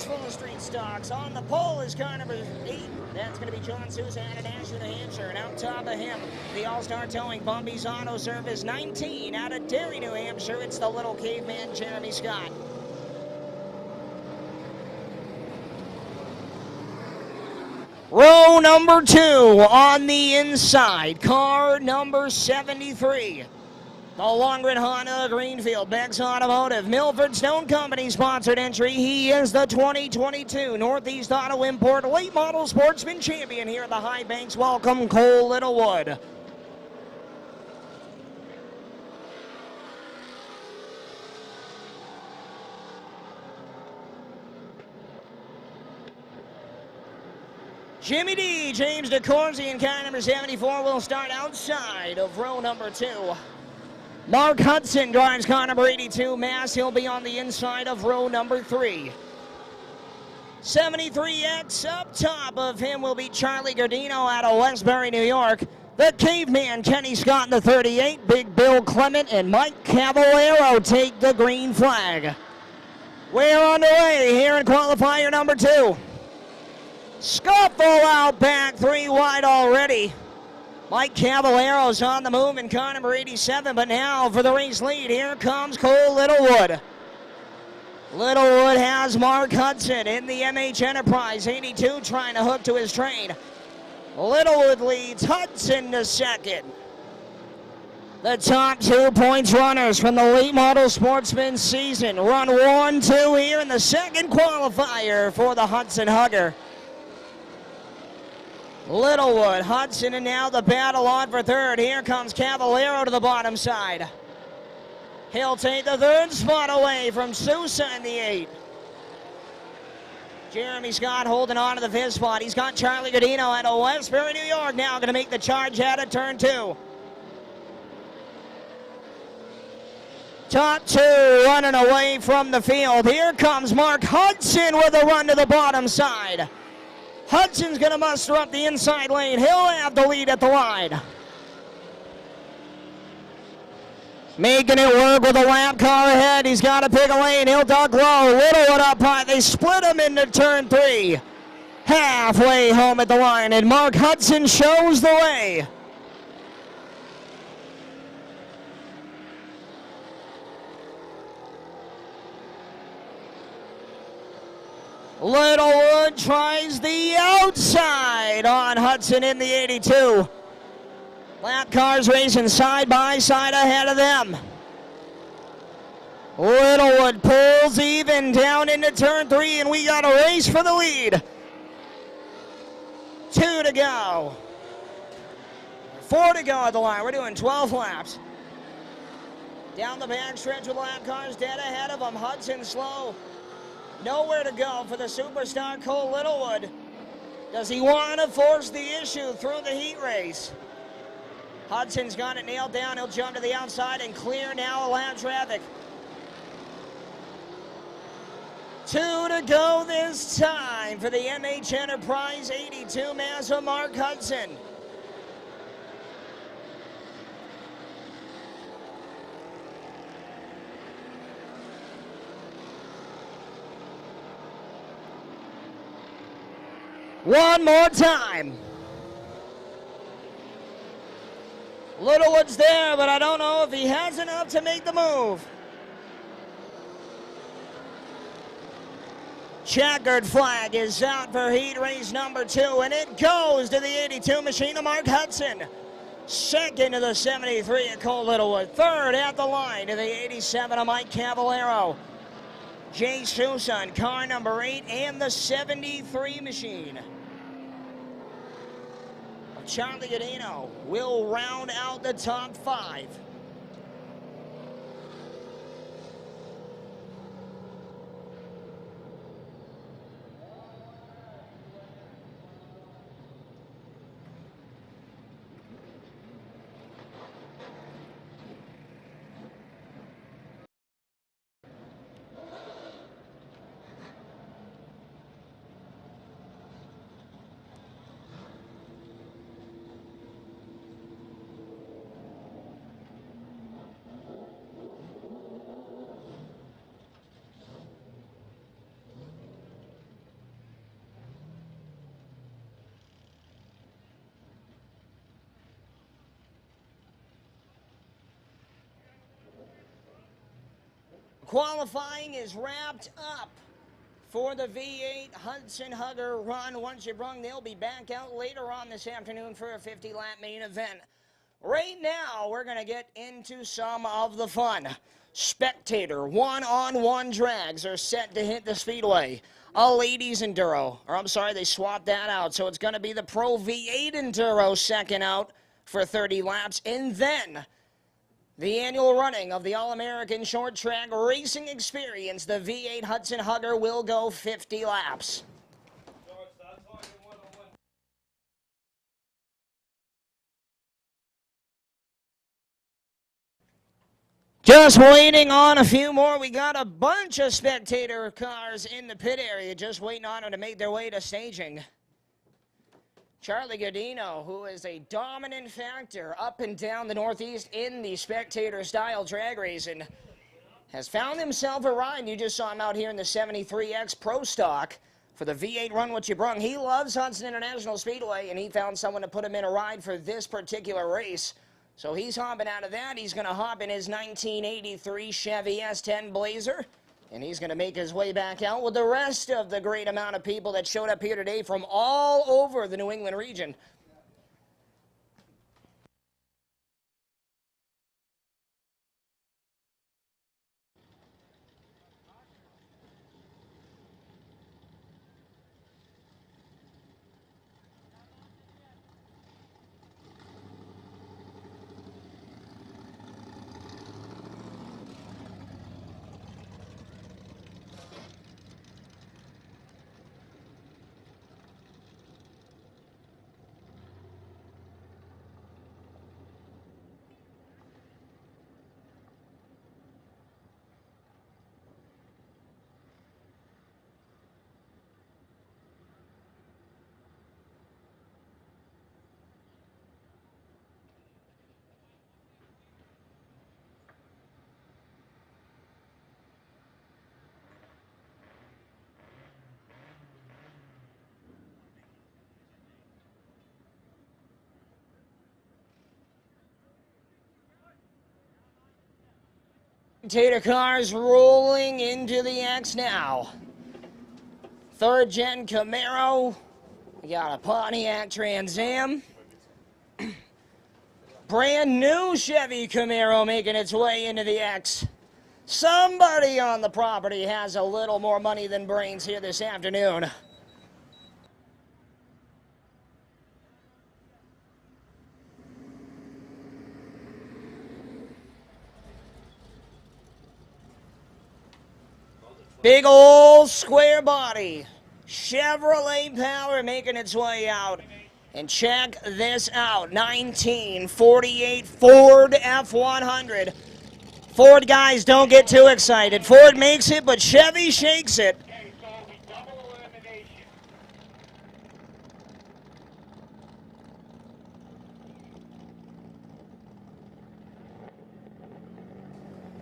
full of street stocks. On the pole is car number 8. That's going to be John Sousa out of Nashville, New Hampshire. And out top of him, the All-Star Towing Bumby's Auto Service 19 out of Derry, New Hampshire. It's the little caveman, Jeremy Scott. Row number 2 on the inside, car number 73. The Longren Honda Greenfield, Beck's Automotive, Milford Stone Company sponsored entry. He is the 2022 Northeast Auto Import Late Model Sportsman Champion here at the High Banks. Welcome, Cole Littlewood. Jimmy D, James DeCourcy, and car number 74 will start outside of row number 2. Mark Hudson drives car number 82, Mass. He'll be on the inside of row number 3. 73X up top of him will be Charlie Gardino out of Westbury, New York. The Caveman, Kenny Scott in the 38. Big Bill Clement and Mike Cavallero take the green flag. We're on the way here in qualifier number 2. Scuffle out back, 3 wide already. Mike Cavallero's on the move in car number 87, but now for the race lead, here comes Cole Littlewood. Littlewood has Mark Hudson in the MH Enterprise 82 trying to hook to his train. Littlewood leads Hudson to second. The top 2 points runners from the late model sportsman season run 1-2 here in the second qualifier for the Hudson Hugger. Littlewood, Hudson, and now the battle on for third. Here comes Cavallero to the bottom side. He'll take the third spot away from Sousa in the 8. Jeremy Scott holding on to the 5th spot. He's got Charlie Gardino out of Westbury, New York, now going to make the charge out of turn 2. Top 2 running away from the field. Here comes Mark Hudson with a run to the bottom side. Hudson's going to muster up the inside lane. He'll have the lead at the line. Making it work with a lap car ahead. He's got to pick a lane. He'll duck low. Littlewood up high. They split him into turn 3. Halfway home at the line, and Mark Hudson shows the way. Littlewood tries the outside on Hudson in the 82. Lap cars racing side by side ahead of them. Littlewood pulls even down into turn 3, and we got a race for the lead. 2 to go. 4 to go at the line. We're doing 12 laps. Down the back stretch with lap cars dead ahead of them. Hudson slow. Nowhere to go for the superstar Cole Littlewood. Does he want to force the issue through the heat race? Hudson's got it nailed down. He'll jump to the outside and clear now lap traffic. 2 to go this time for the MH Enterprise 82 Mazda Mark Hudson. One more time. Littlewood's there, but I don't know if he has enough to make the move. Checkered flag is out for heat race number 2, and it goes to the 82 machine of Mark Hudson. Second to the 73 of Cole Littlewood. Third at the line to the 87 of Mike Cavallero. Jay Sousa in car number 8 and the 73 machine. Charlie Gardino will round out the top 5. Qualifying is wrapped up for the V8 Hudson Hugger run. Once you're Brung, they'll be back out later on this afternoon for a 50-lap main event. Right now, we're going to get into some of the fun. Spectator one-on-one drags are set to hit the Speedway. A ladies enduro, or I'm sorry, they swapped that out. So it's going to be the Pro V8 Enduro second out for 30 laps. And then the annual running of the All-American Short Track Racing Experience, the V8 Hudson Hugger, will go 50 laps. Just waiting on a few more. We got a bunch of Spectator cars in the pit area, just waiting on them to make their way to staging. Charlie Godino, who is a dominant factor up and down the Northeast in the Spectator-style drag racing, has found himself a ride. You just saw him out here in the 73X Pro Stock for the V8 Run What You Brung. He loves Hudson International Speedway, and he found someone to put him in a ride for this particular race. So he's hopping out of that. He's going to hop in his 1983 Chevy S10 Blazer, and he's going to make his way back out with the rest of the great amount of people that showed up here today from all over the New England region. Spectator cars rolling into the X now. Third gen Camaro. We got a Pontiac Trans Am. Brand new Chevy Camaro making its way into the X. Somebody on the property has a little more money than brains here this afternoon. Big old square body. Chevrolet Power making its way out. And check this out. 1948 Ford F100. Ford guys, don't get too excited. Ford makes it, but Chevy shakes it.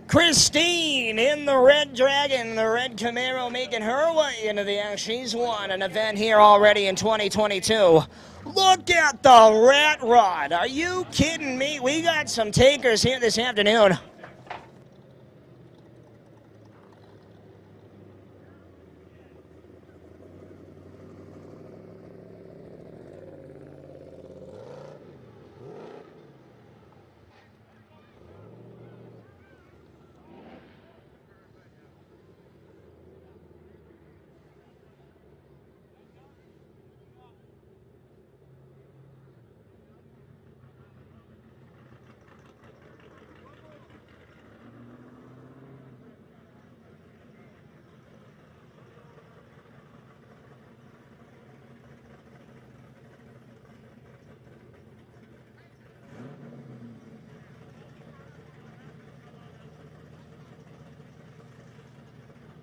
Christine in the red Dragon, the red Camaro, making her way into the X. She's won an event here already in 2022. Look at the rat rod. Are you kidding me? We got some takers here this afternoon.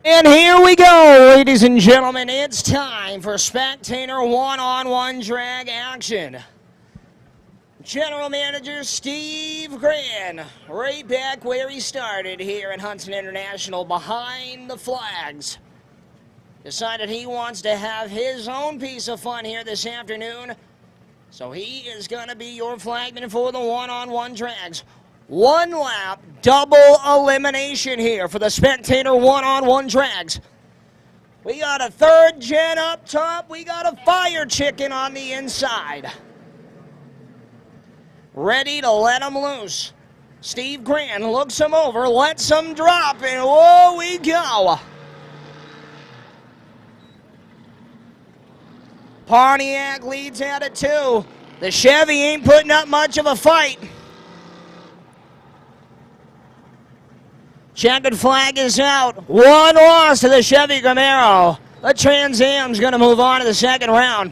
And here we go, ladies and gentlemen. It's time for Spectator one-on-one drag action. General Manager Steve Gran, right back where he started here at Hudson International, behind the flags. Decided he wants to have his own piece of fun here this afternoon. So he is going to be your flagman for the one-on-one drags. One lap, double elimination here for the Spectator one-on-one drags. We got a third gen up top. We got a fire chicken on the inside. Ready to let him loose. Steve Grant looks him over, lets him drop, and whoa, we go. Pontiac leads out at 2. The Chevy ain't putting up much of a fight. Checkered flag is out. One loss to the Chevy Camaro. The Trans Am's going to move on to the second round.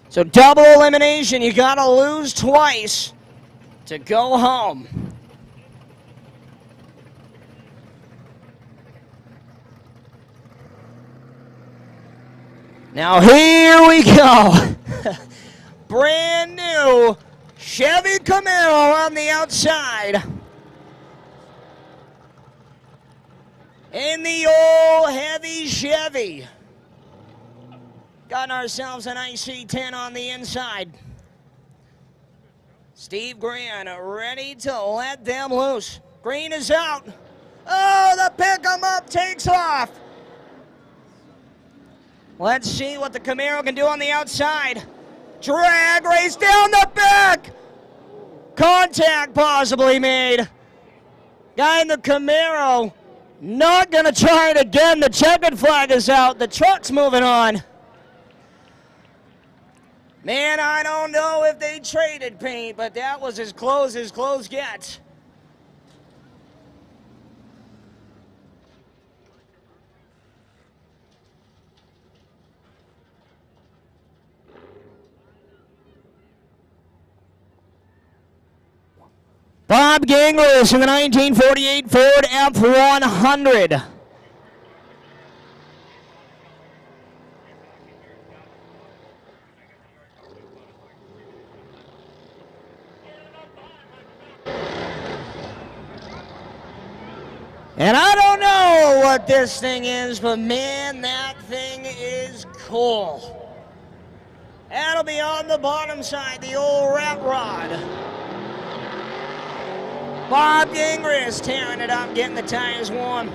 So double elimination. You got to lose twice to go home. Now here we go. Brand new Chevy Camaro on the outside. In the old heavy Chevy. Got ourselves an IC10 on the inside. Steve Green ready to let them loose. Green is out. Oh, the pick 'em up takes off. Let's see what the Camaro can do on the outside. Drag race down the back. Contact possibly made. Guy in the Camaro not going to try it again. The checkered flag is out. The truck's moving on. Man, I don't know if they traded paint, but that was as close gets. Bob Gingras in the 1948 Ford F-100. And I don't know what this thing is, but man, that thing is cool. That'll be on the bottom side, the old rat rod. Bob Gingras tearing it up, getting the tires warm.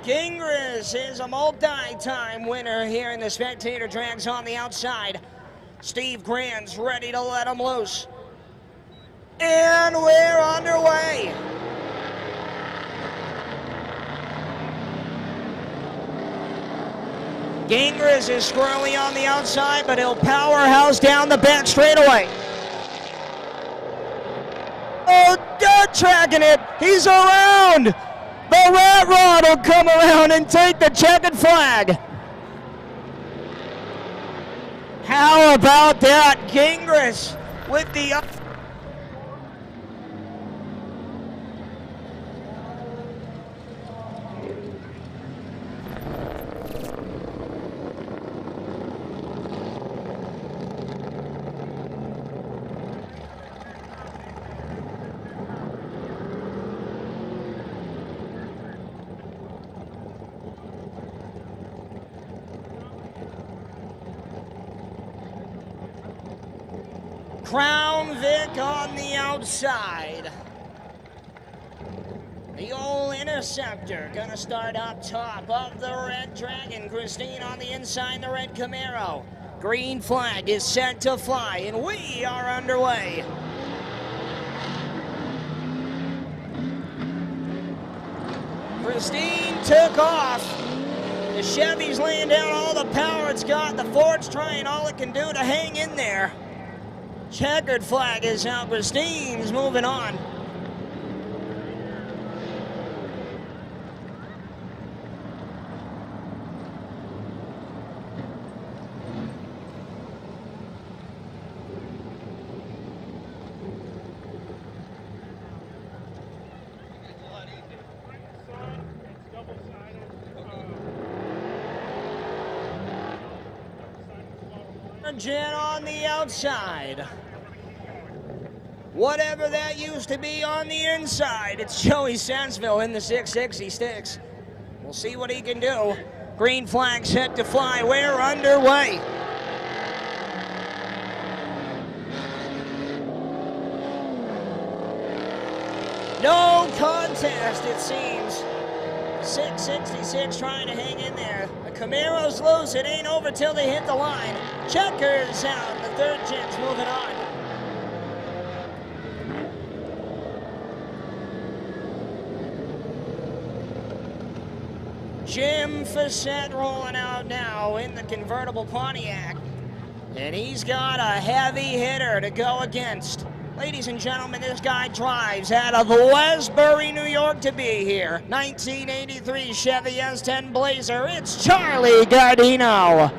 Gingras is a multi-time winner here in the Spectator drags on the outside. Steve Grant's ready to let him loose. And we're underway. Gingras is squirrely on the outside, but he'll powerhouse down the back straightaway. Oh, dirt tracking it. He's around. The rat rod will come around and take the checkered flag. How about that? Gingras with the up. Crown Vic on the outside. The old Interceptor gonna start up top of the red Dragon. Christine on the inside, the red Camaro. Green flag is set to fly, and we are underway. Christine took off. The Chevy's laying down all the power it's got. The Ford's trying all it can do to hang in there. Checkered flag is out. Christine's moving on. Jen on the outside. Whatever that used to be on the inside, it's Joey Sansville in the 660 sticks. We'll see what he can do. Green flag set to fly. We're underway. No contest, it seems. 666 trying to hang in there. The Camaro's loose. It ain't over till they hit the line. Checkers out. The third gen's moving on. Jim Facette rolling out now in the convertible Pontiac. And he's got a heavy hitter to go against. Ladies and gentlemen, this guy drives out of Westbury, New York to be here. 1983 Chevy S10 Blazer. It's Charlie Gardino.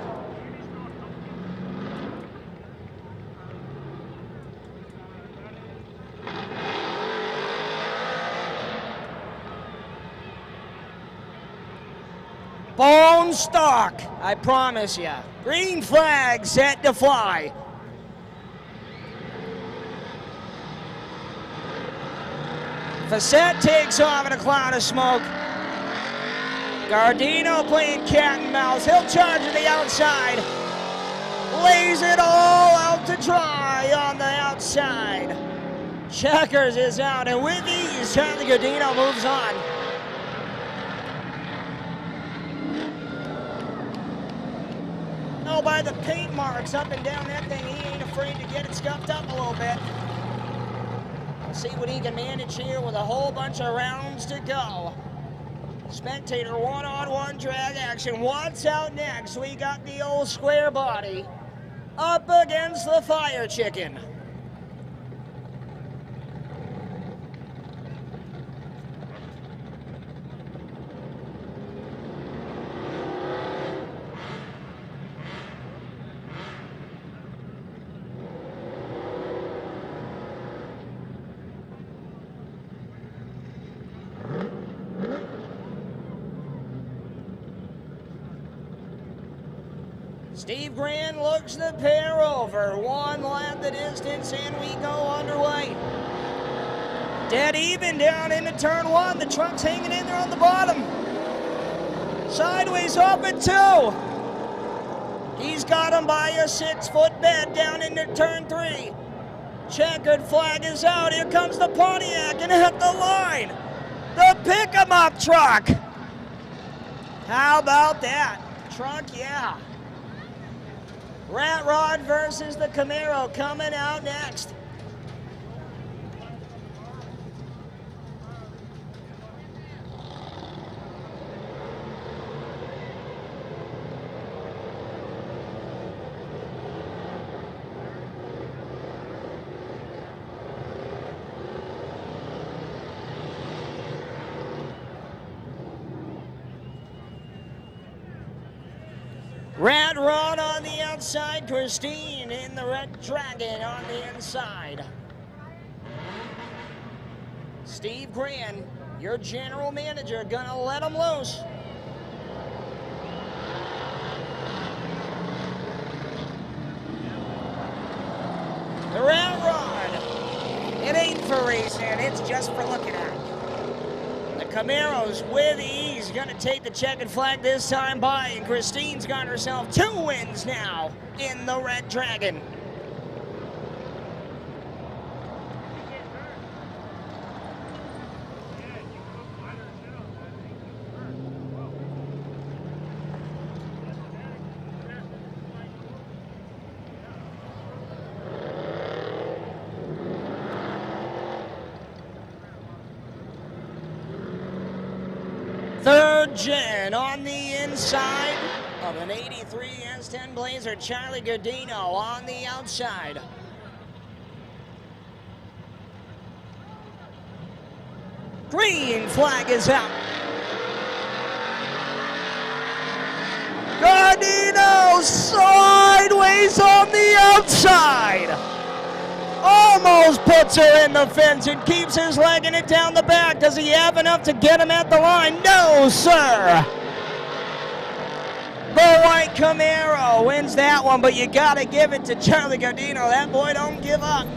Bone stock, I promise you. Green flag set to fly. Facette takes off in a cloud of smoke. Gardino playing cat and mouse. He'll charge to the outside. Lays it all out to dry on the outside. Checkers is out, and with ease, Charlie Gardino moves on. Oh, by the paint marks up and down that thing, he ain't afraid to get it scuffed up a little bit. See what he can manage here with a whole bunch of rounds to go. Spectator one-on-one drag action. What's out next? We got the old square body up against the Fire Chicken. Steve Grand looks the pair over. One lap the distance and we go underway. Dead even down into turn one. The truck's hanging in there on the bottom. Sideways off at two. He's got him by a 6-foot bed down into turn three. Checkered flag is out. Here comes the Pontiac and hit the line. The pick-em-up truck. How about that? Truck, yeah. Rat Rod versus the Camaro coming out next. Rat Rod on the outside, Christine in the Red Dragon on the inside. Steve Grand, your general manager, gonna let him loose. The Rat Rod, it ain't for racing, it's just for looking at. The Camaro's with ease, gonna take the checkered flag this time by, and Christine's got herself 2 wins now in the Red Dragon. Third gen on the inside of an 83 S10 Blazer, Charlie Gardino on the outside. Green flag is out. Gardino sideways on the outside. Almost puts her in the fence and keeps his legging it down the back. Does he have enough to get him at the line? No, sir. The white Camaro wins that one, but you gotta give it to Charlie Gardino. That boy don't give up.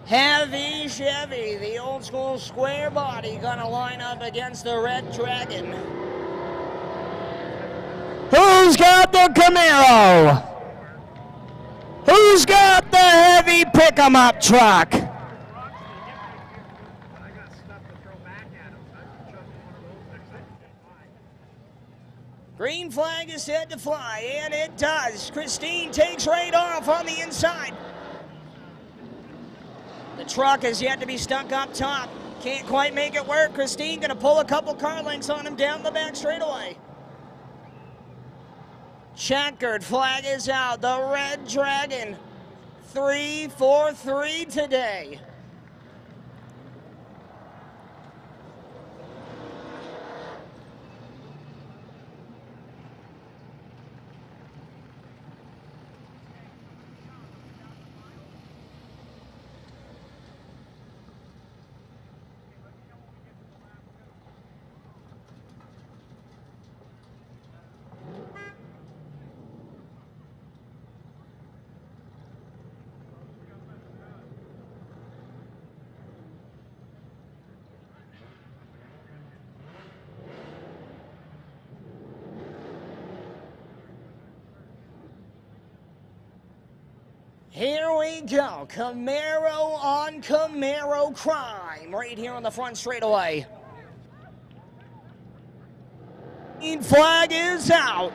Heavy Chevy, the old school square body, gonna line up against the Red Dragon. Who's got the Camaro? Who's got the heavy pick-em-up truck? Green flag is set to fly, and it does. Christine takes right off on the inside. The truck is yet to be stuck up top. Can't quite make it work. Christine gonna pull a couple car lengths on him down the back straightaway. Checkered flag is out. The Red Dragon, 3-4-3 today. Here we go, Camaro on Camaro crime, right here on the front straightaway. Green flag is out.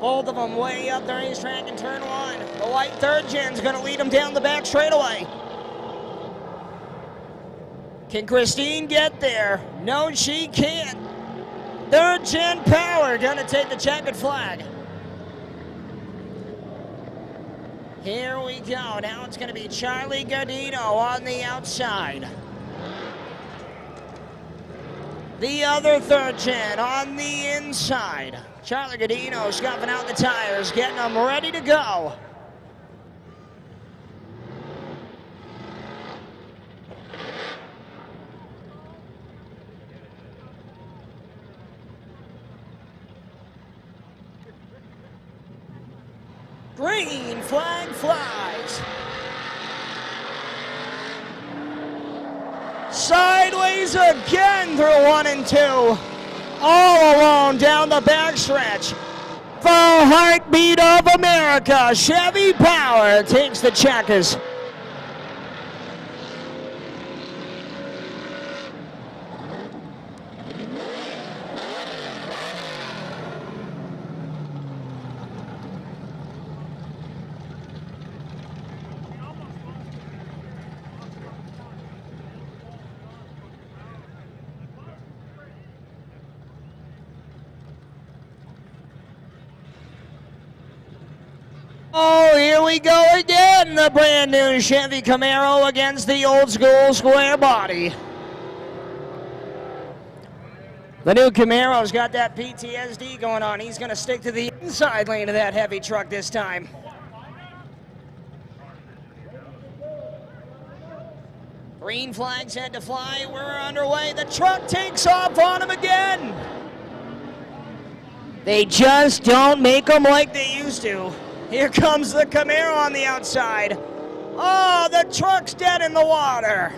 Both of them way up the racetrack in turn one. The white third gen's gonna lead them down the back straightaway. Can Christine get there? No, she can't. Third gen power gonna take the checkered flag. Here we go. Now it's going to be Charlie Gardino on the outside. The other third gen on the inside. Charlie Gardino scuffing out the tires, getting them ready to go. Green flag flies. Sideways again through 1 and 2. All alone down the backstretch. The heartbeat of America. Chevy Power takes the checkers. Oh, here we go again. The brand new Chevy Camaro against the old school square body. The new Camaro's got that PTSD going on. He's going to stick to the inside lane of that heavy truck this time. Green flag set to fly. We're underway. The truck takes off on him again. They just don't make them like they used to. Here comes the Camaro on the outside. Oh, the truck's dead in the water.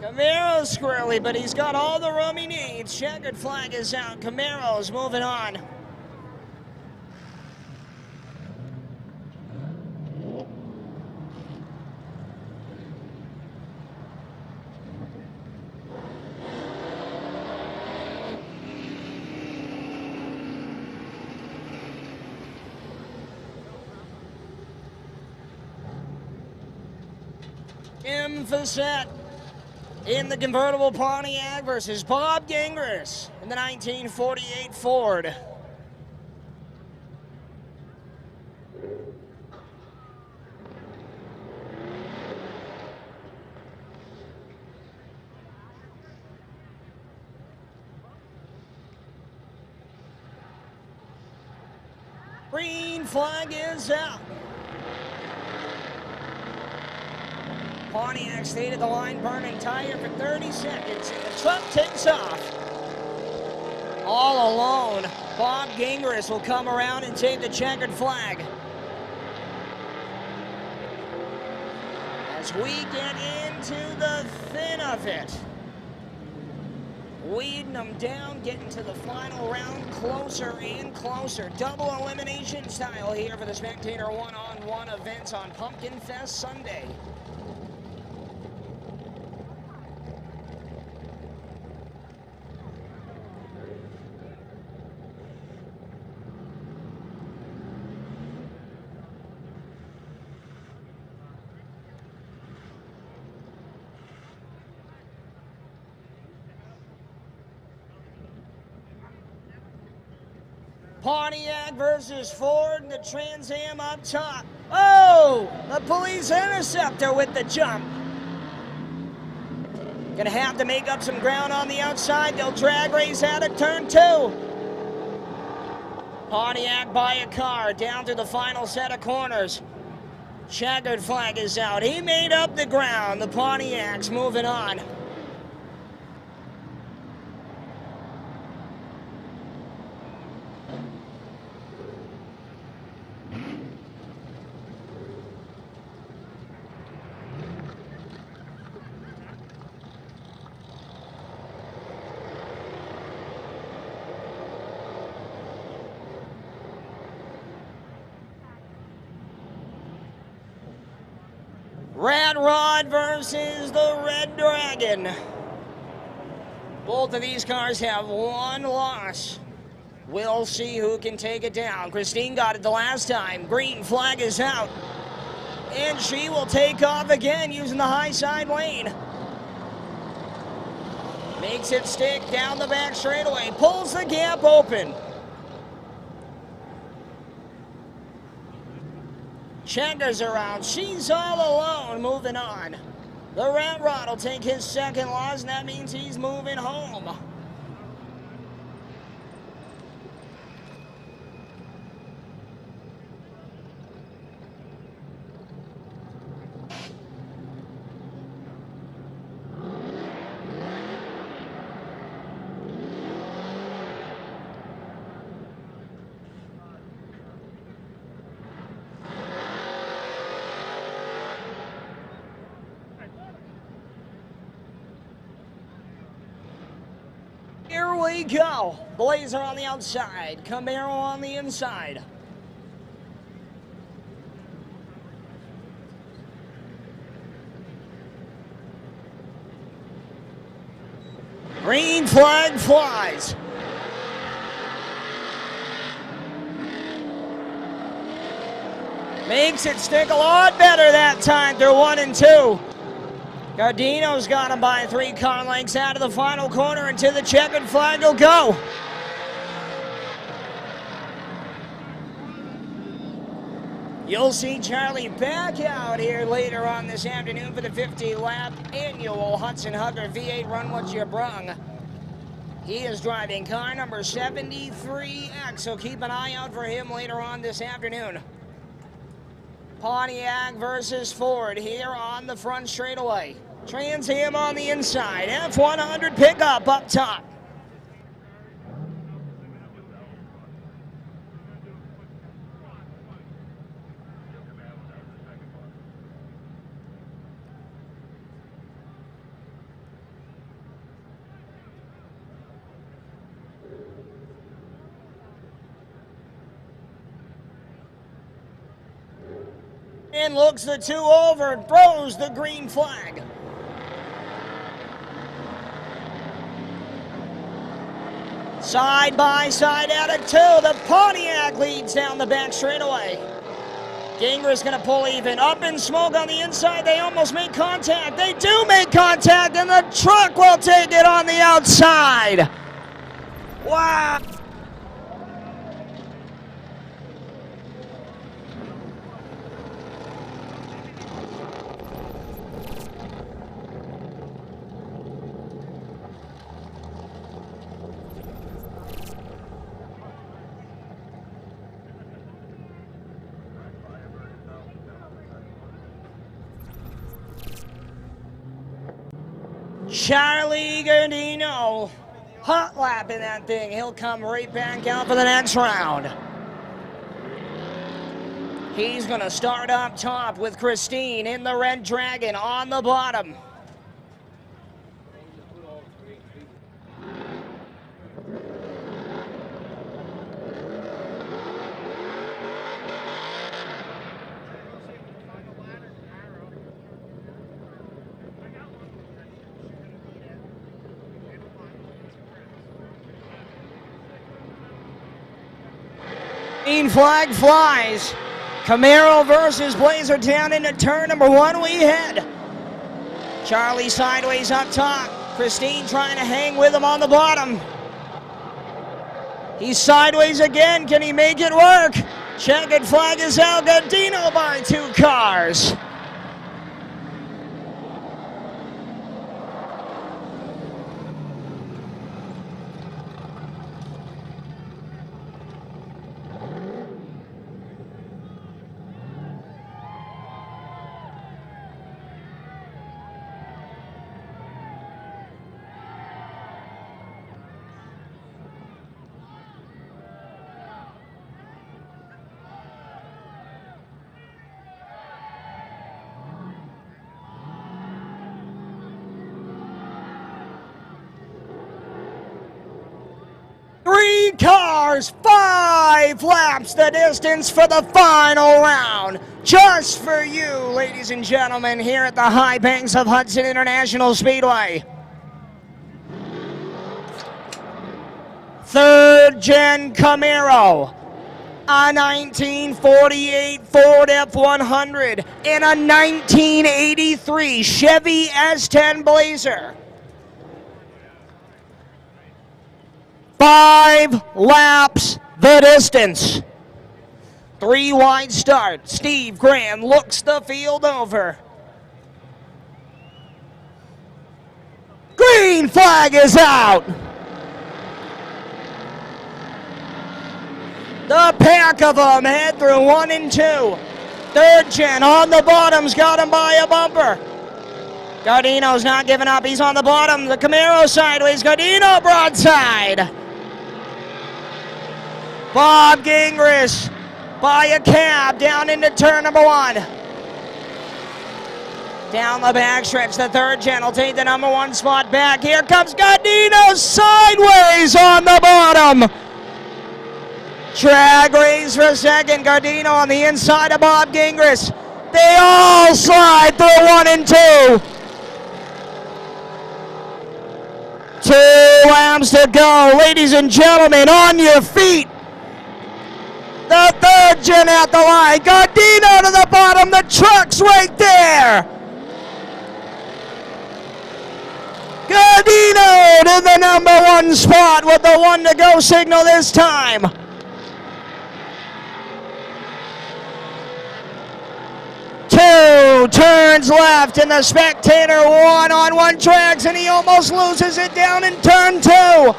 Camaro's squirrely, but he's got all the room he needs. Checkered flag is out. Camaro's moving on. Facet in the convertible Pontiac versus Bob Gingras in the 1948 Ford. Green flag is out. Pontiac stayed at the line, burning tire for 30 seconds, and the truck takes off. All alone, Bob Gingras will come around and take the checkered flag. as we get into the thin of it. Weeding them down, getting to the final round, closer and closer. Double elimination style here for the Spectator one-on-one events on Pumpkin Fest Sunday. Pontiac versus Ford and the Trans Am up top. Oh, the police interceptor with the jump. Gonna have to make up some ground on the outside. They'll drag race out of turn 2. Pontiac by a car down to the final set of corners. Checkered flag is out. He made up the ground. The Pontiac's moving on. Rat Rod versus the Red Dragon. Both of these cars have one loss. We'll see who can take it down. Christine got it the last time. Green flag is out. And she will take off again using the high side lane. Makes it stick down the back straightaway. Pulls the gap open. Checkers around. She's all alone, moving on. The Rat Rod will take his second loss, and that means he's moving home. Here we go. Blazer on the outside, Camaro on the inside. Green flag flies. Makes it stick a lot better that time through 1 and 2. Gardino's got him by 3 car lengths out of the final corner, and to the checkered flag will go. You'll see Charlie back out here later on this afternoon for the 50-lap annual Hudson Hugger V8 Run What's Your Brung. He is driving car number 73X, so keep an eye out for him later on this afternoon. Pontiac versus Ford here on the front straightaway. Trans Am on the inside. F100 pickup up top. And looks the 2 over and throws the green flag. Side by side out of 2. The Pontiac leads down the back straightaway. Gingras gonna pull even. Up in smoke on the inside. They almost make contact. They do make contact, and the truck will take it on the outside. Wow. Charlie Gardino, hot lapping that thing. He'll come right back out for the next round. He's going to start up top with Christine in the Red Dragon on the bottom. Green flag flies. Camaro versus Blazer down into turn number 1 we head. Charlie sideways up top. Christine trying to hang with him on the bottom. He's sideways again. Can he make it work? Checkered flag is out. Godino by 2 cars. Three cars, 5 laps the distance for the final round. Just for you, ladies and gentlemen, here at the high banks of Hudson International Speedway. 3rd gen Camaro, a 1948 Ford F100, and a 1983 Chevy S10 Blazer. 5 laps the distance. 3 wide start. Steve Graham looks the field over. Green flag is out. The pack of them head through 1 and 2. 3rd gen on the bottom's got him by a bumper. Gardino's not giving up. He's on the bottom. The Camaro sideways. Gardino broadside. Bob Gingras by a cab down into turn number 1. Down the backstretch, the 3rd gen will take the number 1 spot back. Here comes Gardino sideways on the bottom. Drag race for 2nd. Gardino on the inside of Bob Gingras. They all slide through 1 and 2. 2 laps to go. Ladies and gentlemen, on your feet. The 3rd gen at the line. Gardino to the bottom. The truck's right there. Gardino to the number 1 spot with the 1 to go signal this time. Two turns left in the Spectator 1-on-1 tracks, and he almost loses it down in turn 2.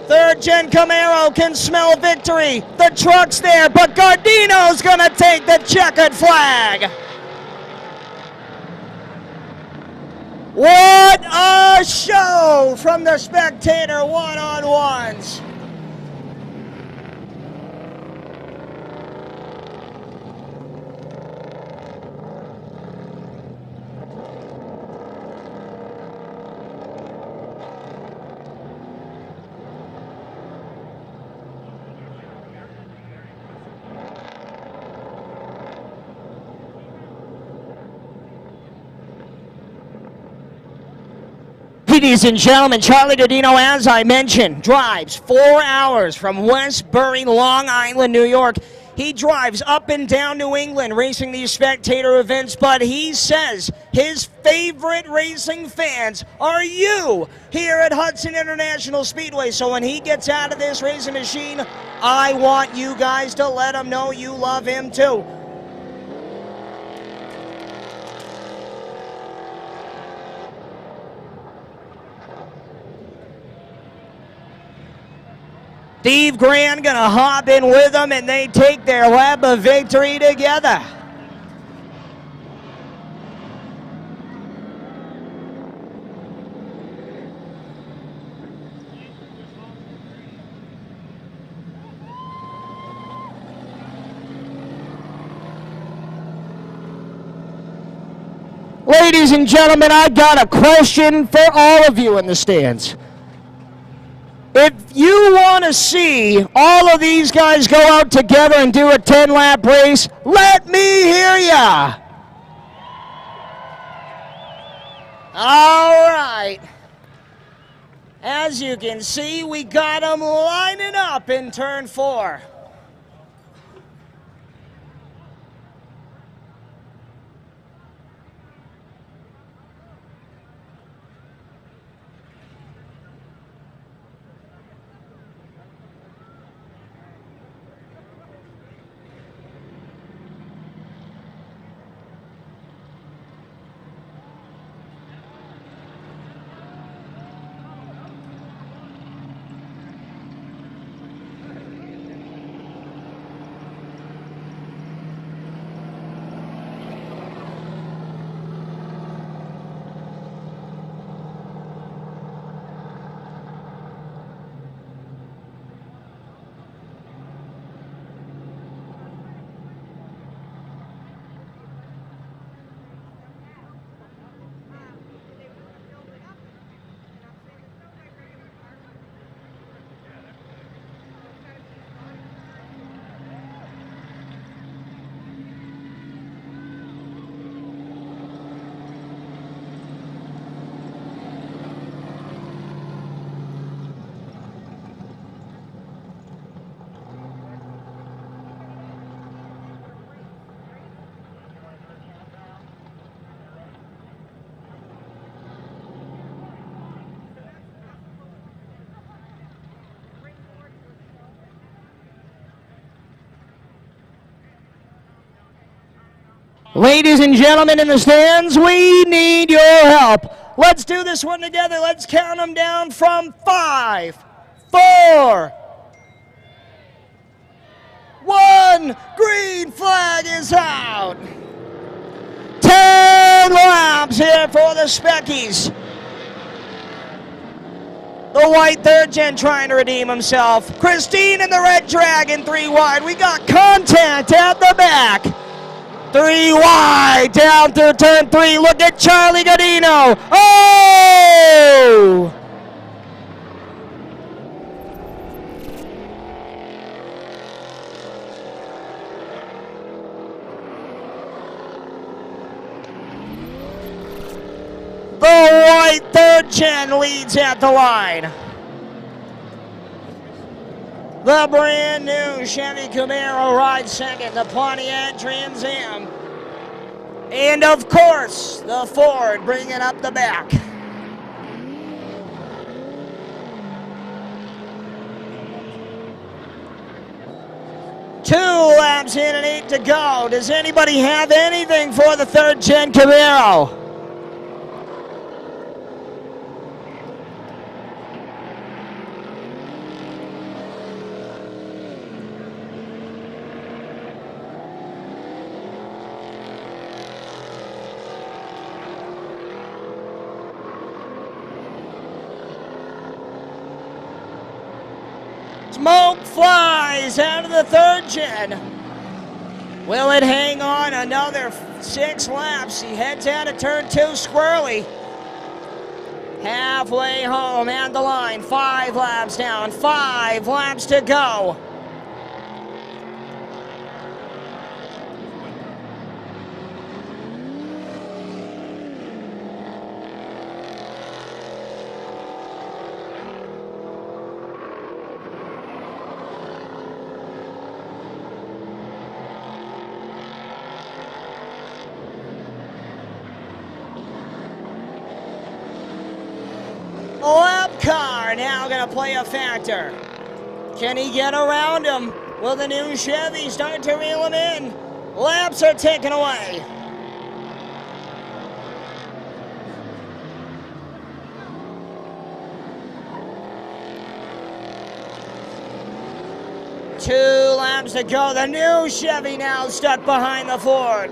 3rd gen Camaro can smell victory. The truck's there, but Gardino's gonna take the checkered flag. What a show from the Spectator 1-on-1s. Ladies and gentlemen, Charlie Gardino, as I mentioned, drives 4 hours from Westbury, Long Island, New York. He drives up and down New England racing these Spectator events, but he says his favorite racing fans are you here at Hudson International Speedway. So when he gets out of this racing machine, I want you guys to let him know you love him too. Steve Graham gonna hop in with them, and they take their lap of victory together. Ladies and gentlemen, I got a question for all of you in the stands. If you want to see all of these guys go out together and do a 10-lap race, let me hear ya. All right. As you can see, we got them lining up in turn 4. Ladies and gentlemen in the stands, we need your help. Let's do this one together. Let's count them down from 5, 4, 1. Green flag is out. 10 laps here for the Speckies. The white third gen trying to redeem himself. Christine in the red Dragon 3 wide. We got contact at the back. 3 wide, down through turn 3. Look at Charlie Godino. Oh! The white third gen leads at the line. The brand new Chevy Camaro rides second, the Pontiac Trans Am. And of course, the Ford bringing up the back. Two laps in and 8 to go. Does anybody have anything for the third gen Camaro? Smoke flies out of the third gen. Will it hang on another 6 laps? He heads out of turn 2 squirrely. Halfway home and the line. 5 laps down, 5 laps to go. Lap car now going to play a factor. Can he get around him? Will the new Chevy start to reel him in? Laps are taken away. Two laps to go. The new Chevy now stuck behind the Ford.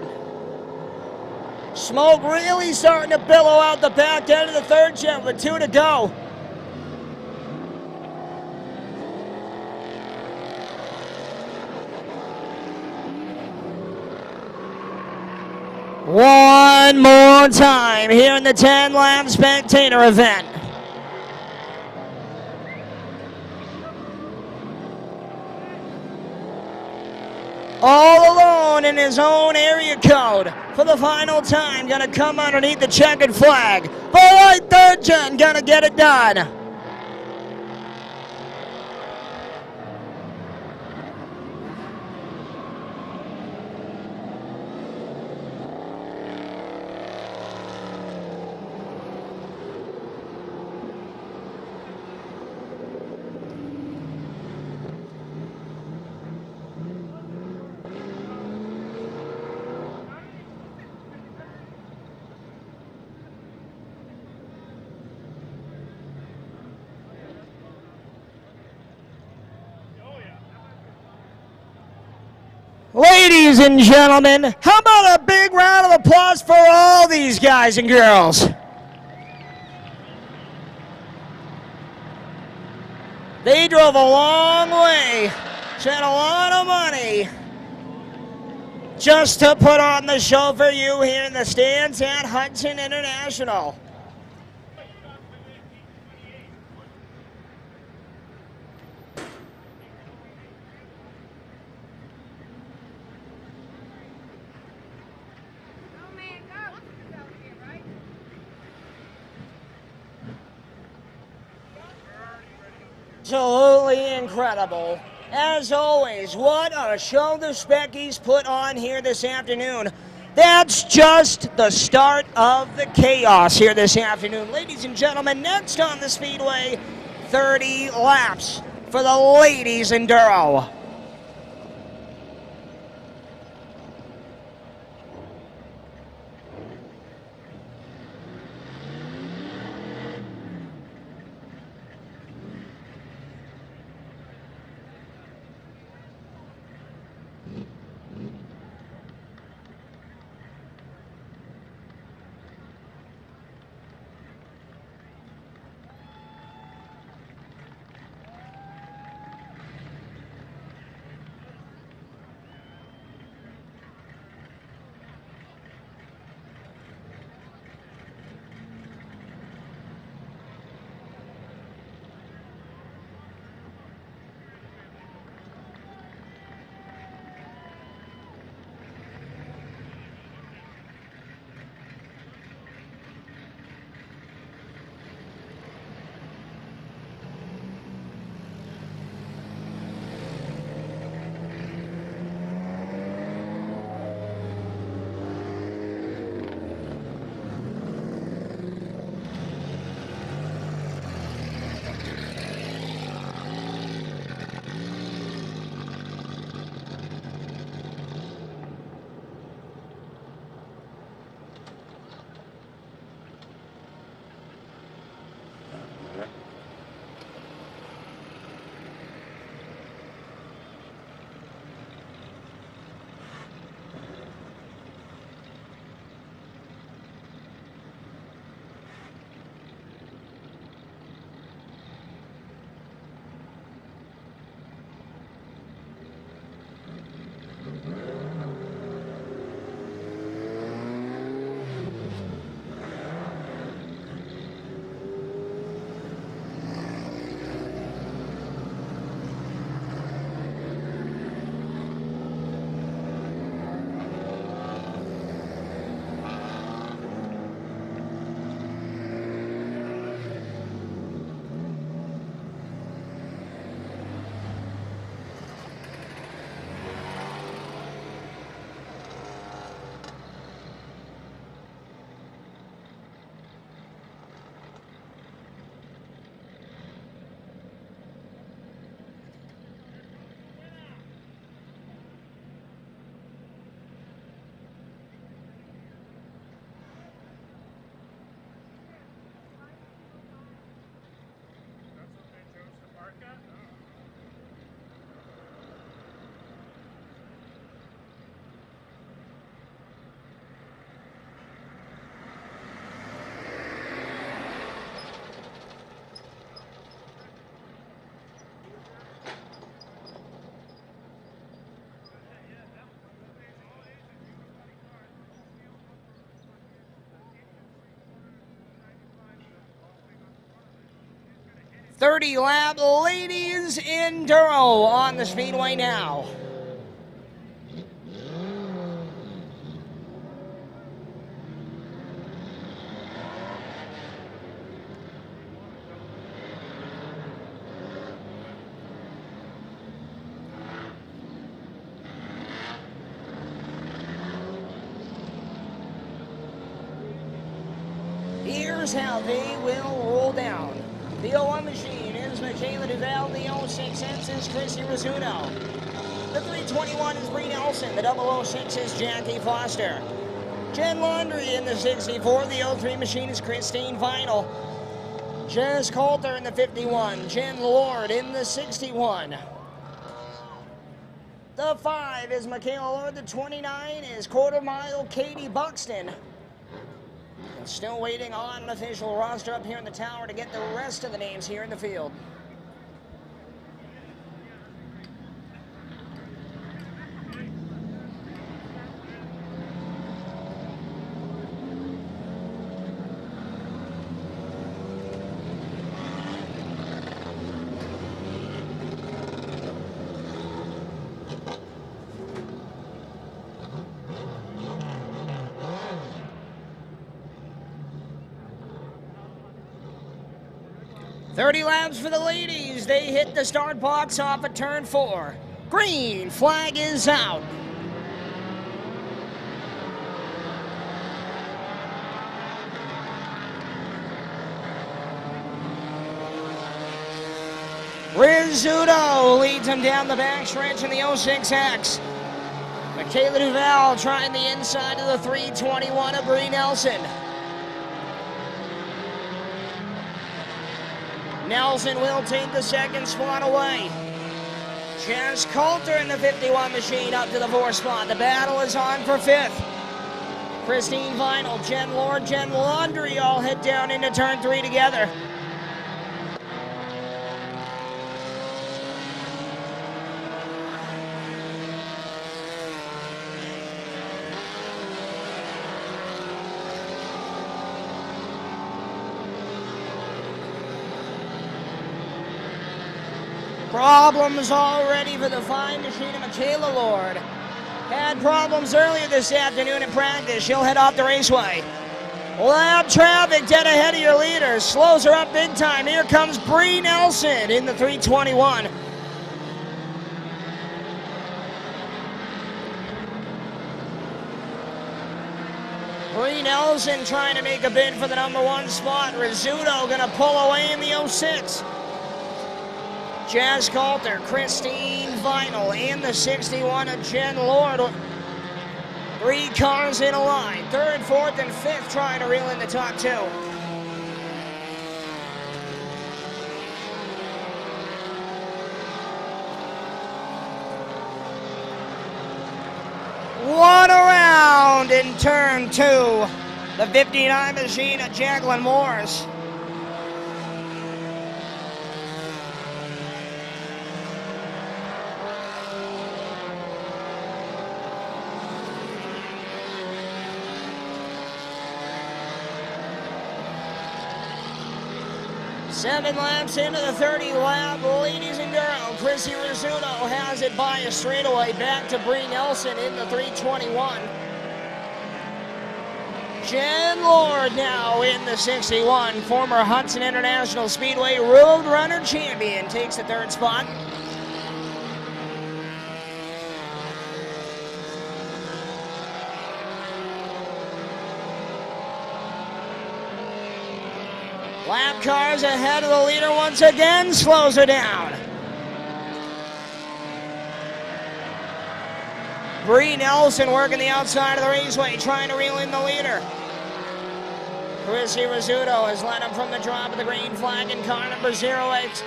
Smoke really starting to billow out the back end of the third gen with 2 to go. One more more time here in the 10-lap Spectator event. All alone in his own area code for the final time. Gonna come underneath the checkered flag. The white third gen gonna get it done. Ladies and gentlemen, how about a big round of applause for all these guys and girls? They drove a long way, spent a lot of money just to put on the show for you here in the stands at Hudson International. Absolutely incredible. As always, what a show the Speckies put on here this afternoon. That's just the start of the chaos here this afternoon. Ladies and gentlemen, next on the Speedway, 30 laps for the ladies Enduro. 30 lap ladies enduro on the Speedway now. Here's how they will roll down. The 01 machine is Michaela Duval. The 06X is Chrissy Rizzuto. The 321 is Bree Nelson. The 006 is Jackie Foster. Jen Laundrie in the 64. The 03 machine is Christine Vinyl. Jess Coulter in the 51. Jen Lord in the 61. The 5 is Michaela Lord. The 29 is Quarter Mile Katie Buxton. And still waiting on an official roster up here in the tower to get the rest of the names here in the field. .30 laps for the ladies. They hit the start box off at turn 4. Green flag is out. Rizzuto leads him down the backstretch in the 06X. Michaela Duval trying the inside of the 321 of Bree Nelson. Nelson will take the second spot away. Jess Coulter in the 51 machine up to the 4th spot. The battle is on for 5th. Christine Vinyl, Jen Lord, Jen Laundrie all head down into turn 3 together. Problems already for the 5 machine of Michaela Lord. Had problems earlier this afternoon in practice. She'll head off the raceway. Lap traffic dead ahead of your leader. Slows her up big time. Here comes Bree Nelson in the 321. Bree Nelson trying to make a bid for the number 1 spot. Rizzuto gonna pull away in the 06. Jess Coulter, Christine Vinyl in the 61 of Jen Lord. 3 cars in a line. 3rd, 4th, and 5th trying to reel in the top 2. One around in turn 2. The 59 machine of Jacqueline Morris. Seven laps into the 30 lap ladies enduro. Chrissy Rizzuto has it by a straightaway back to Bree Nelson in the 321. Jen Lord now in the 61. Former Hudson International Speedway Road Runner champion takes the 3rd spot. Lap cars ahead of the leader once again, slows her down. Bree Nelson working the outside of the raceway, trying to reel in the leader. Chrissy Rizzuto has led him from the drop of the green flag in car number 06X.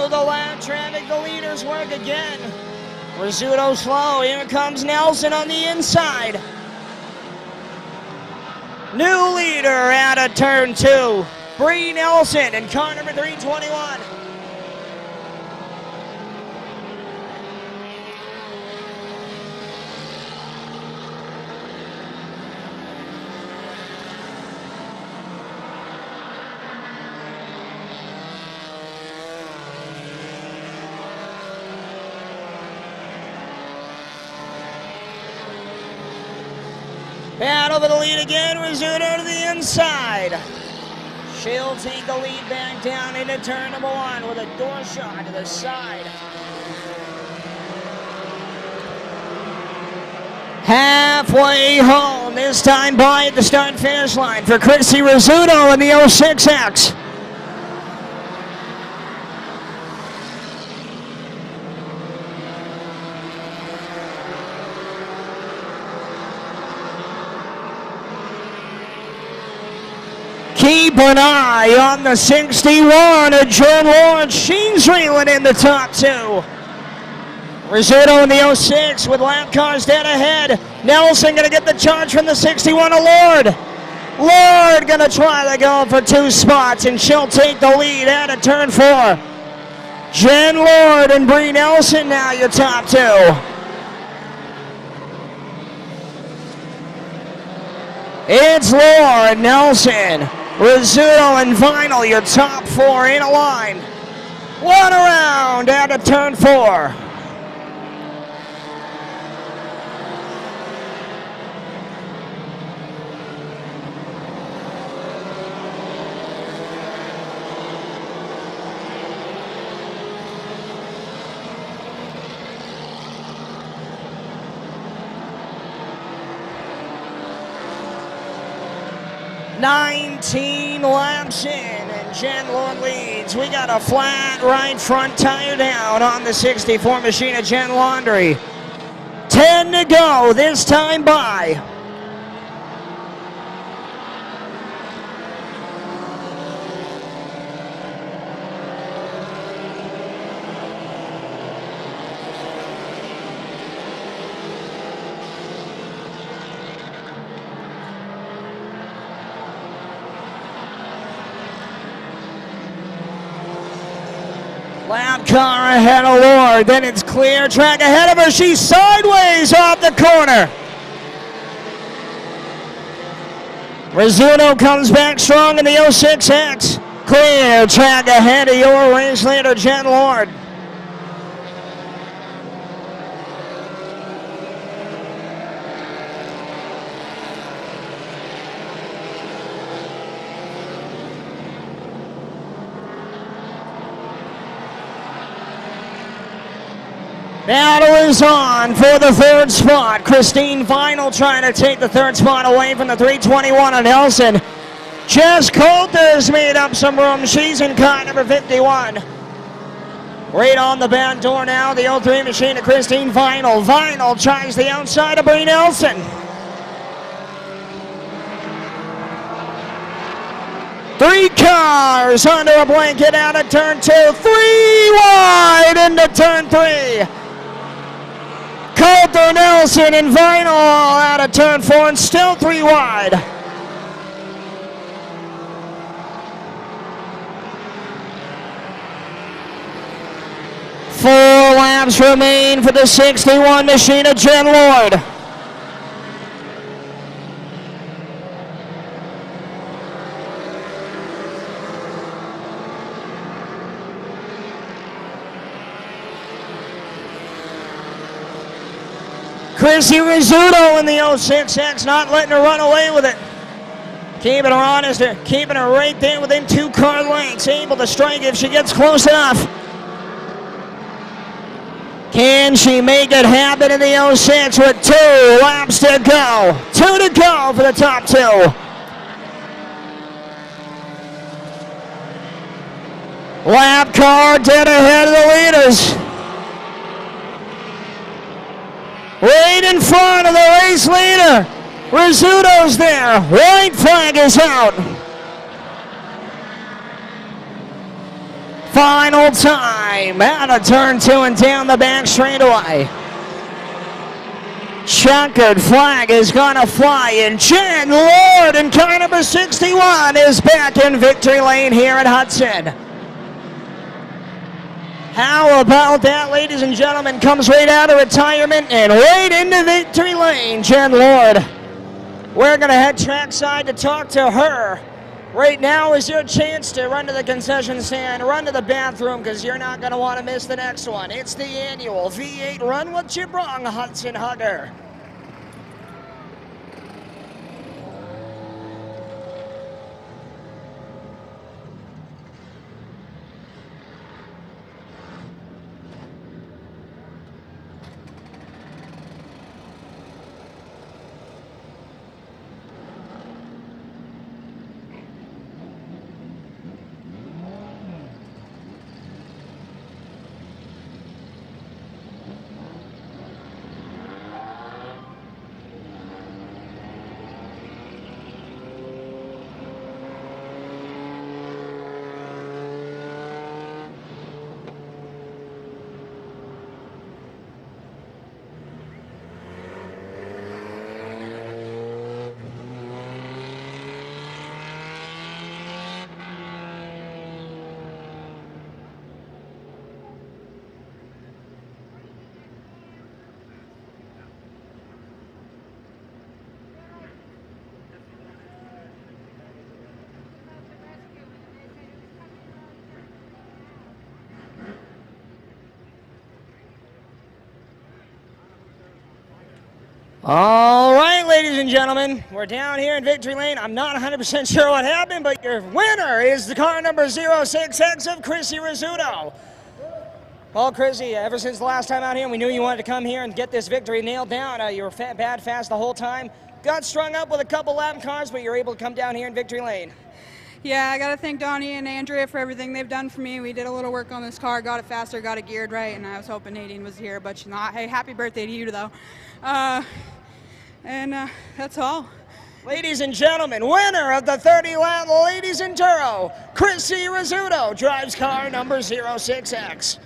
the lap traffic, the leaders work again. Rizzuto slow, here comes Nelson on the inside. New leader out of turn 2. Bree Nelson in car number 321. Battle for the lead again, Rizzuto to the inside. She'll take the lead back down into turn number 1 with a door shot to the side. Halfway home, this time by at the start-finish line for Chrissy Rizzuto in the 06X. Keep an eye on the 61 of Jen Lawrence. She's reeling in the top 2. Rizzuto in the 06 with lap cars dead ahead. Nelson going to get the charge from the 61 of Lord. Lord going to try to go for 2 spots, and she'll take the lead out of turn 4. Jen Lord and Bree Nelson now your top 2. It's Lord, Nelson, Rizzuto and Vinyl, your top 4 in a line. One around out of turn 4. "19 laps in, and Jen Lord leads. We got a flat right front tire down on the 64 machine of Jen Laundry. 10 to go, this time by. Lap car ahead of Lord, then it's clear track ahead of her. She's sideways off the corner. Rizzuto comes back strong in the 06X. Clear track ahead of your race leader, Jen Lord. Battle is on for the 3rd spot. Christine Vinyl trying to take the 3rd spot away from the 321 of Nelson. Jess Coulter's made up some room. She's in car number 51. Right on the back door now, the 03 machine of Christine Vinyl. Vinyl tries the outside of Bree Nelson. Three cars under a blanket out of turn 2. 3 wide into turn 3. Coulter, Nelson, and Vinyl out of turn 4 and still 3 wide. Four laps remain for the 61 machine of Jen Lord. Chrissy Rizzuto in the 06X, not letting her run away with it. Keeping her honest, keeping her right there within 2 car lengths, able to strike if she gets close enough. Can she make it happen in the 06 with 2 laps to go? 2 to go for the top 2. Lap car dead ahead of the leaders. Right in front of the race leader. Rizzuto's there. White flag is out. final time out of turn 2 and down the back straightaway. Checkered flag is gonna fly, and Jen Lord in car number 61 is back in victory lane here at Hudson. How about that, ladies and gentlemen? Comes right out of retirement and right into victory lane, Jen Lord. We're gonna head trackside to talk to her. Right now is your chance to run to the concession stand, run to the bathroom, because you're not going to want to miss the next one. It's the annual V8 Run with Brung, Hudson Hugger. All right, ladies and gentlemen, we're down here in victory lane. I'm not 100% sure what happened, but your winner is the car number 06X of Chrissy Rizzuto. Well, Chrissy, ever since the last time out here, we knew you wanted to come here and get this victory nailed down. You were bad fast the whole time. Got strung up with a couple lap cars, but you were able to come down here in victory lane. Yeah, I got to thank Donnie and Andrea for everything they've done for me. We did a little work on this car, got it faster, got it geared right, and I was hoping Nadine was here, but she's not. Hey, happy birthday to you, though. That's all. Ladies and gentlemen, winner of the 30-lap Ladies Enduro, Chrissy Rizzuto, drives car number 06X.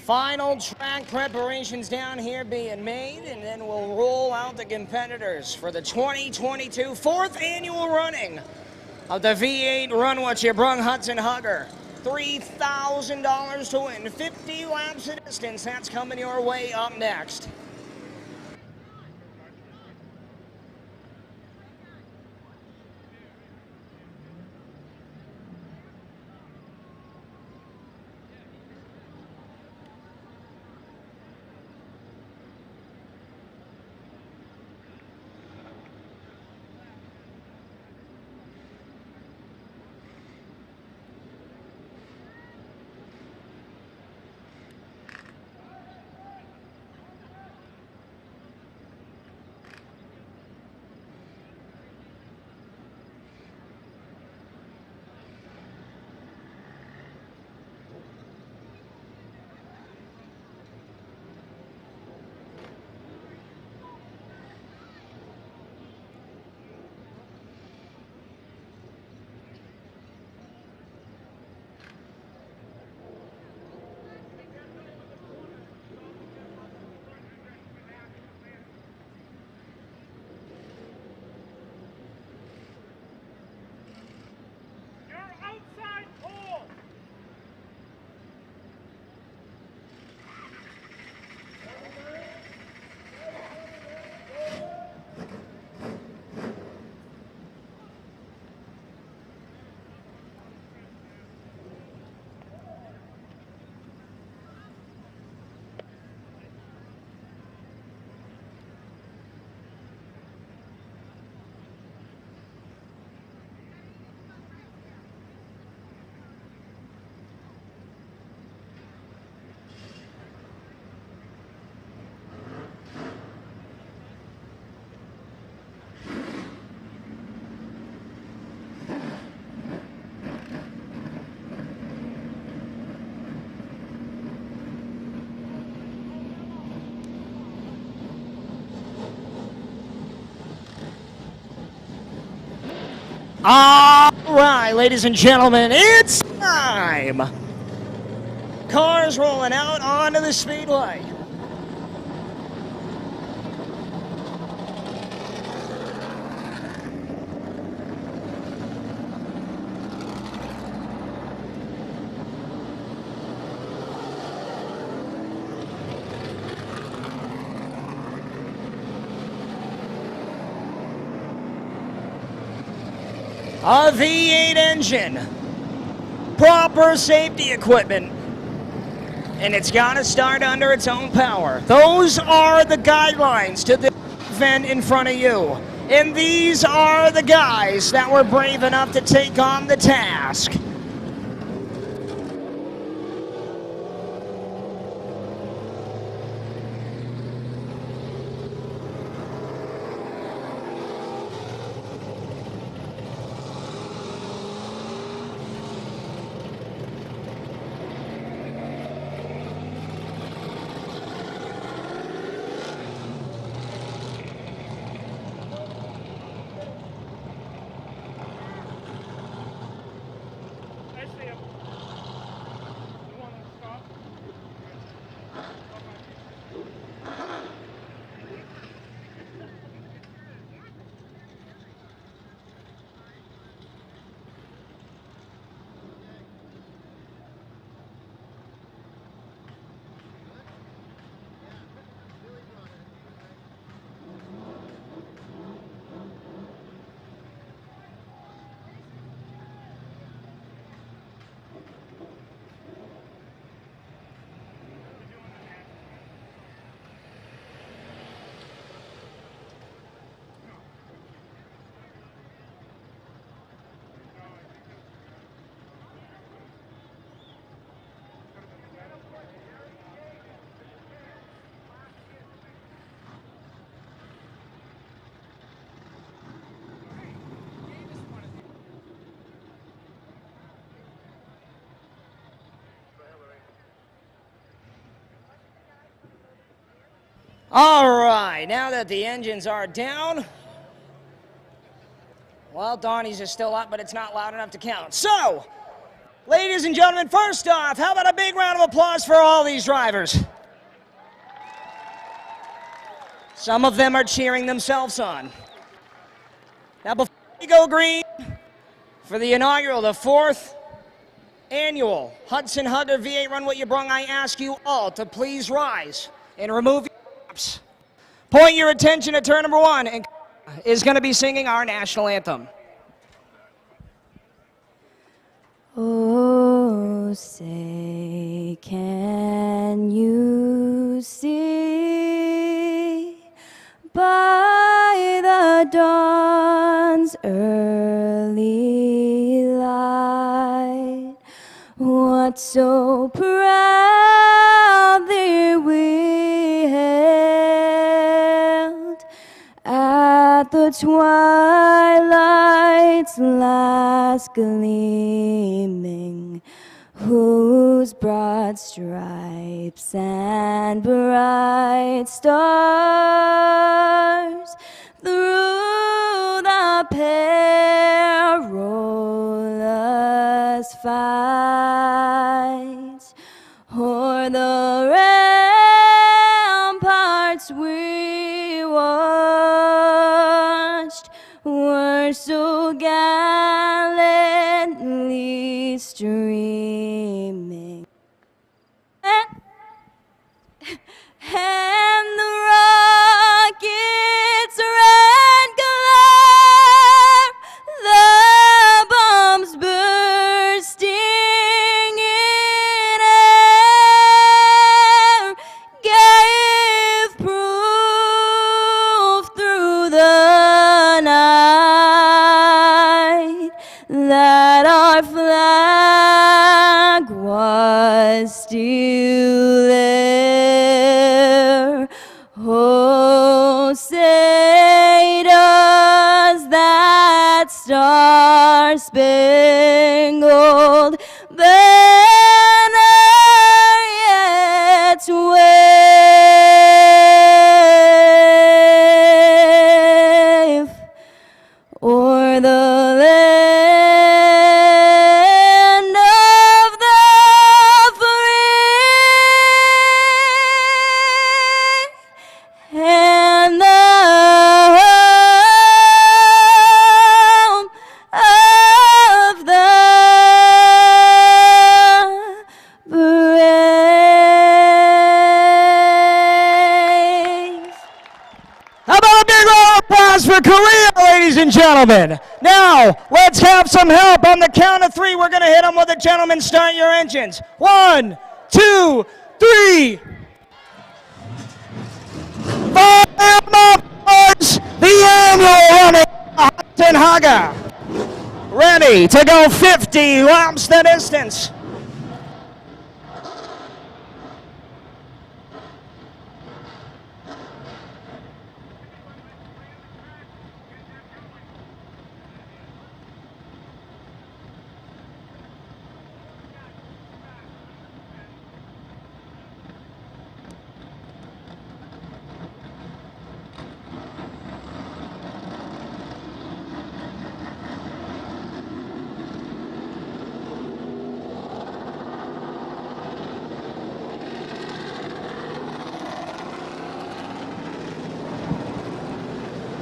Final track preparations down here being made, and then we'll roll out the competitors for the 2022 fourth annual running of the V8 Run What You Brung Hudson Hugger. $3,000 to win, 50 laps of distance. That's coming your way up next. All right, ladies and gentlemen, it's time. Cars rolling out onto the Speedway. A V8 engine, proper safety equipment, and it's got to start under its own power. Those are the guidelines to the event in front of you. And these are the guys that were brave enough to take on the task. All right, now that the engines are down, well, Donnie's is still up, but it's not loud enough to count. So, Ladies and gentlemen, first off, how about a big round of applause for all these drivers? Some of them are cheering themselves on. Now, before we go green for the inaugural, the 4th annual Hudson Hugger V8 Run What You Brung, I ask you all to please rise and remove your caps. Point your attention to turn number 1, and is going to be singing our national anthem. Oh, say, can you see by the dawn's early light what so proudly we hailed at the twilight's last gleaming, whose broad stripes and bright stars through the perilous fights o'er the ramparts we watched were so gallantly streaming. And the rocket's red glare, the bombs bursting in air, gave proof through the night that our flag was still there. Oh, say does that star-spangled banner yet wave o'er the land of the free and the home of the brave. How about a big round of applause for Korea, ladies and gentlemen? Now, let's have some help. On the count of 3, we're going to hit them with a gentleman. Start your engines. 1, 2, 3. Fireworks, the annual running Hudson Hugger. Ready to go 50 laps the distance.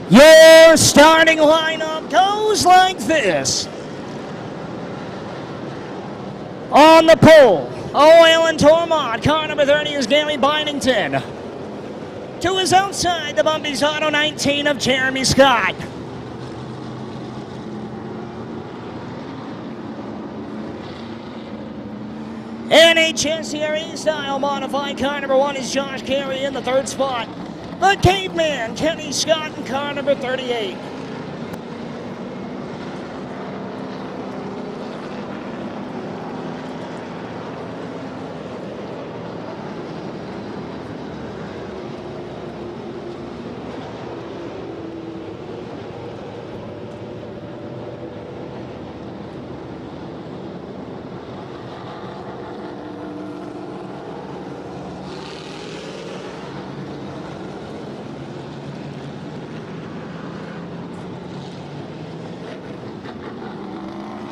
Your starting lineup goes like this. On the pole, Oil and Tormont. Car number 30 is Gary Bynington. To his outside, the Bumpy's Auto 19 of Jeremy Scott. NHSCRE style modified car number 1 is Josh Carey in the 3rd spot. The Caveman, Kenny Scott, in car number 38.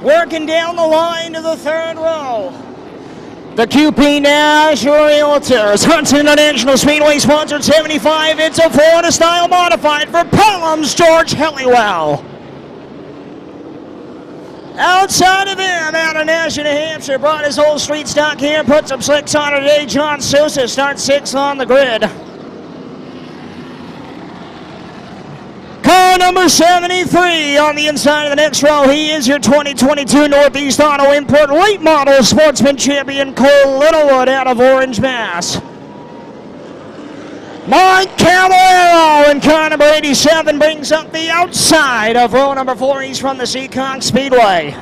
Working down the line to the third row. The QP Nash Realtors, Hudson International Speedway sponsored 75. It's a Florida style modified for Pelham's George Helliwell. Outside of him, out of Nash, New Hampshire, brought his whole street stock here, put some slicks on it today. John Sousa starts 6th on the grid. Car number 73 on the inside of the next row. He is your 2022 Northeast Auto Import late model sportsman champion, Cole Littlewood out of Orange, Mass. Mike Caballero in car number 87 brings up the outside of row number 4. He's from the Seekonk Speedway.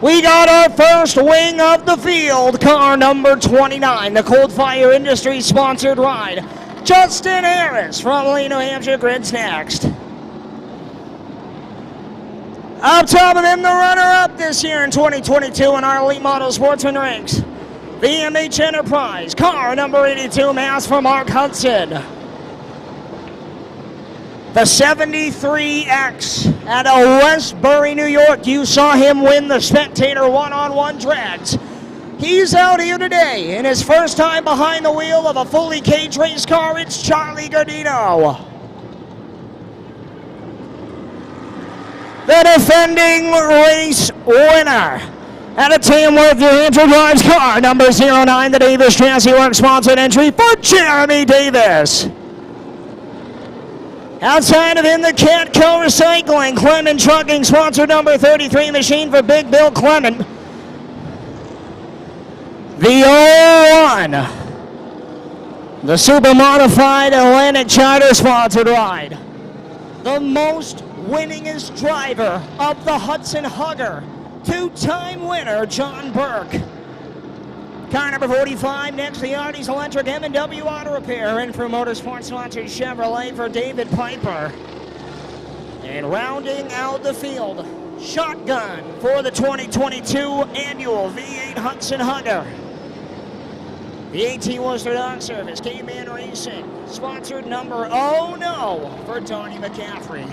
We got our first wing of the field, car number 29, the Qualifier Industries sponsored ride. Justin Harris from Lee, New Hampshire, grids next. Up top of him, the runner-up this year in 2022 in our Elite Model Sportsman ranks. VMH Enterprise, car number 82, mass for Mark Hudson. The 73X out of Westbury, New York. You saw him win the Spectator one-on-one drags. He's out here today in his first time behind the wheel of a fully cage race car. It's Charlie Gardino. The defending race winner out of Tamworth, New Hampshire, drives car number 09, the Davis Chassis Works sponsored entry for Jeremy Davis. Outside of him, the Catco Recycling, Clement Trucking, sponsored number 33 machine for Big Bill Clement. The 01, the super modified Atlantic Charter sponsored ride. The most winningest driver of the Hudson Hugger, two-time winner John Burke. Car number 45, next the Artie's Electric M&W Auto Repair, in for Motorsports sponsored Chevrolet for David Piper. And rounding out the field, shotgun for the 2022 annual V8 Hudson Hugger. The AT Worcester Dog Service, Caveman Racing, sponsored number Oh No for Tony McCaffrey.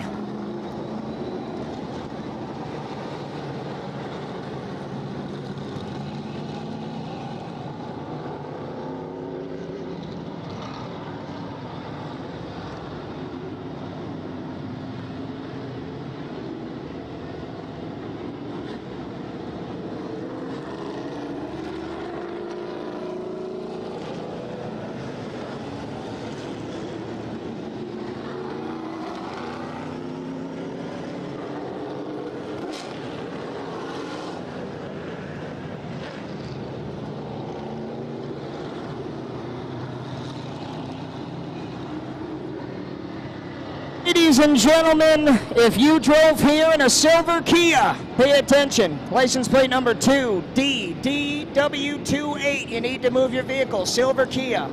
Ladies and gentlemen, if you drove here in a silver Kia, pay attention. License plate number 2DDW28. You need to move your vehicle. Silver Kia.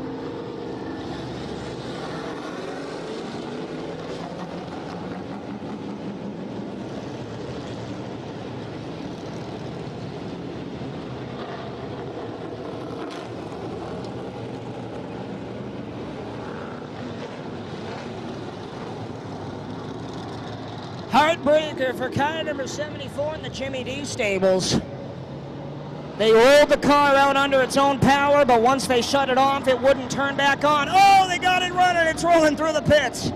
Heartbreaker for car number 74 in the Jimmy D stables. They rolled the car out under its own power, but once they shut it off, it wouldn't turn back on. Oh, they got it running. It's rolling through the pits.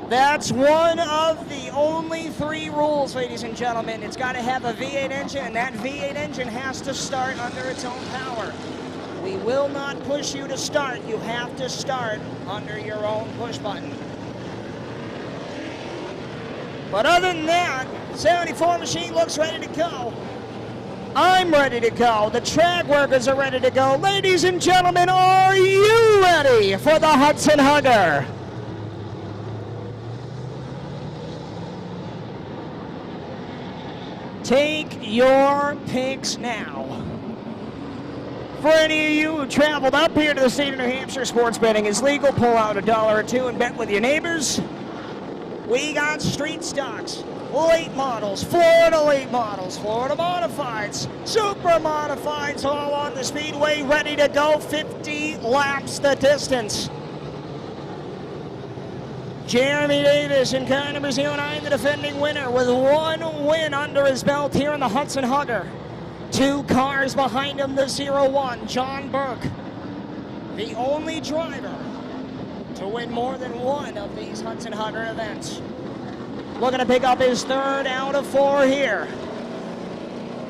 That's one of the only 3 rules, ladies and gentlemen. It's got to have a V8 engine, and that V8 engine has to start under its own power. We will not push you to start. You have to start under your own push button. But other than that, 74 machine looks ready to go. I'm ready to go. The track workers are ready to go. Ladies and gentlemen, are you ready for the Hudson Hugger? Take your picks now. For any of you who traveled up here to the state of New Hampshire, sports betting is legal. Pull out $1 or $2 and bet with your neighbors. We got street stocks, late models, Florida late models, Florida modifieds, super modifieds, all on the Speedway, ready to go. 50 laps the distance. Jeremy Davis in car number 09, the defending winner with one win under his belt here in the Hudson Hugger. 2 cars behind him, the 01, John Burke, the only driver to win more than one of these Hudson Hugger events. Looking to pick up his 3rd out of 4 here.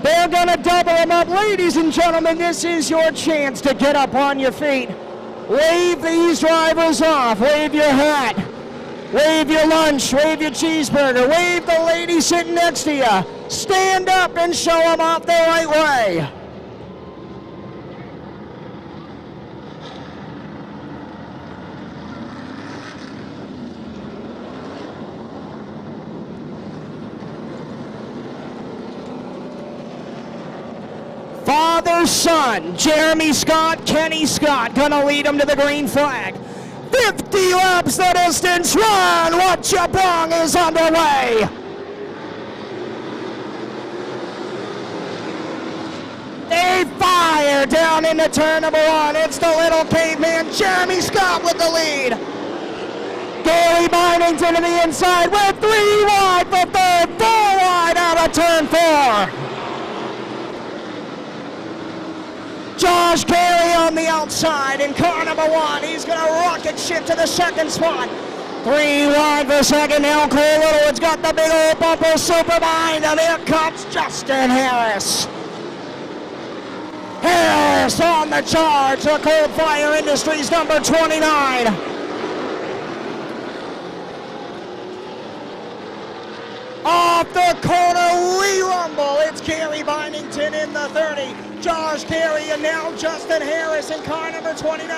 They're gonna double him up. Ladies and gentlemen, this is your chance to get up on your feet. Wave these drivers off. Wave your hat. Wave your lunch. Wave your cheeseburger. Wave the lady sitting next to you. Stand up and show them off the right way. Father, son, Jeremy Scott, Kenny Scott, gonna lead him to the green flag. 50 laps the distance, run, watch your Brung is underway. They fire down into turn number 1. It's the little caveman, Jeremy Scott with the lead. Gary Bynington to the inside with 3 wide for 3rd, 4 wide out of turn 4. Josh Carey on the outside in car number 1. He's going to rocket ship to the 2nd spot. 3 wide for 2nd. Now Cole Littlewood's got the big old bumper super behind him. Here comes Justin Harris. Harris on the charge. The Qualifier Industries number 29. Off the corner, we rumble. It's Gary Bynington in the 30. Josh Carey and now Justin Harris in car number 29.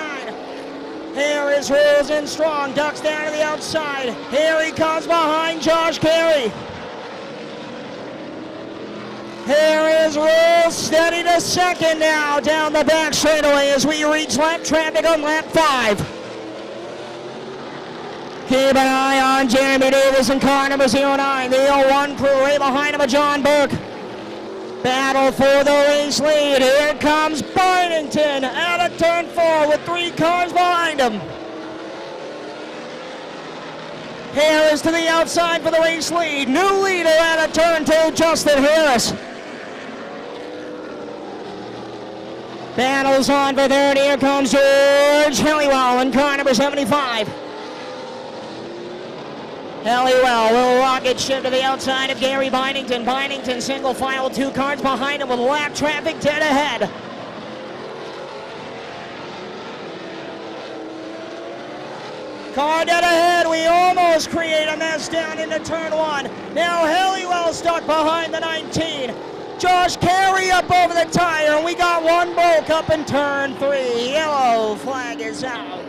Harris rolls in strong, ducks down to the outside. Here he comes behind Josh Carey. Harris rolls steady to 2nd now down the back straightaway as we reach lap traffic on lap 5. Keep an eye on Jeremy Davis in car number 09. The 01 crew right behind him with John Burke. Battle for the race lead. Here comes Bynington out of turn 4 with 3 cars behind him. Harris to the outside for the race lead. New leader out of turn 2, Justin Harris. Battles on for 3rd. Here comes George Helliwell in car number 75. Helliwell will rocket ship to the outside of Gary Bynington. Bynington single file, 2 cars behind him with lap traffic dead ahead. Car dead ahead, we almost create a mess down into turn 1. Now Helliwell stuck behind the 19. Josh Carey up over the tire, and we got one broke up in turn 3. Yellow flag is out.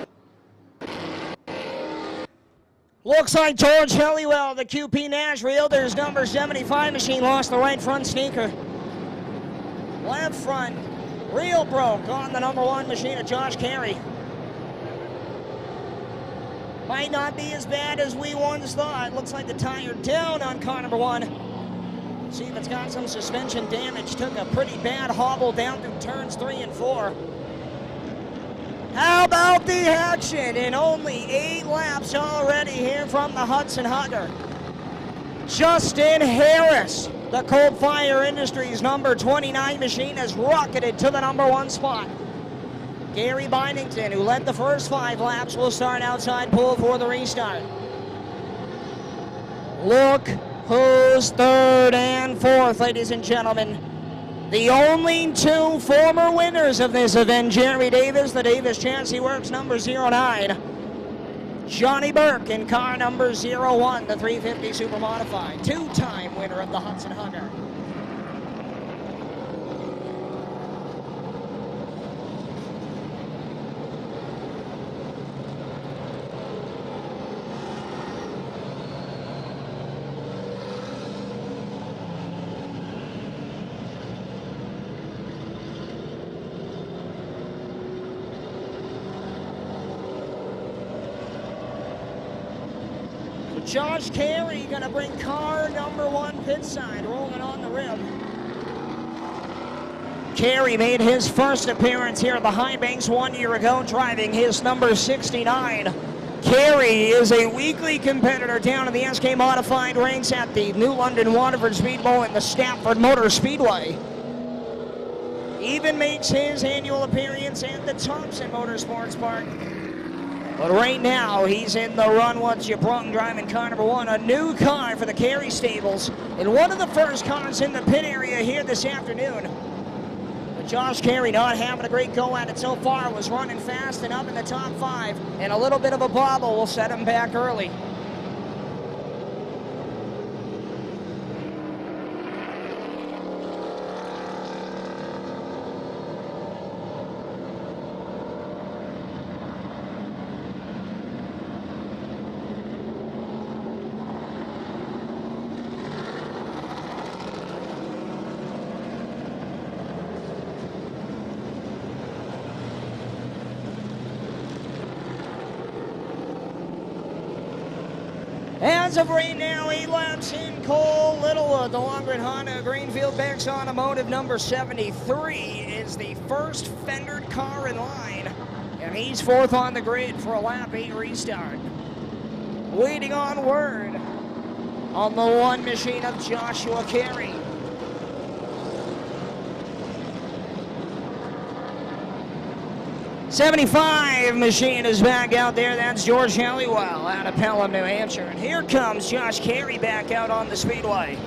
Looks like George Helliwell, the QP Nash Realtors number 75 machine, lost the right front sneaker. Left front, real broke on the number 1 machine of Josh Carey. Might not be as bad as we once thought. Looks like the tire down on car number 1. See if it's got some suspension damage. Took a pretty bad hobble down through turns 3 and 4. How about the action in only 8 laps already here from the Hudson Hugger? Justin Harris, the Qualifier Industries number 29 machine, has rocketed to the number 1 spot. Gary Bynington, who led the first 5 laps, will start outside pole for the restart. Look who's 3rd and 4th, ladies and gentlemen. The only 2 former winners of this event, Jeremy Davis, the Davis Chassis Works number 09. Johnny Burke in car number 01, the 350 Super Modified. 2-time winner of the Hudson Hugger. Josh Carey gonna bring car number 1 pit side, rolling on the rim. Carey made his first appearance here at the High Banks 1 year ago, driving his number 69 Carey is a weekly competitor down in the SK Modified ranks at the New London Waterford Speedway and the Stafford Motor Speedway. Even makes his annual appearance at the Thompson Motorsports Park. But right now, he's in the run once you Brung driving car number 1, a new car for the Carey stables, and one of the first cars in the pit area here this afternoon. But Josh Carey not having a great go at it so far, was running fast and up in the top 5, and a little bit of a bobble will set him back early. As of right now, 8 laps in Cole Littlewood. The Longren Honda Greenfield Bex Automotive number 73 is the first fendered car in line, and he's 4th on the grid for a lap 8 restart. Waiting on word on the 1 machine of Joshua Carey. '75 machine is back out there. That's George Halliwell out of Pelham, New Hampshire. And here comes Josh Carey back out on the speedway.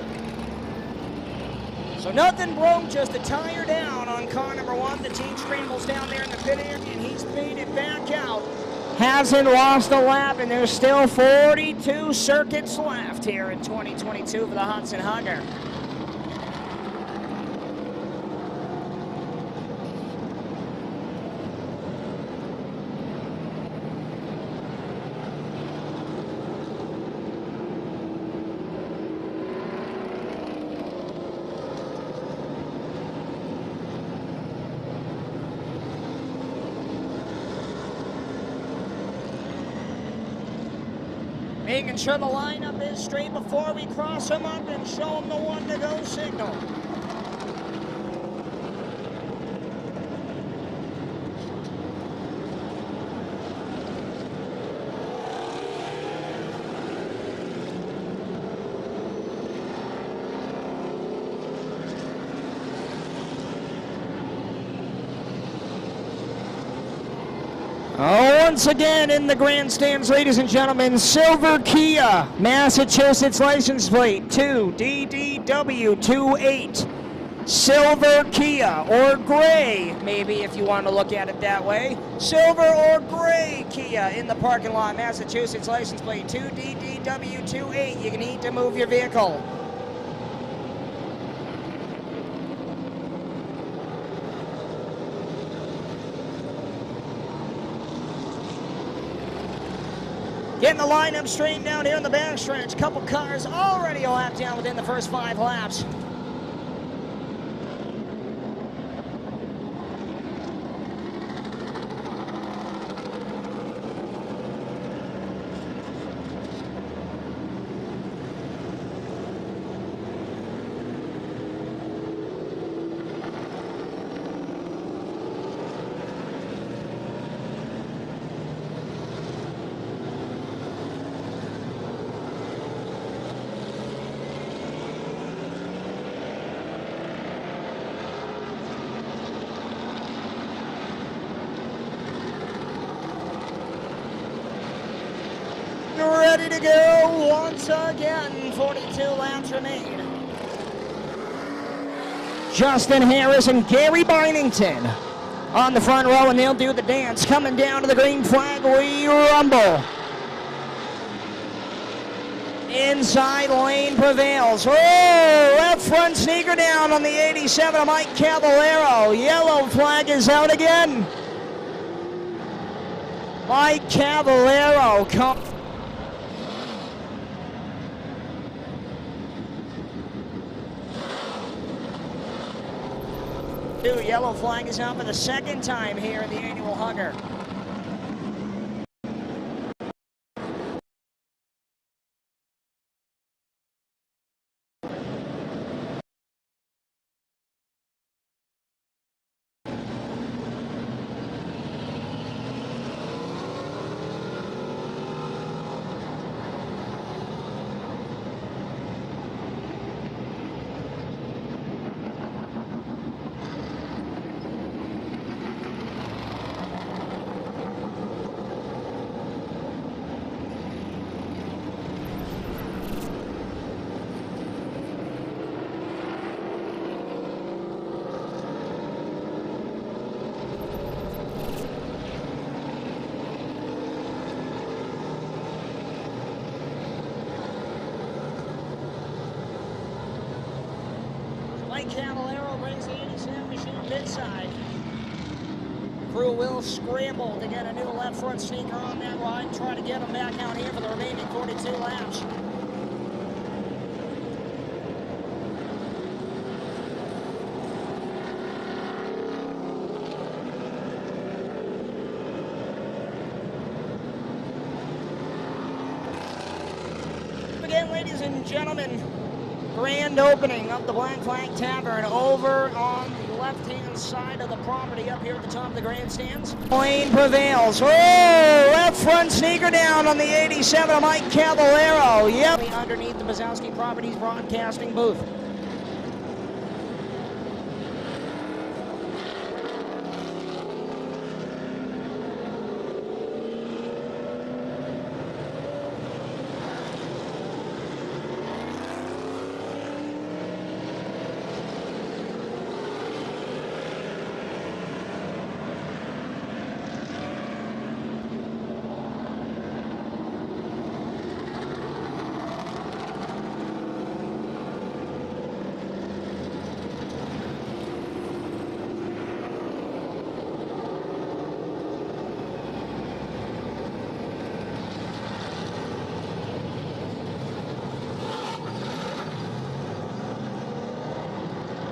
So nothing broke, just a tire down on car number 1. The team scrambles down there in the pit area, and he's made it back out. Hasn't lost a lap, and there's still 42 circuits left here in 2022 for the Hudson Hugger. Making sure the lineup is straight before we cross them up and show them the 1 to go signal. Once again in the grandstands, ladies and gentlemen, silver Kia, Massachusetts license plate 2DDW28. Silver Kia, or gray, maybe if you want to look at it that way. Silver or gray Kia in the parking lot, Massachusetts license plate 2DDW28. You need to move your vehicle. Getting the lineup straightened out here in the backstretch. Couple cars already a lap down within the first 5 laps. Ready to go once again. 42 laps remain. Justin Harris and Gary Bynington on the front row, and they'll do the dance. Coming down to the green flag, we rumble. Inside lane prevails. Oh, left front sneaker down on the 87 of Mike Cavallero. Yellow flag is out again. Mike Cavallero comes. Yellow flag is out for the 2nd time here in the annual Hugger. pit side. Crew will scramble to get a new left front sneaker on that ride, try to get them back out here for the remaining 42 laps. Again, ladies and gentlemen, grand opening of the Black Flag Tavern over on the left-hand side of the property up here at the top of the grandstands. Lane prevails. Oh, left front sneaker down on the 87 of Mike Cavallero. Yep. Underneath the Bazowski Properties broadcasting booth.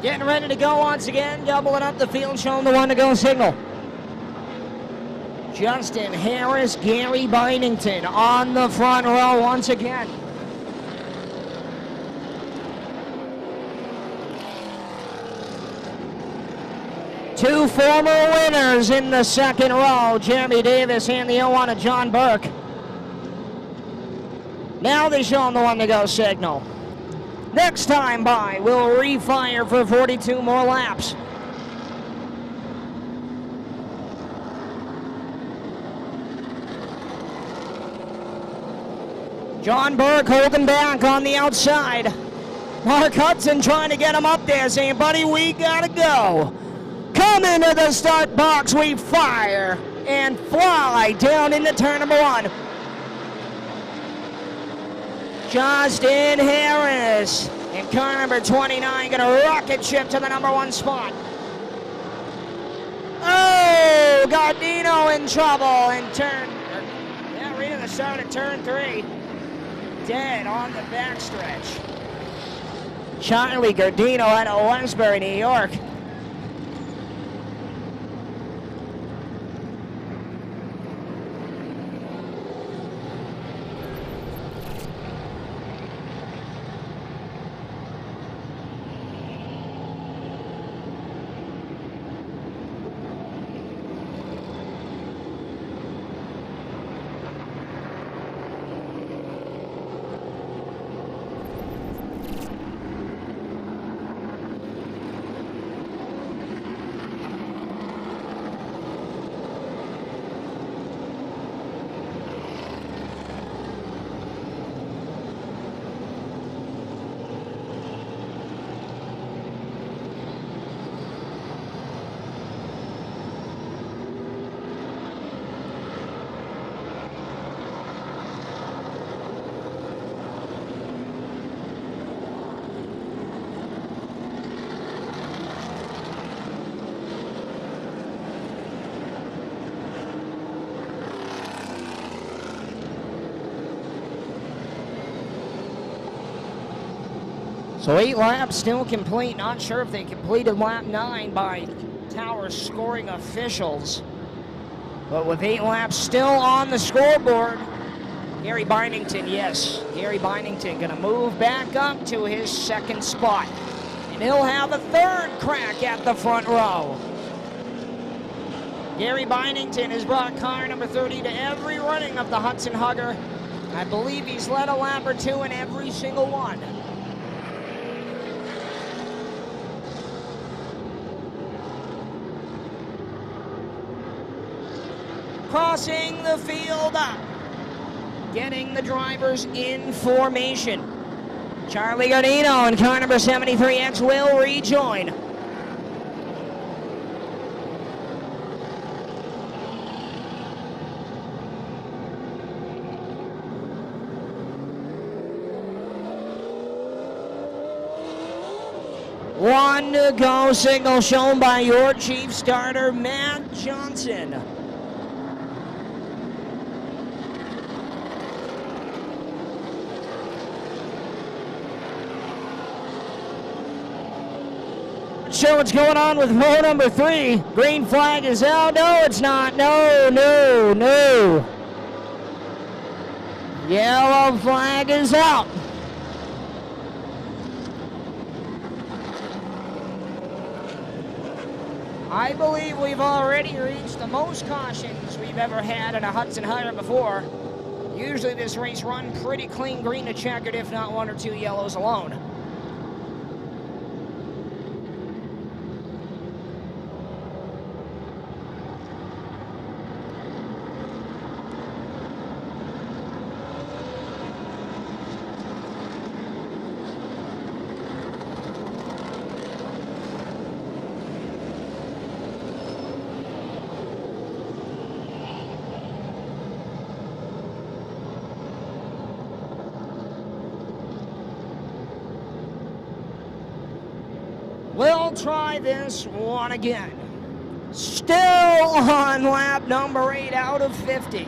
Getting ready to go once again, doubling up the field, showing the one to go signal. Justin Harris, Gary Bynington on the front row once again. Two former winners in the second row, Jeremy Davis and the 0-1 of John Burke. Now they show him the one to go signal. Next time by, we'll refire for 42 more laps. John Burke holding back on the outside. Mark Hudson trying to get him up there, saying, buddy, we gotta go. Come into the start box, we fire and fly down into turn number one. Justin Harris in car number 29 gonna rocket ship to the number one spot. Oh, Gardino in trouble in right at the start of turn 3. Dead on the backstretch. Charlie Gardino out of Westbury, New York. So 8 laps still complete. Not sure if they completed lap 9 by Tower scoring officials. But with 8 laps still on the scoreboard, Gary Bynington, yes, Gary Bynington gonna move back up to his second spot. And he'll have a third crack at the front row. Gary Bynington has brought car number 30 to every running of the Hudson Hugger. I believe he's led a lap or 2 in every single one. Crossing the field up, getting the drivers in formation. Charlie Gardino and car number 73X will rejoin. 1 to go, signal shown by your chief starter, Matt Johnson. Show what's going on with row number 3. Green flag is out. No, it's not. No, no, no. Yellow flag is out. I believe we've already reached the most cautions we've ever had in a Hudson Hugger before. Usually this race run pretty clean green to checkered, if not 1 or 2 yellows alone. We'll try this one again. Still on lap number 8 out of 50.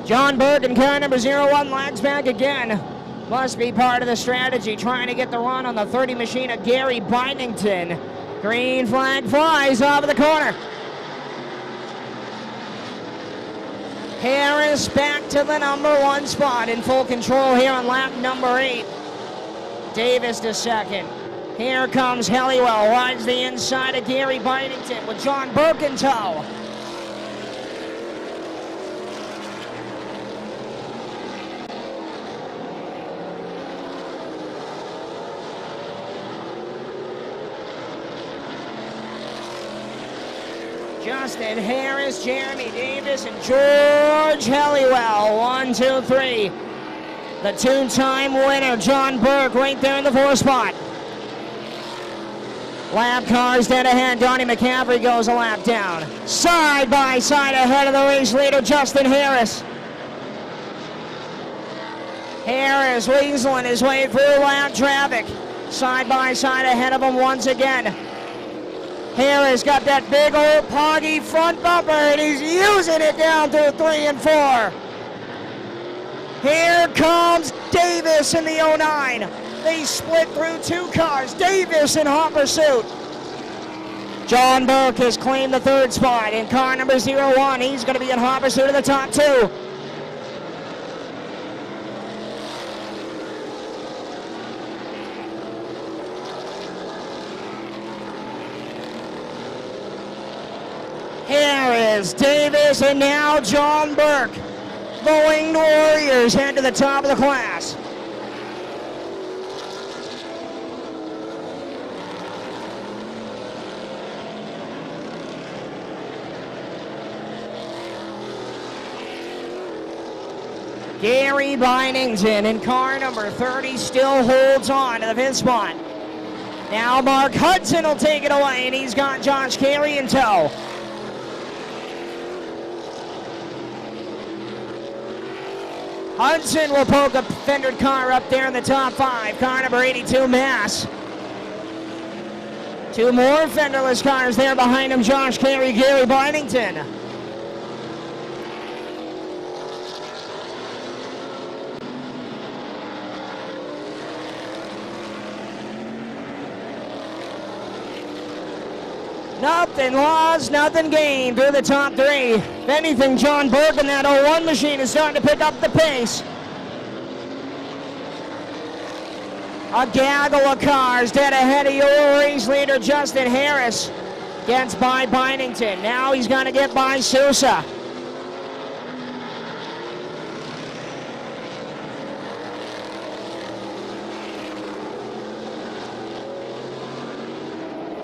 John Burke in car number 01 lags back again. Must be part of the strategy, trying to get the run on the 30 machine of Gary Bindington. Green flag flies off of the corner. Harris back to the number 1 spot, in full control here on lap number 8. Davis to second. Here comes Helliwell, rides the inside of Gary Bindington with John Burke in tow. Justin Harris, Jeremy Davis, and George Helliwell. 1, 2, 3. The 2-time winner, John Burke, right there in the 4th spot. Lap cars dead ahead. Donnie McCaffrey goes a lap down. Side by side ahead of the race leader, Justin Harris. Harris weaseling his way through lap traffic. Side by side ahead of him once again. Harris got that big old poggy front bumper, and he's using it down through 3 and 4. Here comes Davis in the 09. They split through 2 cars. Davis in hot pursuit. John Burke has claimed the 3rd spot in car number 01. He's going to be in hot pursuit of the top 2. Here is Davis, and now John Burke. The Winged Warriors head to the top of the class. Gary Bindington in car number 30 still holds on to the 5th spot. Now Mark Hudson will take it away, and he's got Josh Carey in tow. Hudson will poke a fendered car up there in the top 5. Car number 82, Mass. 2 more fenderless cars there behind him, Josh Carey, Gary Bindington. Nothing lost, nothing gained through the top 3. If anything, John Burke in that 01 machine is starting to pick up the pace. A gaggle of cars dead ahead of your race leader, Justin Harris. Gets by Bindington. Now he's going to get by Sousa.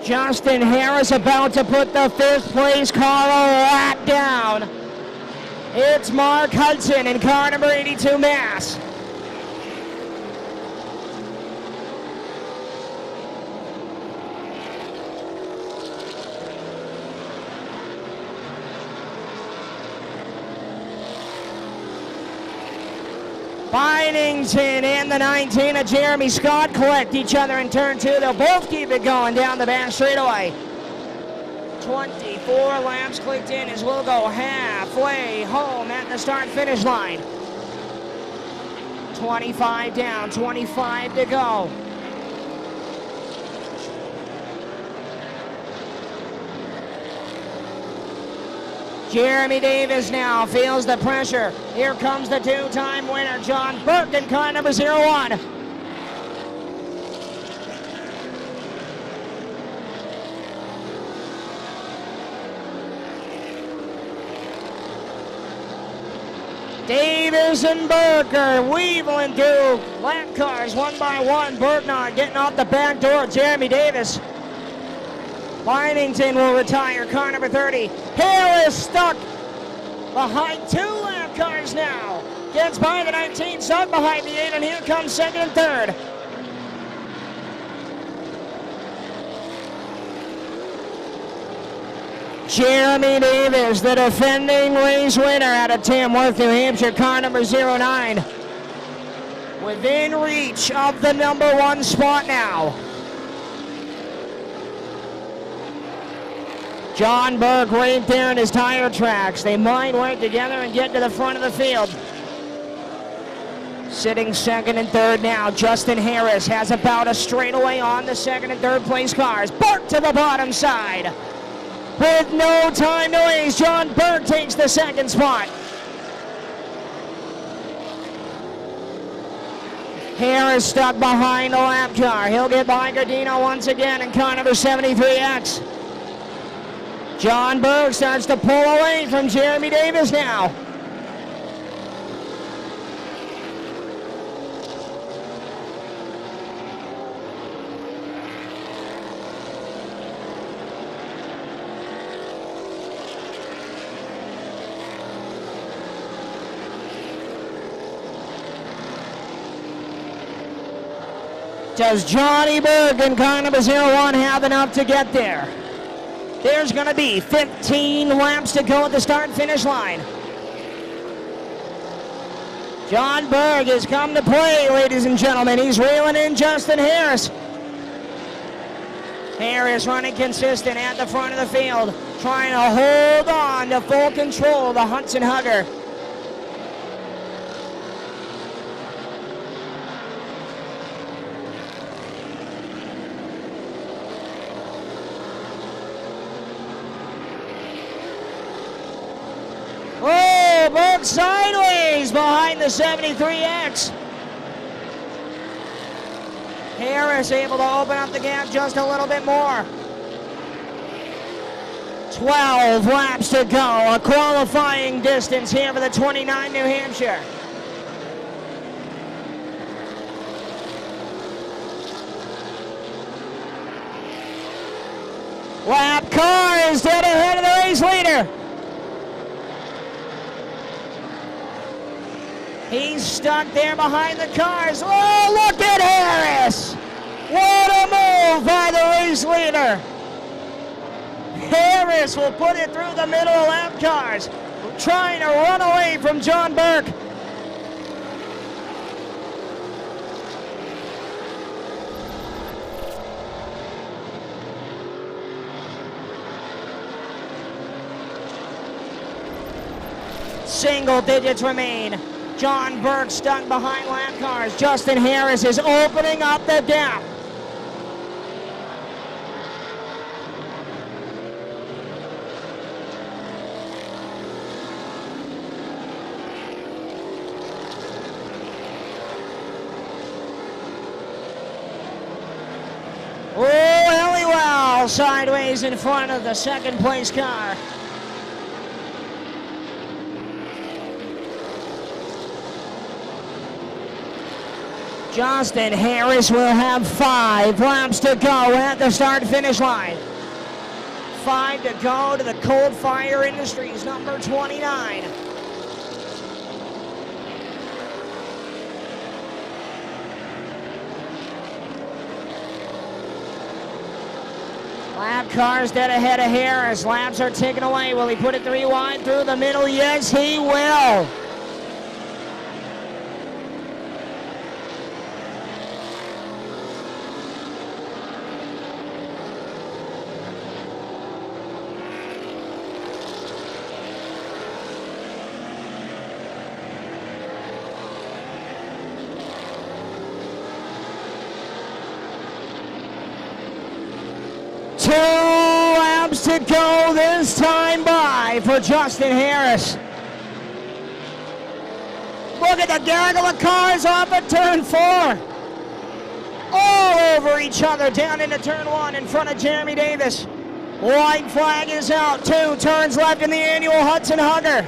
Justin Harris about to put the 5th place car a lap down. It's Mark Hudson in car number 82, Mass. Bynington and the 19 of Jeremy Scott collect each other in turn 2. They'll both keep it going down the back straightaway. 24 laps clicked in as we'll go halfway home at the start-finish line. 25 down, 25 to go. Jeremy Davis now feels the pressure. Here comes the two-time winner, John Burke, in car number 01. Davis and Burke are weaving through lap cars one by one. Burke now getting off the back door. Jeremy Davis. Bynington will retire car number 30. Harris stuck behind 2 lap cars now. Gets by the 19, stuck behind the 8, and here comes second and third. Jeremy Davis, the defending race winner out of Tamworth, New Hampshire, car number 09. Within reach of the number 1 spot now. John Burke right there in his tire tracks. They might work together and get to the front of the field. Sitting second and third now, Justin Harris has about a straightaway on the second and third place cars. Burke to the bottom side. With no time to waste, John Burke takes the second spot. Harris stuck behind the lap car. He'll get by Gardino once again in car number 73X. John Burke starts to pull away from Jeremy Davis now. Does Johnny Burke in car number 01 have enough to get there? There's going to be 15 laps to go at the start-finish line. John Burke has come to play, ladies and gentlemen. He's reeling in Justin Harris. Harris running consistent at the front of the field, trying to hold on to full control of the Hudson Hugger. Oh, Burke sideways behind the 73X. Harris able to open up the gap just a little bit more. 12 laps to go, a qualifying distance here for the 29 New Hampshire. Lap car is dead ahead of the race leader. He's stuck there behind the cars. Oh, look at Harris! What a move by the race leader. Harris will put it through the middle of lap cars, trying to run away from John Burke. Single digits remain. John Burke stuck behind lap cars. Justin Harris is opening up the gap. Oh, Helliwell sideways in front of the second place car. Justin Harris will have 5 laps to go at the start-finish line. 5 to go to the Qualifier Industries, number 29. Lap cars dead ahead of Harris. Laps are taken away. Will he put it 3 wide through the middle? Yes, he will. 2 laps to go this time by for Justin Harris. Look at the gaggle of cars off at turn 4. All over each other down into turn 1 in front of Jeremy Davis. White flag is out. 2 turns left in the annual Hudson Hugger.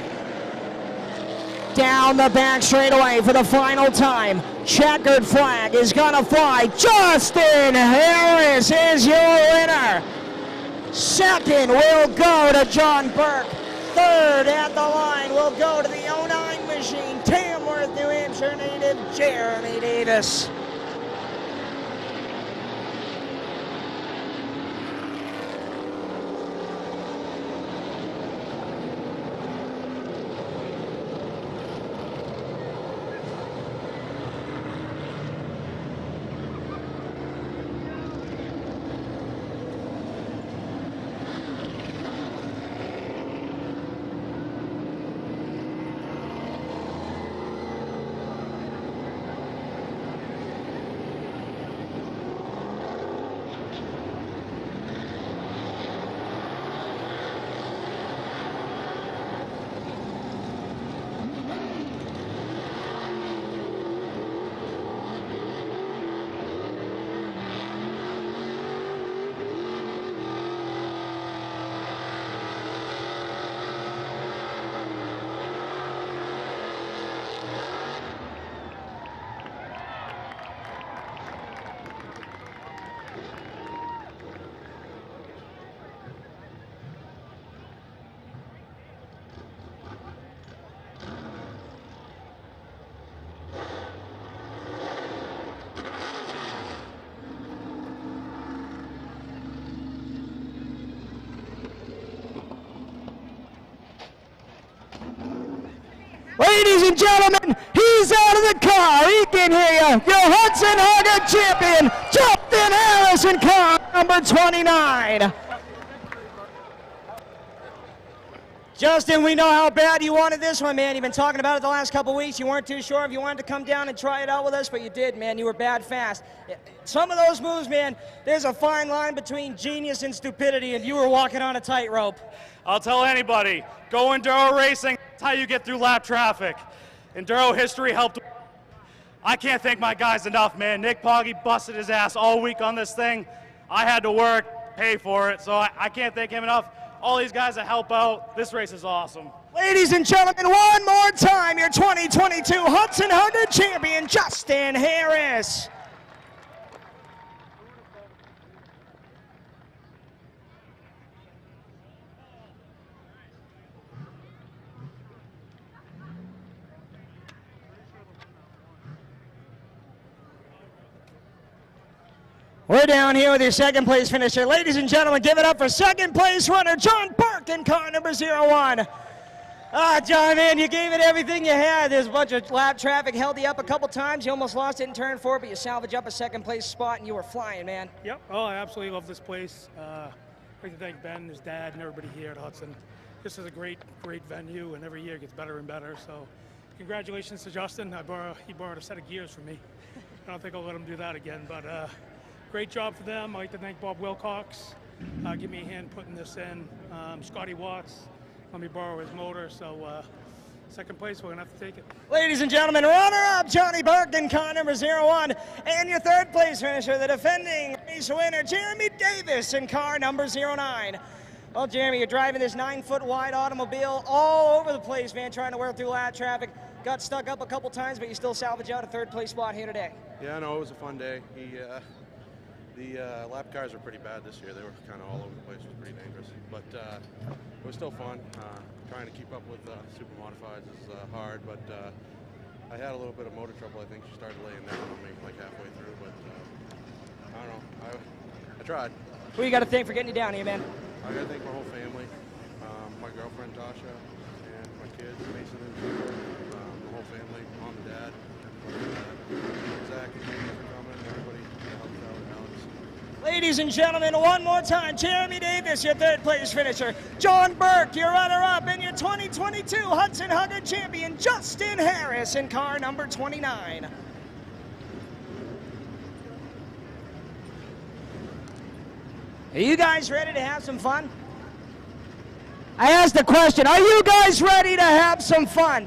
Down the back straightaway for the final time. Checkered flag is gonna fly. Justin Harris is your winner. Second will go to John Burke. Third at the line will go to the 09 machine, Tamworth, New Hampshire native Jeremy Davis. Ladies and gentlemen, he's out of the car. He can hear you. Your Hudson Hugger champion, Justin Harris in car number 29. Justin, we know how bad you wanted this one, man. You've been talking about it the last couple weeks. You weren't too sure if you wanted to come down and try it out with us, but you did, man. You were bad fast. Some of those moves, man, there's a fine line between genius and stupidity, and you were walking on a tightrope. I'll tell anybody, go enduro racing, that's how you get through lap traffic. Enduro history helped. I can't thank my guys enough, man. Nick Poggi busted his ass all week on this thing. I had to work, pay for it, so I can't thank him enough. All these guys that help out, this race is awesome. Ladies and gentlemen, one more time, your 2022 Hudson Hugger champion, Justin Harris. We're down here with your second place finisher. Ladies and gentlemen, give it up for second place runner, John Burke in car number 01. John, man, you gave it everything you had. There's a bunch of lap traffic, held you up a couple times. You almost lost it in turn 4, but you salvaged up a second place spot and you were flying, man. Yep, oh, I absolutely love this place. I'd like to thank Ben, his dad, and everybody here at Hudson. This is a great, great venue, and every year it gets better and better. So congratulations to Justin. He borrowed a set of gears from me. I don't think I'll let him do that again, but great job for them. I'd like to thank Bob Wilcox. Give me a hand putting this in. Scotty Watts, let me borrow his motor. So second place, we're gonna have to take it. Ladies and gentlemen, runner-up Johnny Burke in car number 01. And your third place finisher, the defending race winner, Jeremy Davis in car number 09. Well, Jeremy, you're driving this 9-foot wide automobile all over the place, man, trying to work through lap traffic. Got stuck up a couple times, but you still salvage out a third place spot here today. Yeah, no, it was a fun day. The lap cars were pretty bad this year. They were kind of all over the place. It was pretty dangerous, but it was still fun. Trying to keep up with super modifieds is hard, but I had a little bit of motor trouble. I think she started laying down on me like halfway through, but I don't know. I tried. Who you got to thank for getting you down here, man? I got to thank my whole family, my girlfriend Tasha, and my kids, Mason and Peter, the whole family, mom and dad, Zach and Jamie for coming, everybody that helped out, Alex. Ladies and gentlemen, one more time, Jeremy Davis, your third place finisher. John Burke, your runner-up, and your 2022 Hudson Hugger champion, Justin Harris in car number 29. Are you guys ready to have some fun? I asked the question, are you guys ready to have some fun?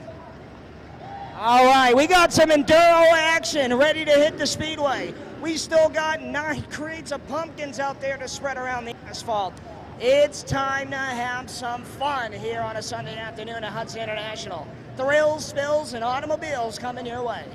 All right, we got some enduro action ready to hit the speedway. We still got 9 crates of pumpkins out there to spread around the asphalt. It's time to have some fun here on a Sunday afternoon at Hudson International. Thrills, spills, and automobiles coming your way.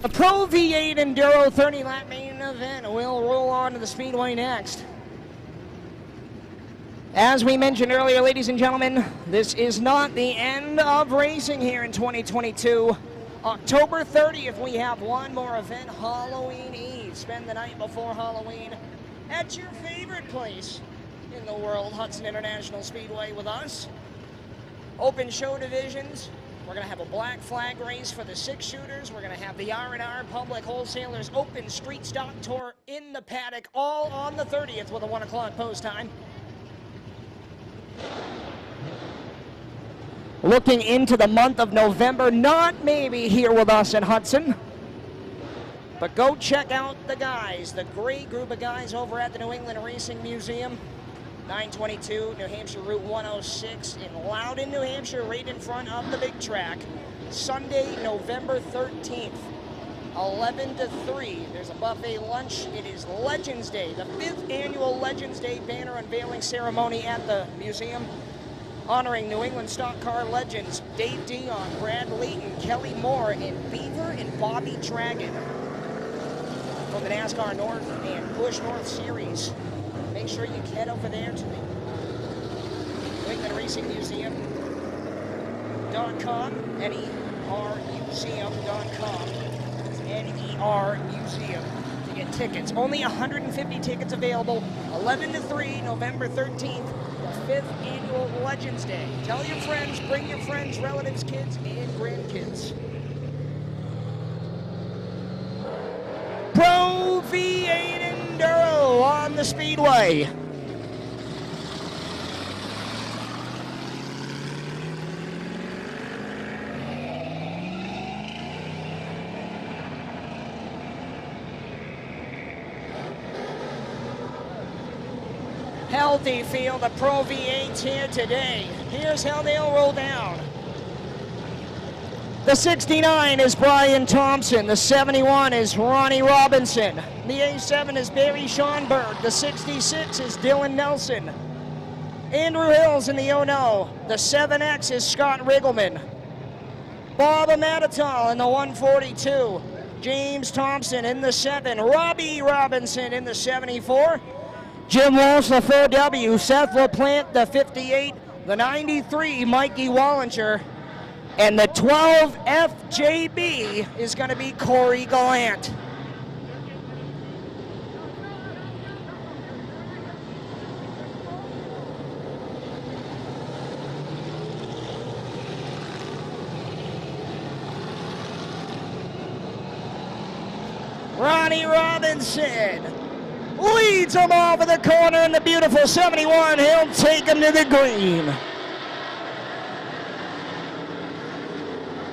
The Pro V8 Enduro 30-lap main event will roll on to the Speedway next. As we mentioned earlier, ladies and gentlemen, this is not the end of racing here in 2022. October 30th, we have one more event, Halloween Eve. Spend the night before Halloween at your favorite place in the world, Hudson International Speedway with us. Open show divisions. We're going to have a black flag race for the 6-shooters. We're going to have the R&R Public Wholesalers Open Street Stock Tour in the paddock, all on the 30th with a 1 o'clock post time. Looking into the month of November, not maybe here with us in Hudson, but go check out the guys, the great group of guys over at the New England Racing Museum. 922 New Hampshire Route 106 in Loudon, New Hampshire, right in front of the big track. Sunday, November 13th, 11 to 3. There's a buffet lunch. It is Legends Day, the 5th annual Legends Day banner unveiling ceremony at the museum. honoring New England stock car legends Dave Dion, Brad Layton, Kelly Moore, and Beaver and Bobby Dragon. From the NASCAR North and Busch North Series. Make sure you head over there to the New England Racing Museum.com, NERmuseum.com, NER Museum, to get tickets. Only 150 tickets available, 11 to 3, November 13th, the 5th annual Legends Day. Tell your friends, bring your friends, relatives, kids, and grandkids. Pro V8 Enduro on the Speedway. Healthy field of Pro V8s here today. Here's how they'll roll down. The 69 is Brian Thompson. The 71 is Ronnie Robinson. The A7 is Barry Schonberg. The 66 is Dylan Nelson. Andrew Hills in the 00. The 7X is Scott Riggleman. Bob Amatatal in the 142. James Thompson in the 7. Robbie Robinson in the 74. Jim Walsh, the 4W. Seth LaPlante, the 58. The 93, Mikey Wallinger. And the 12 FJB is going to be Corey Gallant. Ronnie Robinson leads him off of the corner in the beautiful 71. He'll take him to the green.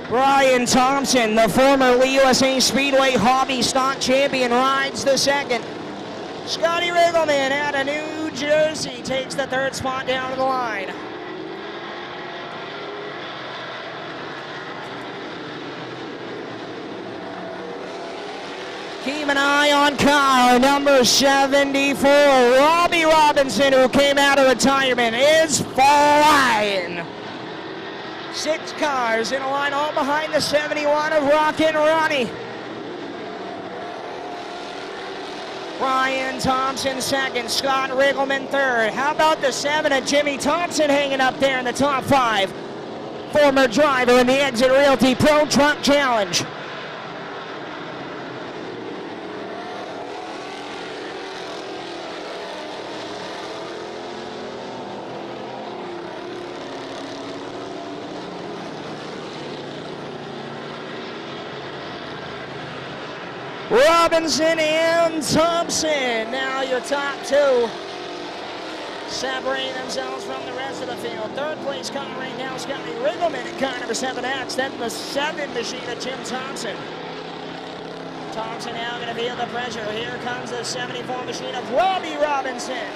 Brian Thompson, the former Lee USA Speedway Hobby Stock Champion, rides the second. Scotty Riggleman out of New Jersey takes the third spot down to the line. Keep an eye on car number 74. Robbie Robinson, who came out of retirement, is flying. 6 cars in a line all behind the 71 of Rockin' Ronnie. Brian Thompson second, Scott Riggleman third. How about the 7 of Jimmy Thompson hanging up there in the top 5? Former driver in the Exit Realty Pro Truck Challenge. Robinson and Thompson, now your top 2, separating themselves from the rest of the field. Third place car right now, Scotty Riggleman at car number 7X. Then the 7 machine of Jim Thompson. Thompson now going to feel the pressure. Here comes the 74 machine of Robbie Robinson.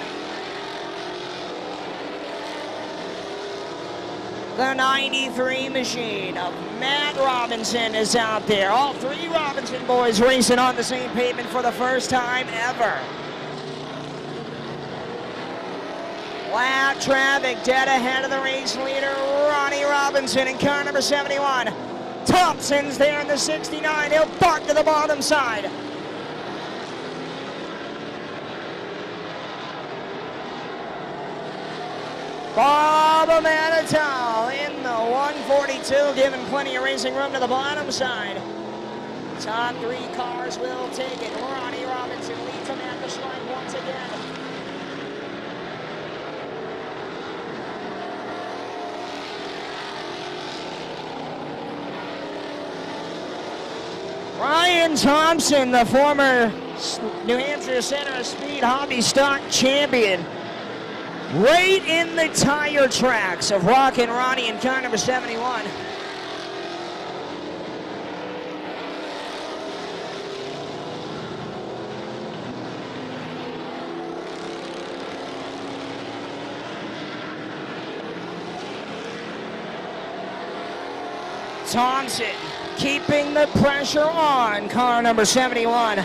The 93 machine of Matt Robinson is out there. All 3 Robinson boys racing on the same pavement for the first time ever. Lap traffic dead ahead of the race leader, Ronnie Robinson in car number 71. Thompson's there in the 69. He'll park to the bottom side. Bob Amatatal in the 142, giving plenty of racing room to the bottom side. Top 3 cars will take it. Ronnie Robinson leads him at the stripe once again. Ryan Thompson, the former New Hampshire Center Speed Hobby Stock Champion, right in the tire tracks of Rockin' Ronnie in car number 71. Thompson keeping the pressure on car number 71.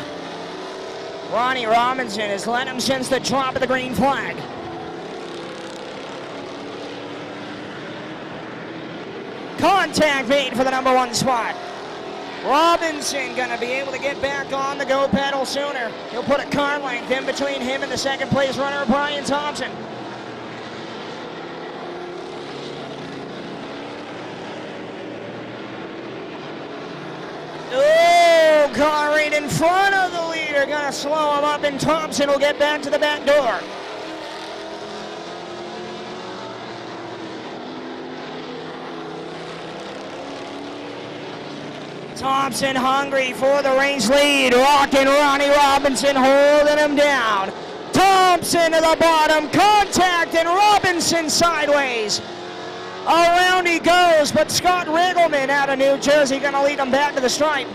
Ronnie Robinson has led him since the drop of the green flag. Contact made for the number 1 spot. Robinson gonna be able to get back on the go pedal sooner. He'll put a car length in between him and the second place runner, Brian Thompson. Oh, car right in front of the leader, gonna slow him up, and Thompson will get back to the back door. Thompson hungry for the race lead. Rocking Ronnie Robinson, holding him down. Thompson to the bottom, contact, and Robinson sideways. Around he goes, but Scott Riggleman out of New Jersey gonna lead him back to the stripe.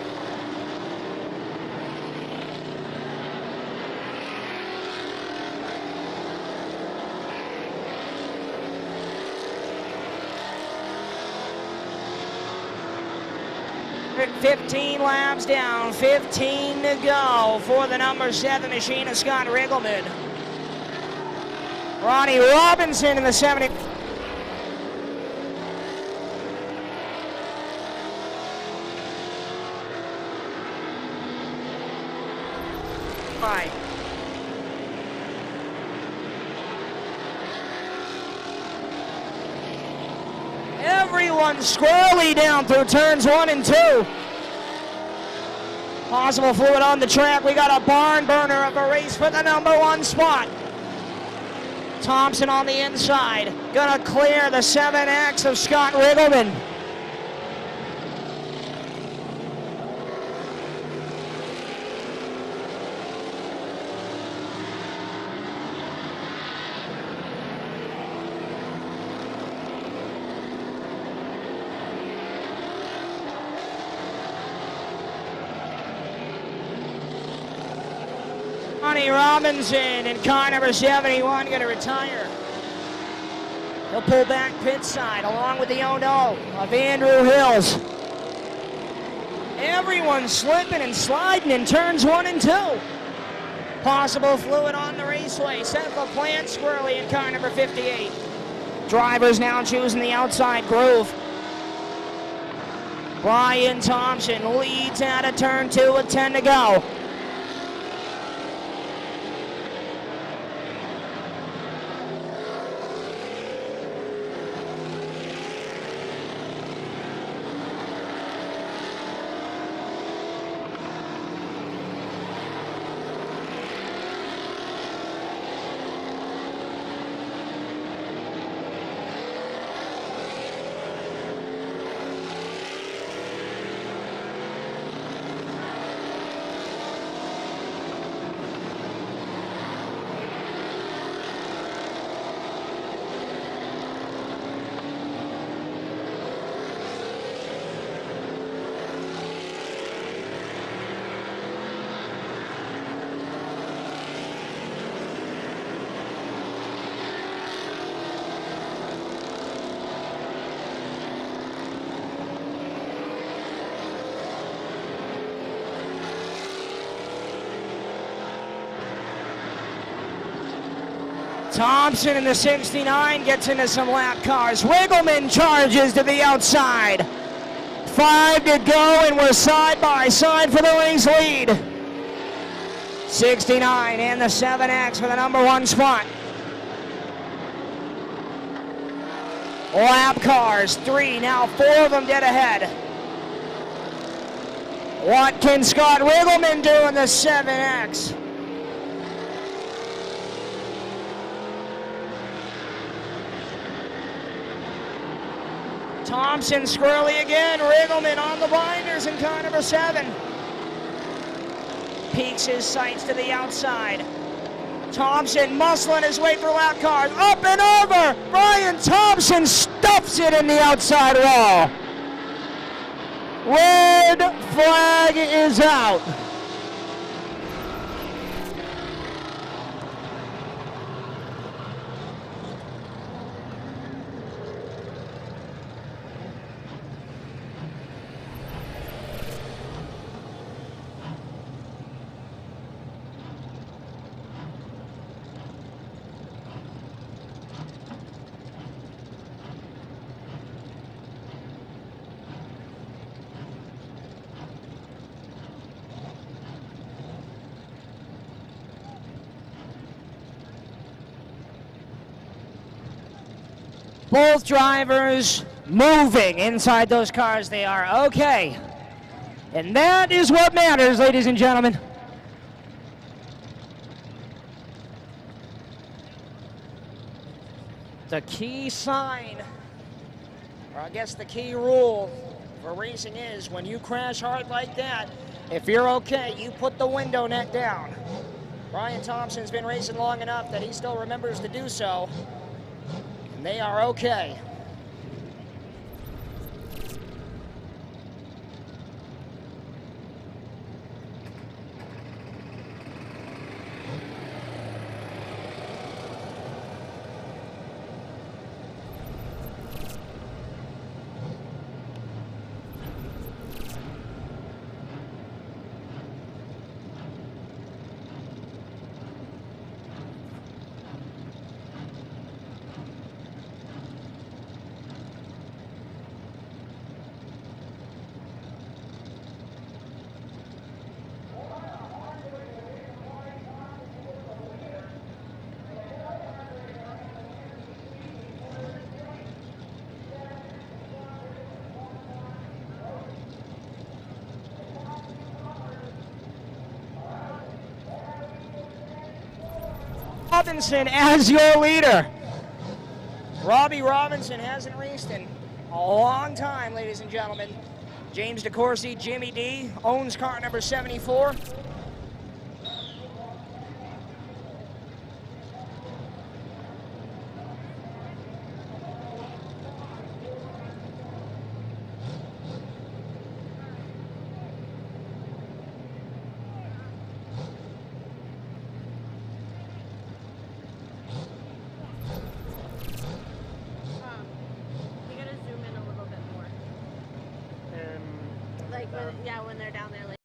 At 15 laps down, 15 to go for the number 7 machine of Scott Riggleman. Ronnie Robinson in the 70. Right. Everyone squarely down through turns 1 and 2. Possible fluid on the track. We got a barn burner of a race for the number 1 spot. Thompson on the inside. Gonna clear the 7X of Scott Riggleman. Ronnie Robinson in car number 71 going to retire. He'll pull back pit side along with the oh-no of Andrew Hills. Everyone's slipping and sliding in turns 1 and 2. Possible fluid on the raceway. Seth LaPlante squirrely in car number 58. Drivers now choosing the outside groove. Brian Thompson leads out of turn 2 with 10 to go. Thompson in the 69 gets into some lap cars. Riggleman charges to the outside. 5 to go, and we're side by side for the race lead. 69 and the 7X for the number 1 spot. Lap cars, 3, now 4 of them dead ahead. What can Scott Riggleman do in the 7X? Thompson squirrely again. Riggleman on the binders in car number 7. Peaks his sights to the outside. Thompson muscling his way through lap cars. Up and over! Brian Thompson stuffs it in the outside wall. Red flag is out. Both drivers moving inside those cars. They are okay. And that is what matters, ladies and gentlemen. The key sign, or I guess the key rule for racing is when you crash hard like that, if you're okay, you put the window net down. Brian Thompson's been racing long enough that he still remembers to do so, and they are okay. Robinson as your leader. Robbie Robinson hasn't raced in a long time, ladies and gentlemen. James DeCourcy, Jimmy D, owns car number 74. When they're down there.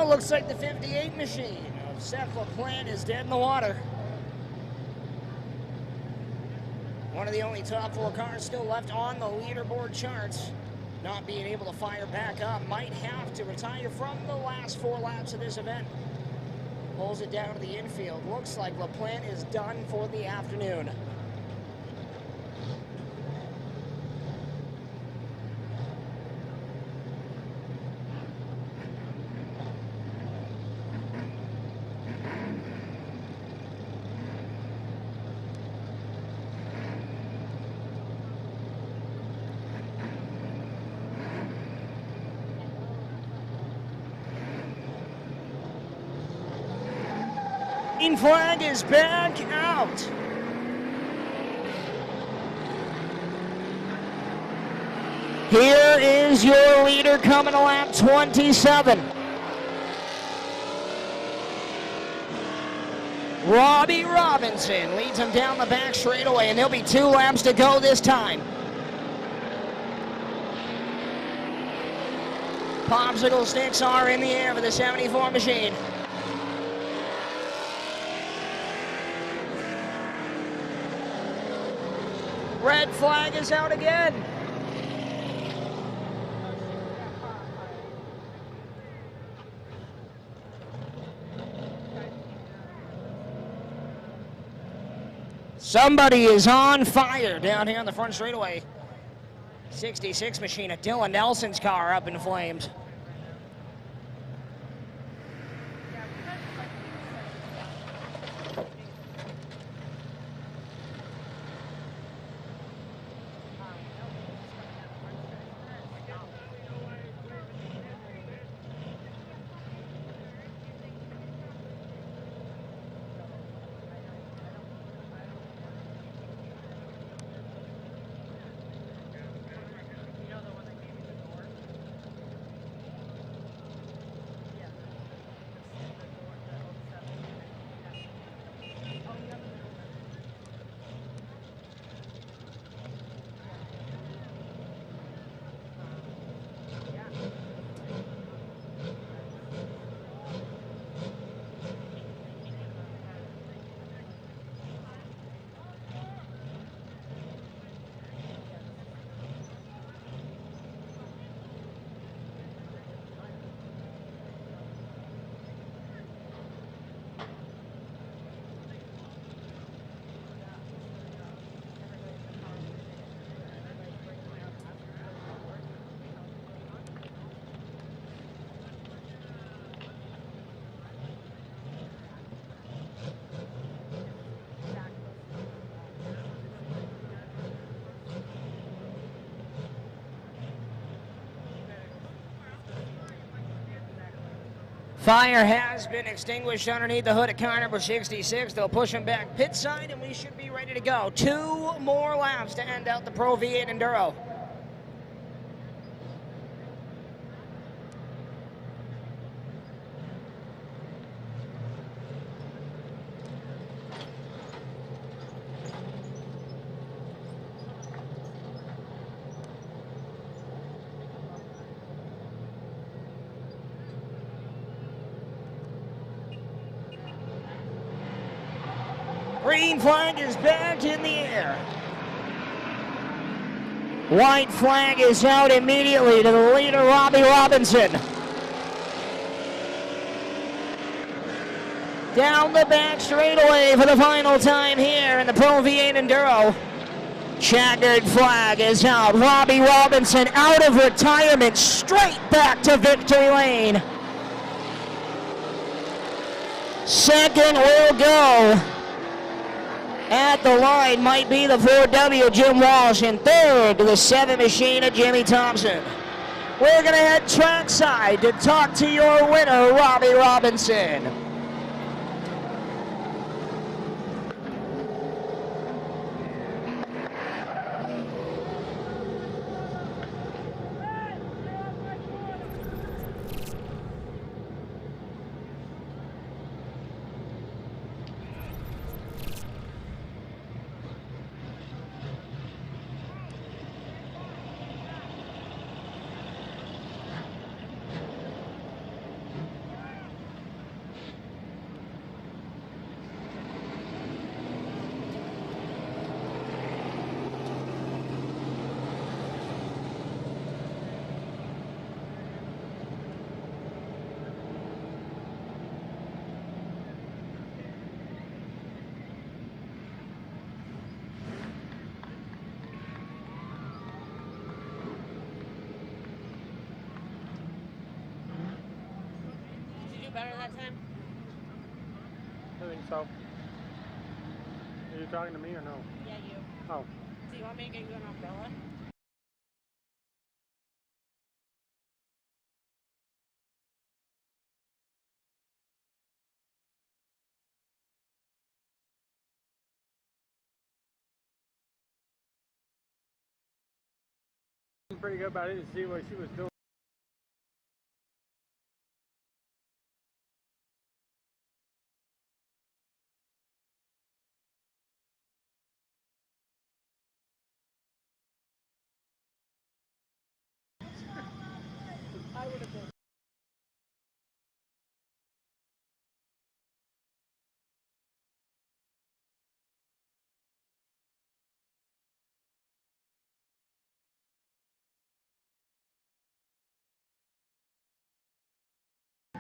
Well, looks like the 58 machine of Seth LaPlante is dead in the water. One of the only top 4 cars still left on the leaderboard charts. Not being able to fire back up, might have to retire from the last 4 laps of this event. Pulls it down to the infield. Looks like LaPlante is done for the afternoon. Green flag is back out. Here is your leader coming to lap 27. Robbie Robinson leads him down the back straightaway, and there'll be 2 laps to go this time. Popsicle sticks are in the air for the 74 machine. Red flag is out again. Somebody is on fire down here on the front straightaway. 66 machine of Dylan Nelson's car up in flames. Fire has been extinguished underneath the hood of car number 66. They'll push him back pit side, and we should be ready to go. 2 more laps to end out the Pro V8 Enduro. Green flag is back in the air. White flag is out immediately to the leader, Robbie Robinson. Down the back straightaway for the final time here in the Pro V8 Enduro. Checkered flag is out. Robbie Robinson out of retirement, straight back to victory lane. Second will go. At the line might be the 4W Jim Walsh, and third the 7 machine of Jimmy Thompson. We're going to head trackside to talk to your winner, Robbie Robinson. better that time? I think so. Are you talking to me or no? Yeah, you. Oh. Do you want me to get you an umbrella? Pretty good, but I didn't see what she was doing.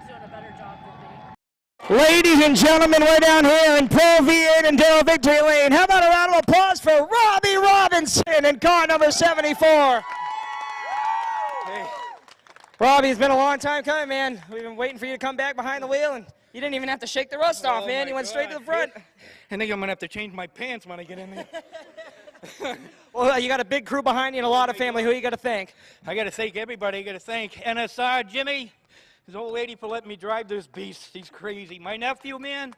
Doing a better job than me. Ladies and gentlemen, we're down here in Pro V8 Enduro Victory Lane. How about a round of applause for Robbie Robinson in car number 74? Hey. Robbie, it's been a long time coming, man. We've been waiting for you to come back behind the wheel, and you didn't even have to shake the rust off, man. You went straight to the front. I think I'm gonna have to change my pants when I get in there. Well, you got a big crew behind you and a lot of family. Who you got to thank? I gotta thank everybody. I gotta thank NSR, Jimmy, his old lady for letting me drive this beast. He's crazy. My nephew, man,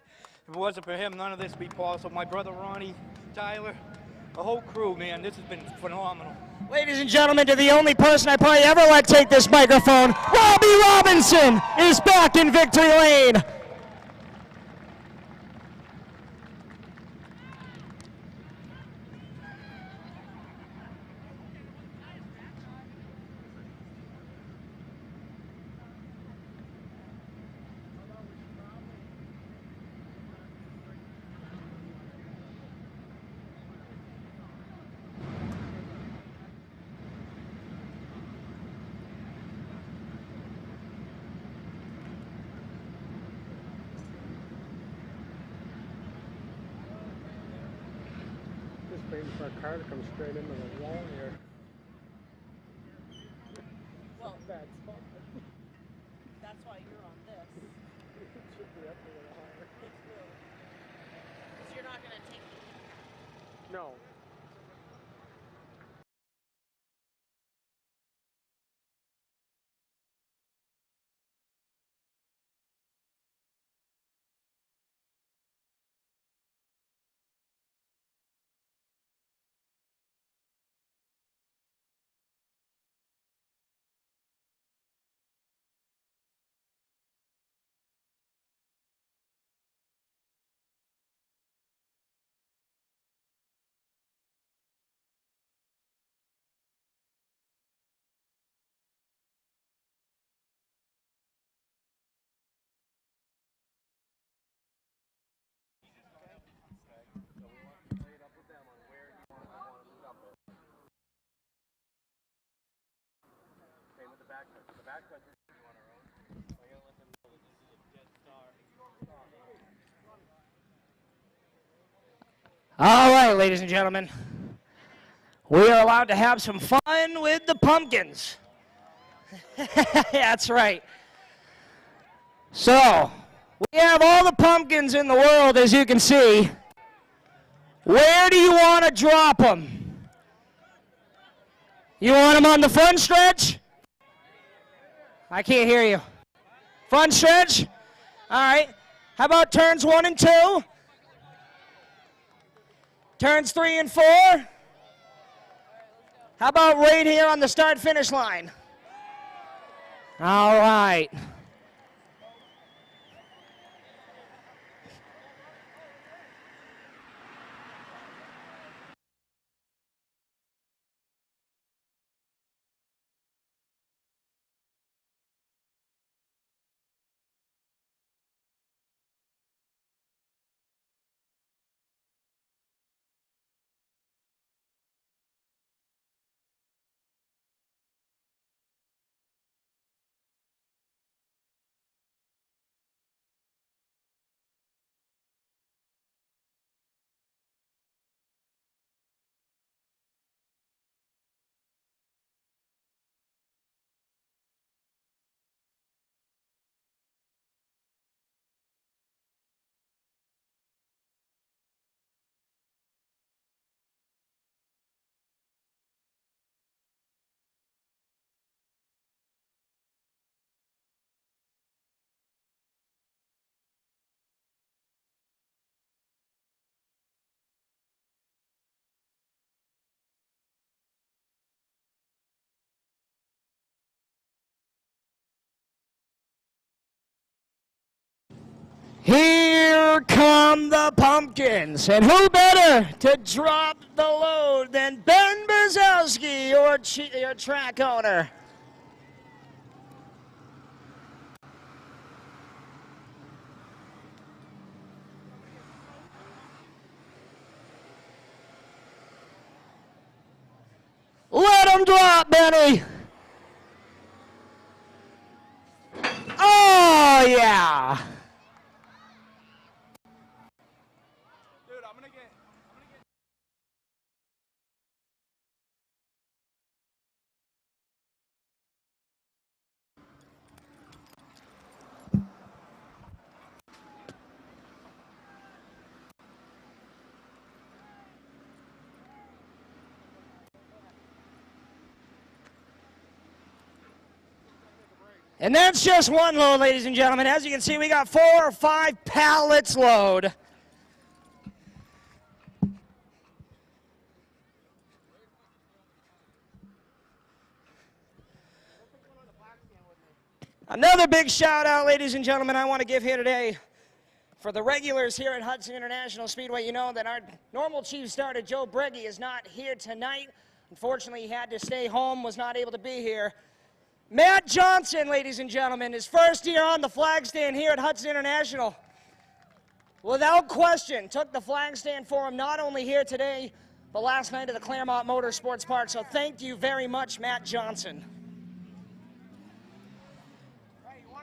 if it wasn't for him, none of this would be possible. My brother Ronnie, Tyler, the whole crew, man. This has been phenomenal. Ladies and gentlemen, to the only person I probably ever let take this microphone, Robbie Robinson is back in Victory Lane. Just waiting for a car to come straight into the wall here. Well, Bad spot. that's why you're on this. It should be up a little higher. Because you're not going to take No. All right, ladies and gentlemen, we are allowed to have some fun with the pumpkins. That's right. So, we have all the pumpkins in the world, as you can see. Where do you want to drop them? You want them on the front stretch? I can't hear you. Front stretch? All right. How about turns 1 and 2? Turns 3 and 4? How about right here on the start-finish line? All right. Here come the pumpkins, and who better to drop the load than Ben Bazowski, your track owner. Let him drop, Benny. Oh, yeah. And that's just one load, ladies and gentlemen. As you can see, we got 4 or 5 pallets load. Another big shout out, ladies and gentlemen, I want to give here today for the regulars here at Hudson International Speedway. You know that our normal chief starter, Joe Breggy, is not here tonight. Unfortunately, he had to stay home, was not able to be here. Matt Johnson, ladies and gentlemen, his first year on the flag stand here at Hudson International. Without question, took the flag stand for him not only here today, but last night at the Claremont Motorsports Park. So thank you very much, Matt Johnson.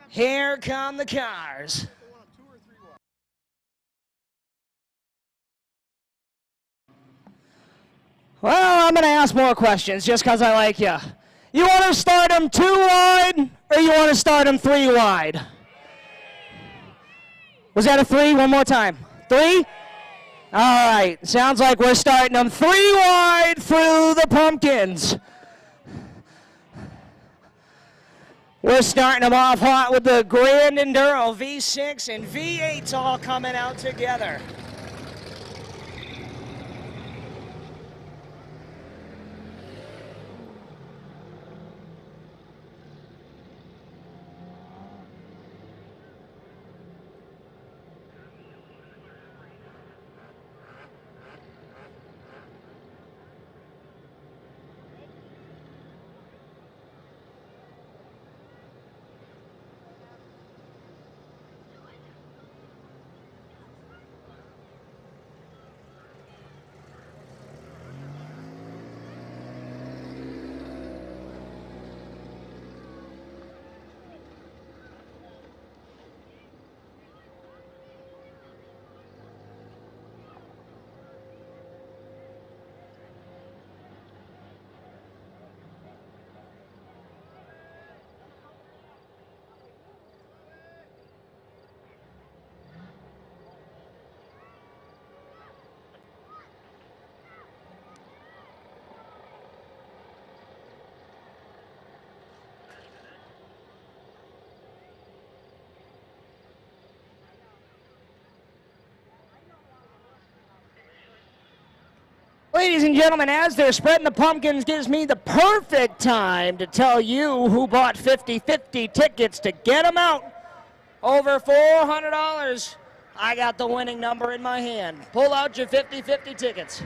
Here come the cars. Well, I'm going to ask more questions just because I like you. You want to start them 2 wide, or you want to start them 3 wide? Was that a 3? One more time. 3? All right. Sounds like we're starting them 3 wide through the pumpkins. We're starting them off hot with the Grand Enduro V6 and V8s all coming out together. Ladies and gentlemen, as they're spreading the pumpkins, gives me the perfect time to tell you who bought 50-50 tickets to get them out. Over $400. I got the winning number in my hand. Pull out your 50-50 tickets.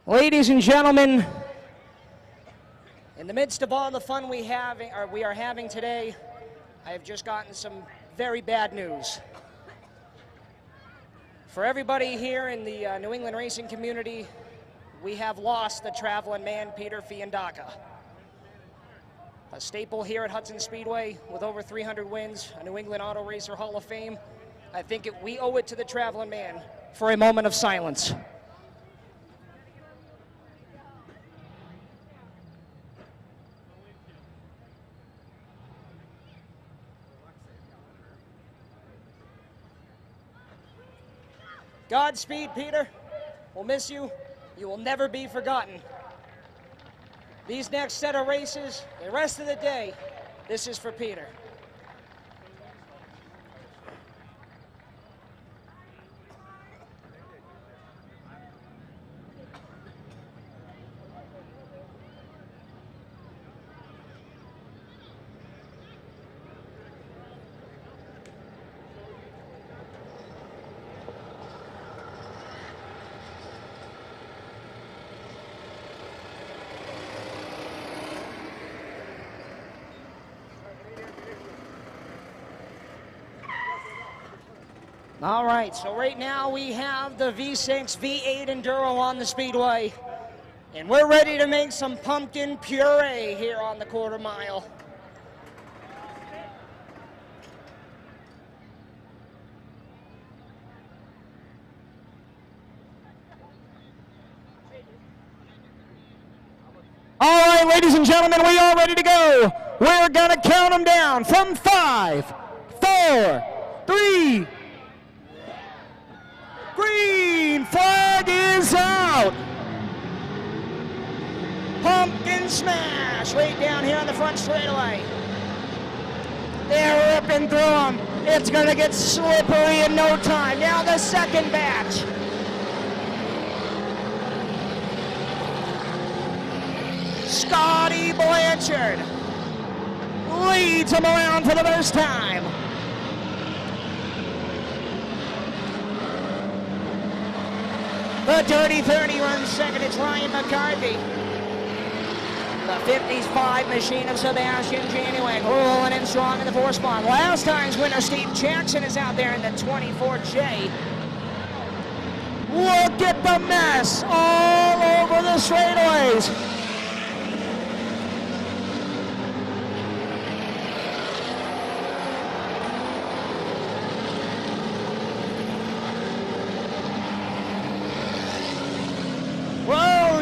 Ladies and gentlemen, in the midst of all the fun we are having today, I have just gotten some very bad news. For everybody here in the New England racing community, we have lost the traveling man, Peter Fiandaca. A staple here at Hudson Speedway with over 300 wins, a New England Auto Racer Hall of Fame. I think we owe it to the traveling man for a moment of silence. Godspeed, Peter. We'll miss you. You will never be forgotten. These next set of races, the rest of the day, this is for Peter. All right, so right now we have the V6 V8 Enduro on the Speedway, and we're ready to make some pumpkin puree here on the quarter mile. All right, ladies and gentlemen, we are ready to go. We're gonna count them down from 5, 4, 3, green flag is out. Pumpkin smash right down here on the front straightaway. They're ripping through them. It's going to get slippery in no time. Now the second batch. Scotty Blanchard leads him around for the first time. The Dirty 30 runs second, it's Ryan McCarthy. The 55 machine of Sebastian January rolling in strong in the 4 spot. Last time's winner, Steve Jackson, is out there in the 24J. Look at the mess all over the straightaways.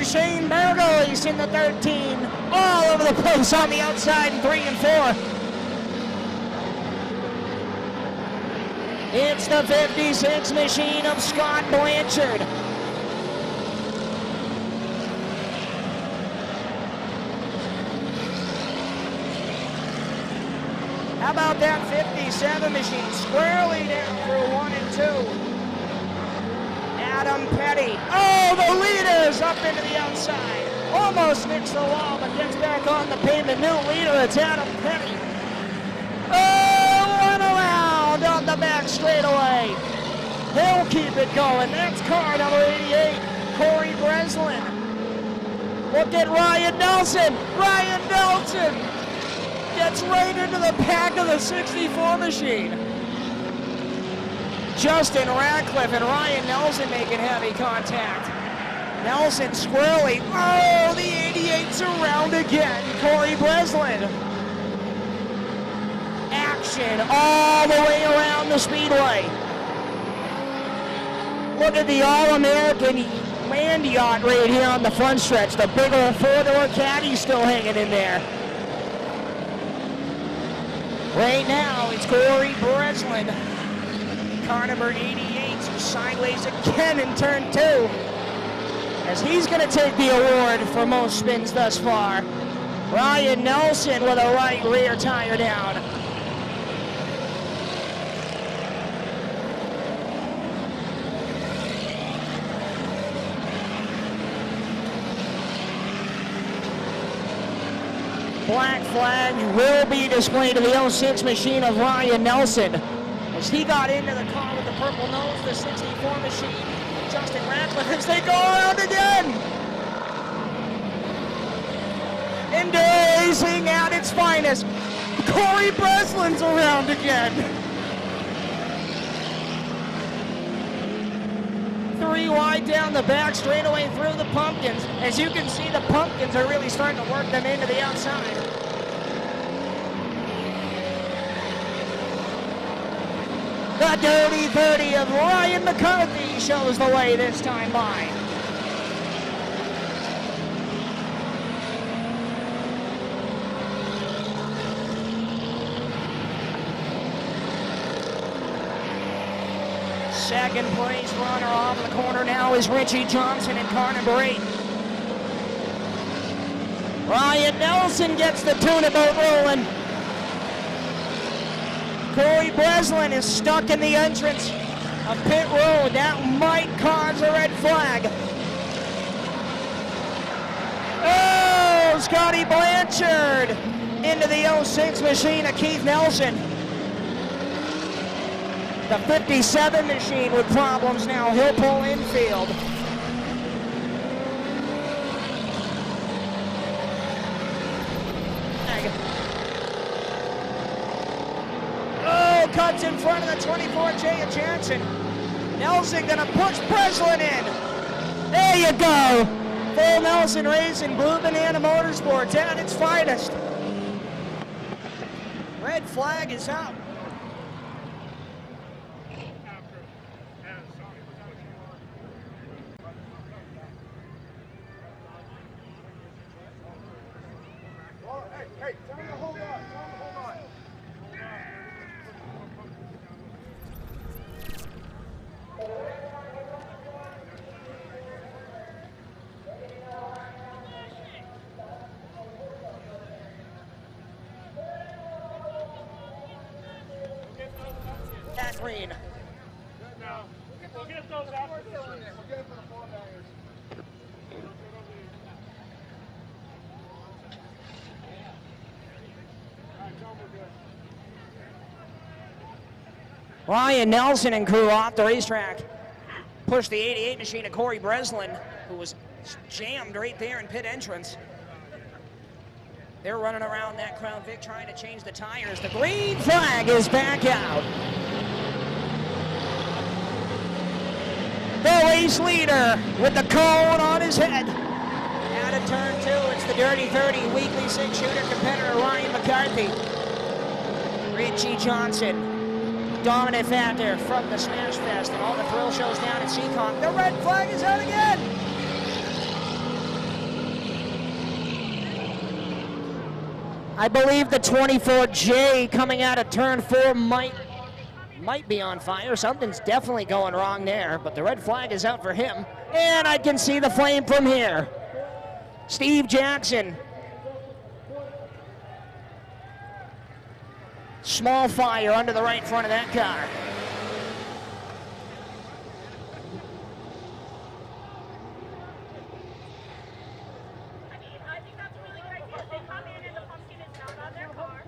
Shane Bergo's in the 13, all over the place on the outside in 3 and 4. It's the 56 machine of Scott Blanchard. How about that 57 machine squarely down through 1 and 2. Adam Petty. Oh, the leader's up into the outside. Almost nicks the wall, but gets back on the pavement. New leader, it's Adam Petty. Oh, one around on the back straightaway. He'll keep it going. That's car number 88, Corey Breslin. Look at Ryan Nelson. Ryan Nelson gets right into the pack of the 64 machine. Justin Radcliffe and Ryan Nelson making heavy contact. Nelson squarely. Oh, the 88's around again. Corey Breslin. Action all the way around the Speedway. Look at the All-American land yacht right here on the front stretch. The big old 4-door caddy still hanging in there. Right now, it's Corey Breslin. Car number 88, sideways again in turn 2, as he's going to take the award for most spins thus far. Ryan Nelson with a right rear tire down. Black flag will be displayed to the 06 machine of Ryan Nelson, as he got into the car with the purple nose, the 64 machine. Justin Radcliffe as they go around again. Enduro racing at its finest. Corey Breslin's around again. 3 wide down the back, straight away through the pumpkins. As you can see, the pumpkins are really starting to work them into the outside. The Dirty 30 of Ryan McCarthy shows the way this time by. Second place runner off the corner now is Richie Johnson and Connor Brate. Ryan Nelson gets the tuna boat rolling. Corey Breslin is stuck in the entrance of pit road. That might cause a red flag. Oh, Scotty Blanchard into the 06 machine of Keith Nelson. The 57 machine with problems now. He'll pull infield. Oh, cuts in front of the 24J of Jansen. Nelson gonna push Breslin in. There you go. Full Nelson Racing, Blue Banana Motorsports at its finest. Red flag is out. Green. We'll get those after this. We'll get it for the floor bangers. Ryan Nelson and crew off the racetrack. Pushed the 88 machine of Corey Breslin, who was jammed right there in pit entrance. They're running around that Crown Vic trying to change the tires. The green flag is back out. The race leader with the cone on his head. Out of turn 2, it's the Dirty 30 weekly 6-shooter competitor Ryan McCarthy. Richie Johnson, dominant factor from the Smash Fest and all the thrill shows down at Seacon. The red flag is out again. I believe the 24J coming out of turn 4 might be on fire. Something's definitely going wrong there, but the red flag is out for him. And I can see the flame from here. Steve Jackson. Small fire under the right front of that car. I think that's a really great idea. They come in and the pumpkin is not on their car.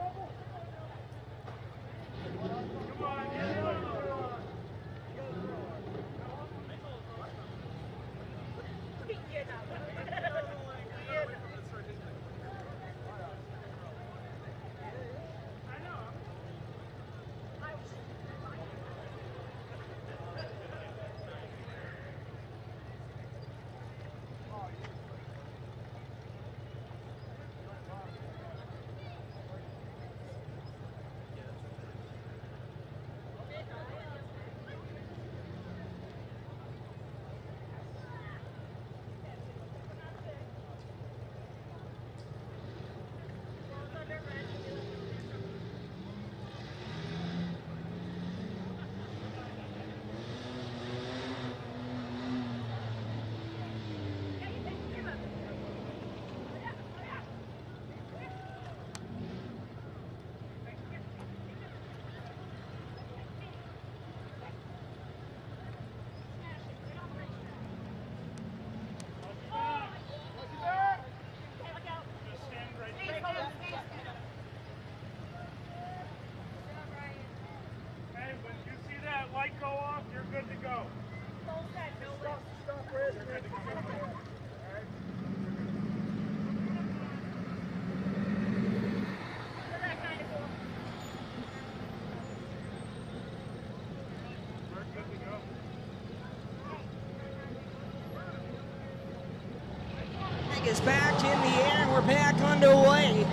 is back in the air. We're back underway.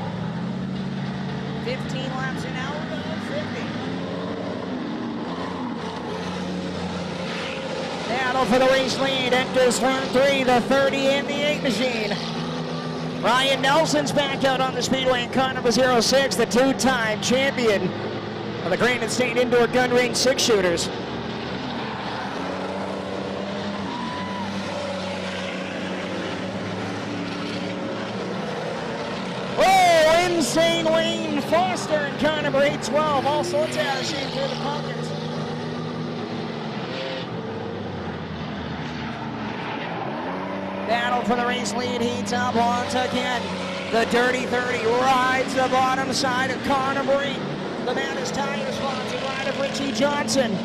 15 laps an hour to 50. Battle for the race lead. Enters turn 3, the 30 and the 8 machine. Ryan Nelson's back out on the Speedway in car number 06, the two-time champion of the Grandin State Indoor Gun Range 6-shooters. Oh, insane Wayne Foster in car number 812. All sorts of action through the pockets. Battle for the race lead heats up once again. The Dirty 30 rides the bottom side of car number 8. The man is tire sponsor ride of Richie Johnson.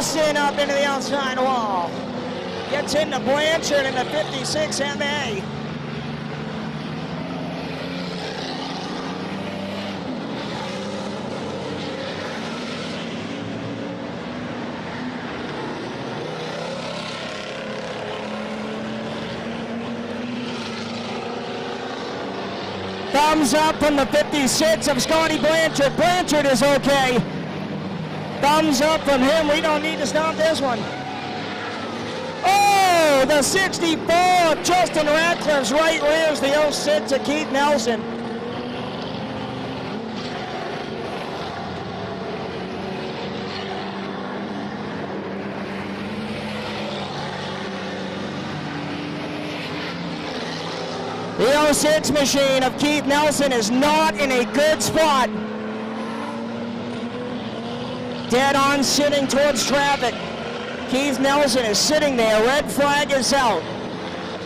Nelson up into the outside wall. Gets into Blanchard in the 56 MA. Thumbs up from the 56 of Scotty Blanchard. Blanchard is okay. Thumbs up from him. We don't need to stop this one. Oh, the 64 of Justin Ratcliffe's right rears the 06 of Keith Nelson. The 06 machine of Keith Nelson is not in a good spot. Dead on sitting towards traffic. Keith Nelson is sitting there. Red flag is out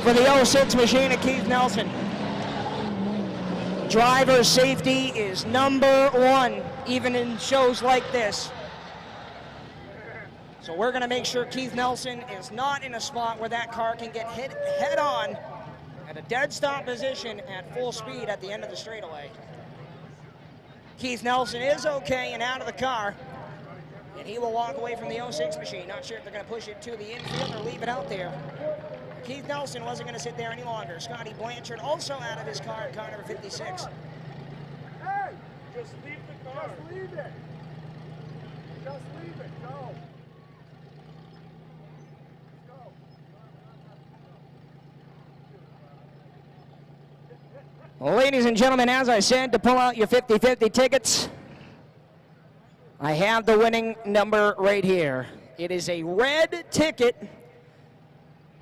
for the 06 machine of Keith Nelson. Driver safety is number one, even in shows like this. So we're going to make sure Keith Nelson is not in a spot where that car can get hit head on at a dead stop position at full speed at the end of the straightaway. Keith Nelson is okay and out of the car. And he will walk away from the 06 machine. Not sure if they're going to push it to the infield or leave it out there. Keith Nelson wasn't going to sit there any longer. Scotty Blanchard also out of his car, car number 56. Hey, just leave the car. Just leave it. Just leave it. Go. Well, ladies and gentlemen, as I said, to pull out your 50-50 tickets, I have the winning number right here. It is a red ticket,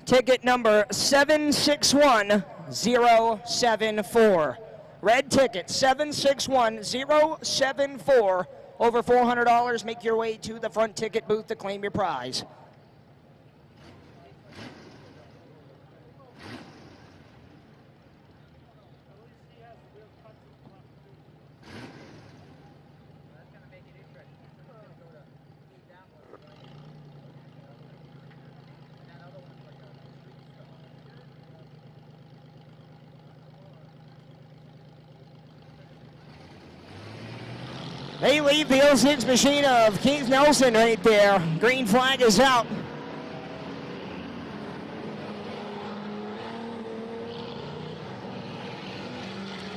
ticket number 761074. Red ticket 761074. Over $400. Make your way to the front ticket booth to claim your prize. They leave the 06 machine of Keith Nelson right there. Green flag is out.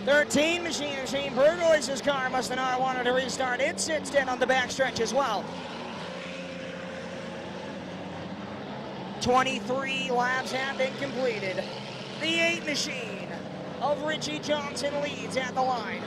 '13 machine of Shane Burgoyce's car must have not wanted to restart. It sits dead on the backstretch as well. 23 laps have been completed. The 8 machine of Richie Johnson leads at the line.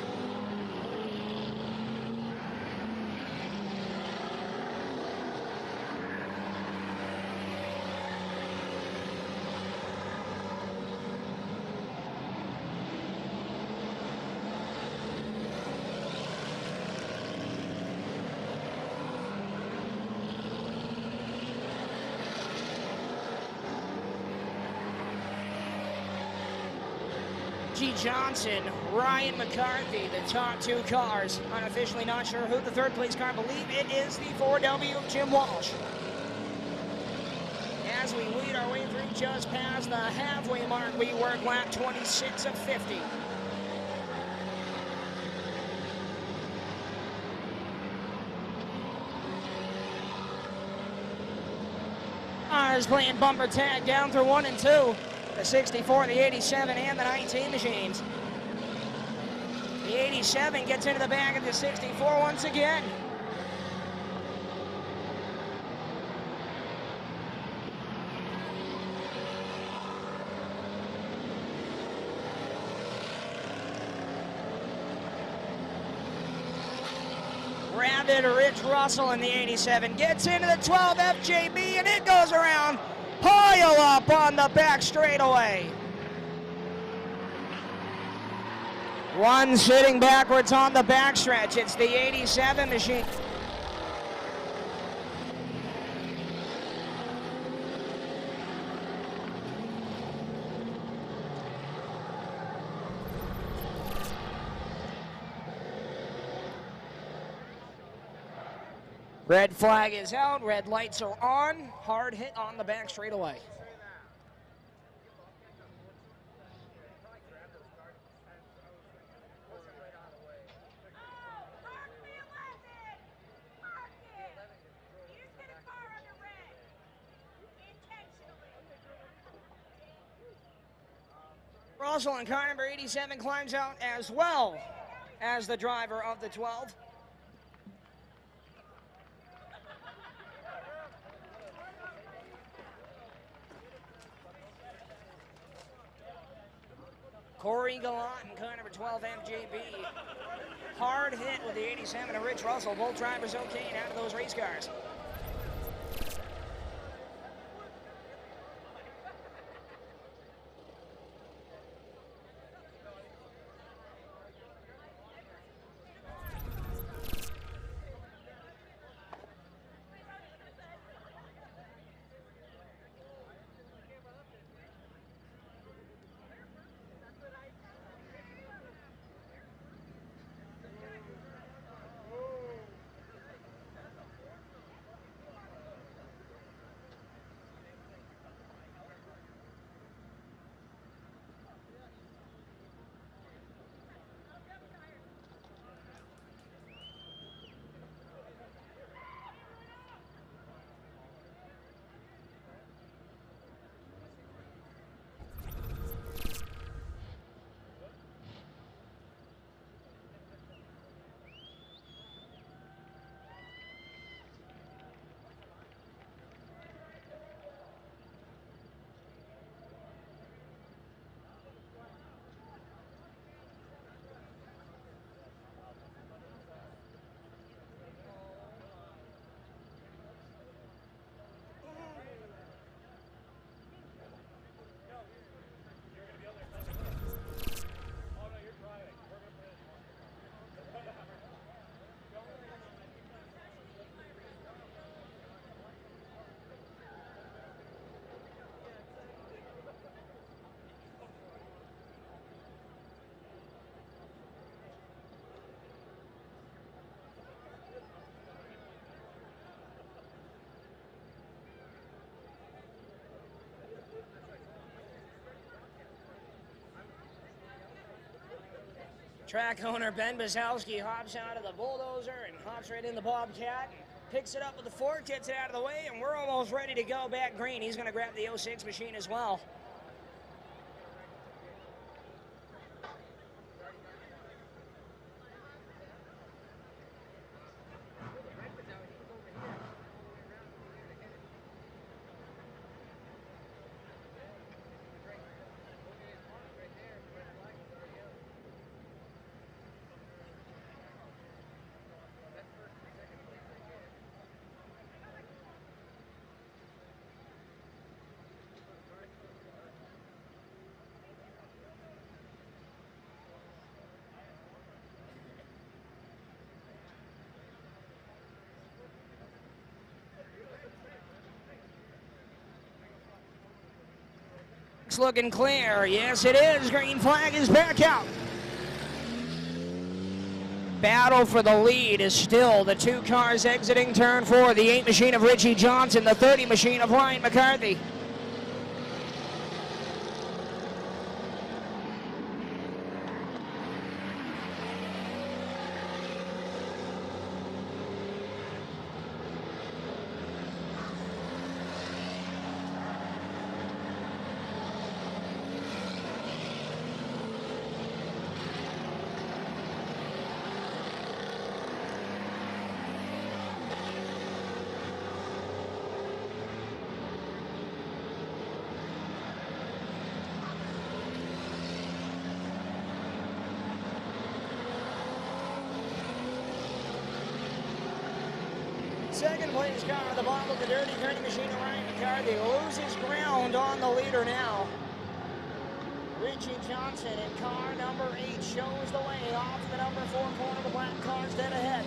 G. Johnson, Ryan McCarthy, the top two cars. Unofficially not sure who the third place car. I believe it is the 4W of Jim Walsh. as we lead our way through just past the halfway mark. We work lap 26 of 50. Ours playing bumper tag down through 1 and 2. The 64, the 87, and the 19 machines. The 87 gets into the back of the 64 once again. Rabid Rich Russell in the 87 gets into the 12 FJB, and it goes around. Pile up on the back straightaway. One sitting backwards on the backstretch. It's the 87 machine. Red flag is out, red lights are on, hard hit on the back straightaway. Russell in car number 87 climbs out as well as the driver of the 12. Corey Gallant in car number 12 MJB. Hard hit with the 87 of Rich Russell. Both drivers okay and out of those race cars. Track owner Ben Bazowski hops out of the bulldozer and hops right in the Bobcat, picks it up with the fork, gets it out of the way, and we're almost ready to go back green. He's going to grab the 06 machine as well. It's looking clear. Yes, it is. Green flag is back out. battle for the lead is still the 2 cars exiting turn 4, the 8 machine of Richie Johnson, the 30 machine of Ryan McCarthy. Second place car at the bottom of the Dirty 30 machine of Ryan McCarthy loses ground on the leader now. Richie Johnson in car number 8 shows the way off the number 4 corner. The black car's dead ahead.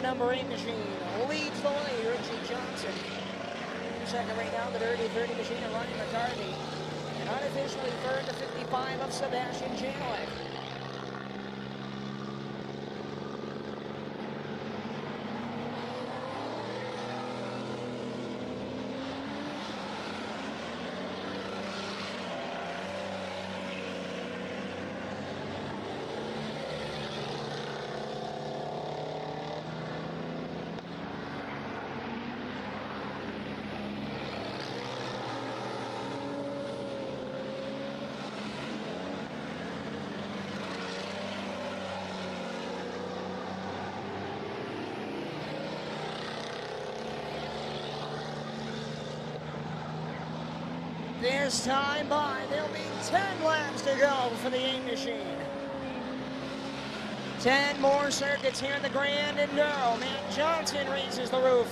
Number 8 machine leads the way, Richie Johnson. Second right now, the Dirty 30 machine of Ryan McCarthy. And unofficially third to 55 of Sebastian Janowek. This time by, there'll be 10 laps to go for the 8 machine. 10 more circuits here in the Grand Enduro. Matt Johnson raises the roof.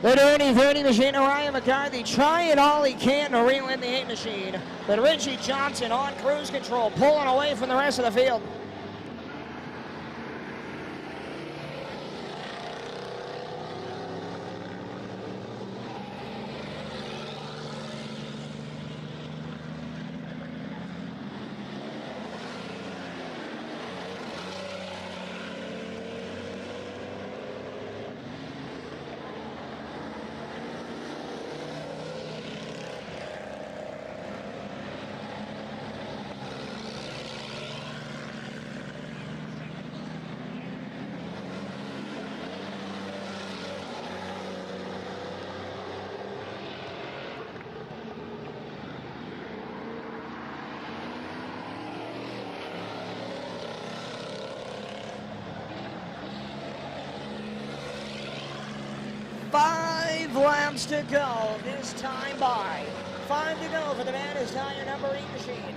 The Dirty 30 machine of Ryan McCarthy trying all he can to reel in the 8 machine. But Richie Johnson on cruise control, pulling away from the rest of the field. Laps to go this time by. 5 to go for the man who's tire number 8 machine.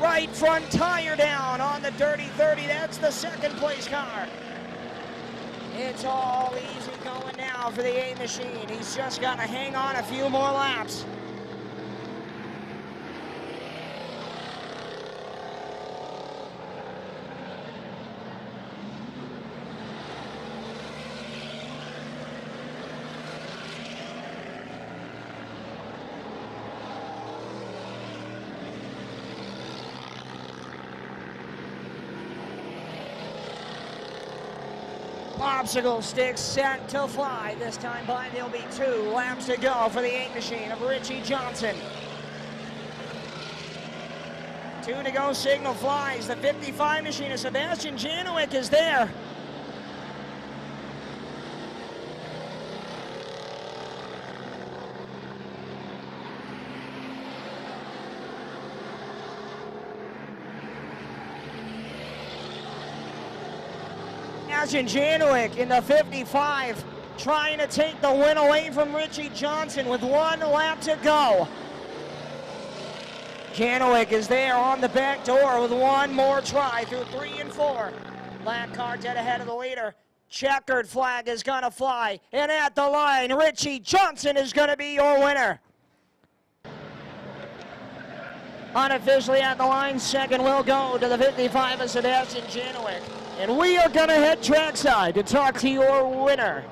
Right front tire down on the Dirty 30. That's the second place car. It's all easy going now for the A machine. He's just got to hang on a few more laps. Popsicle sticks set to fly. This time by there'll be 2 laps to go for the 8 machine of Richie Johnson. 2 to go, signal flies. The 55 machine of Sebastian Janowick is there. Sebastian Janowick in the 55 trying to take the win away from Richie Johnson with 1 lap to go. Janowick is there on the back door with 1 more try through 3 and 4. Lap car dead ahead of the leader. Checkered flag is gonna fly, and at the line, Richie Johnson is gonna be your winner. Unofficially at the line, second will go to the 55 of Sebastian Janowick. And we are gonna head trackside to talk to your winner.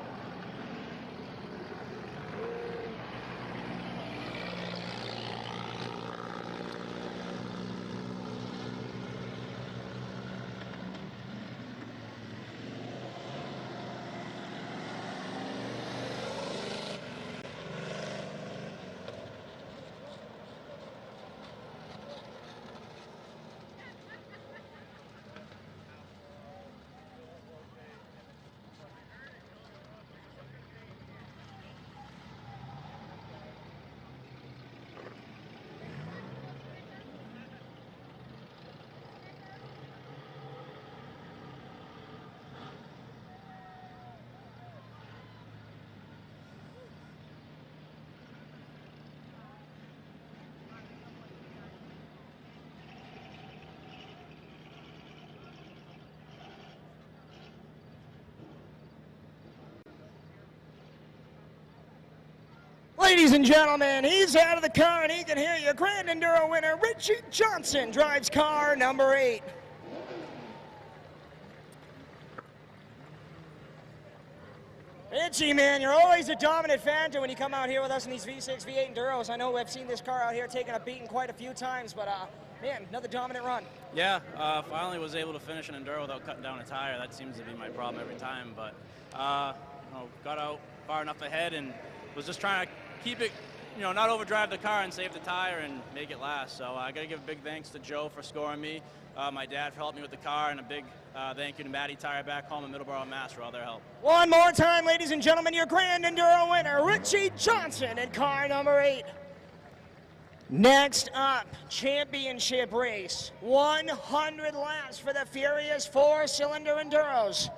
Ladies and gentlemen, he's out of the car and he can hear you. Grand Enduro winner Richie Johnson drives car number 8. Richie, man, you're always a dominant factor when you come out here with us in these V6, V8 Enduros. I know I've seen this car out here taking a beating quite a few times, but man, another dominant run. Yeah, finally was able to finish an Enduro without cutting down a tire. That seems to be my problem every time, but got out far enough ahead and was just trying to keep it, not overdrive the car and save the tire and make it last. So I got to give a big thanks to Joe for scoring me, my dad for helping me with the car, and a big thank you to Matty Tire back home in Middleborough, Mass for all their help. One more time, ladies and gentlemen, your Grand Enduro winner, Richie Johnson in car number 8. Next up, championship race, 100 laps for the Furious 4-cylinder Enduros.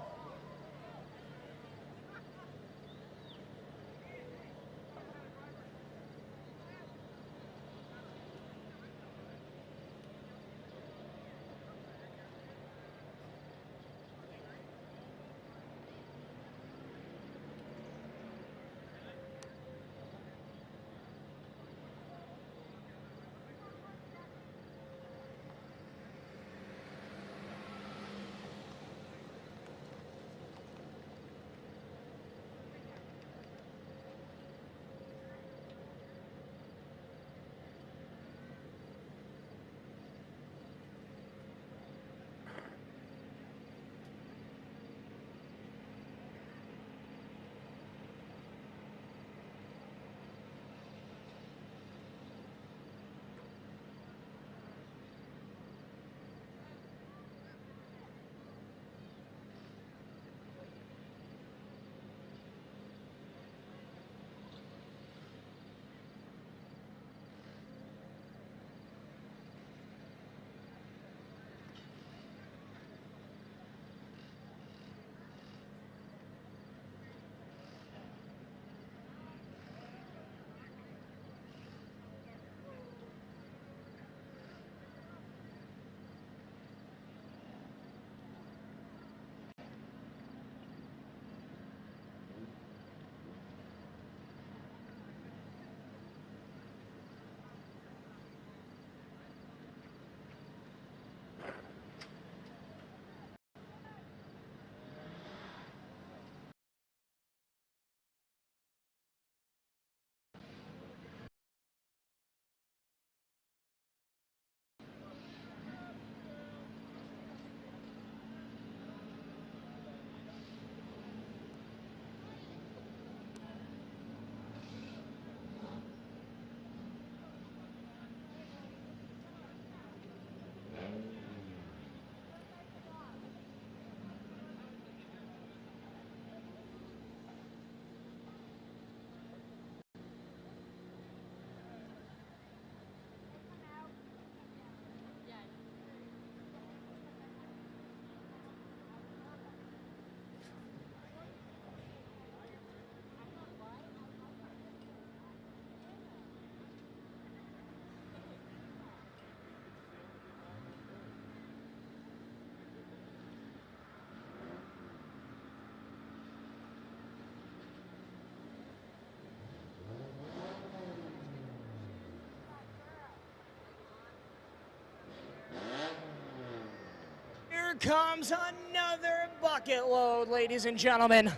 Here comes another bucket load, ladies and gentlemen.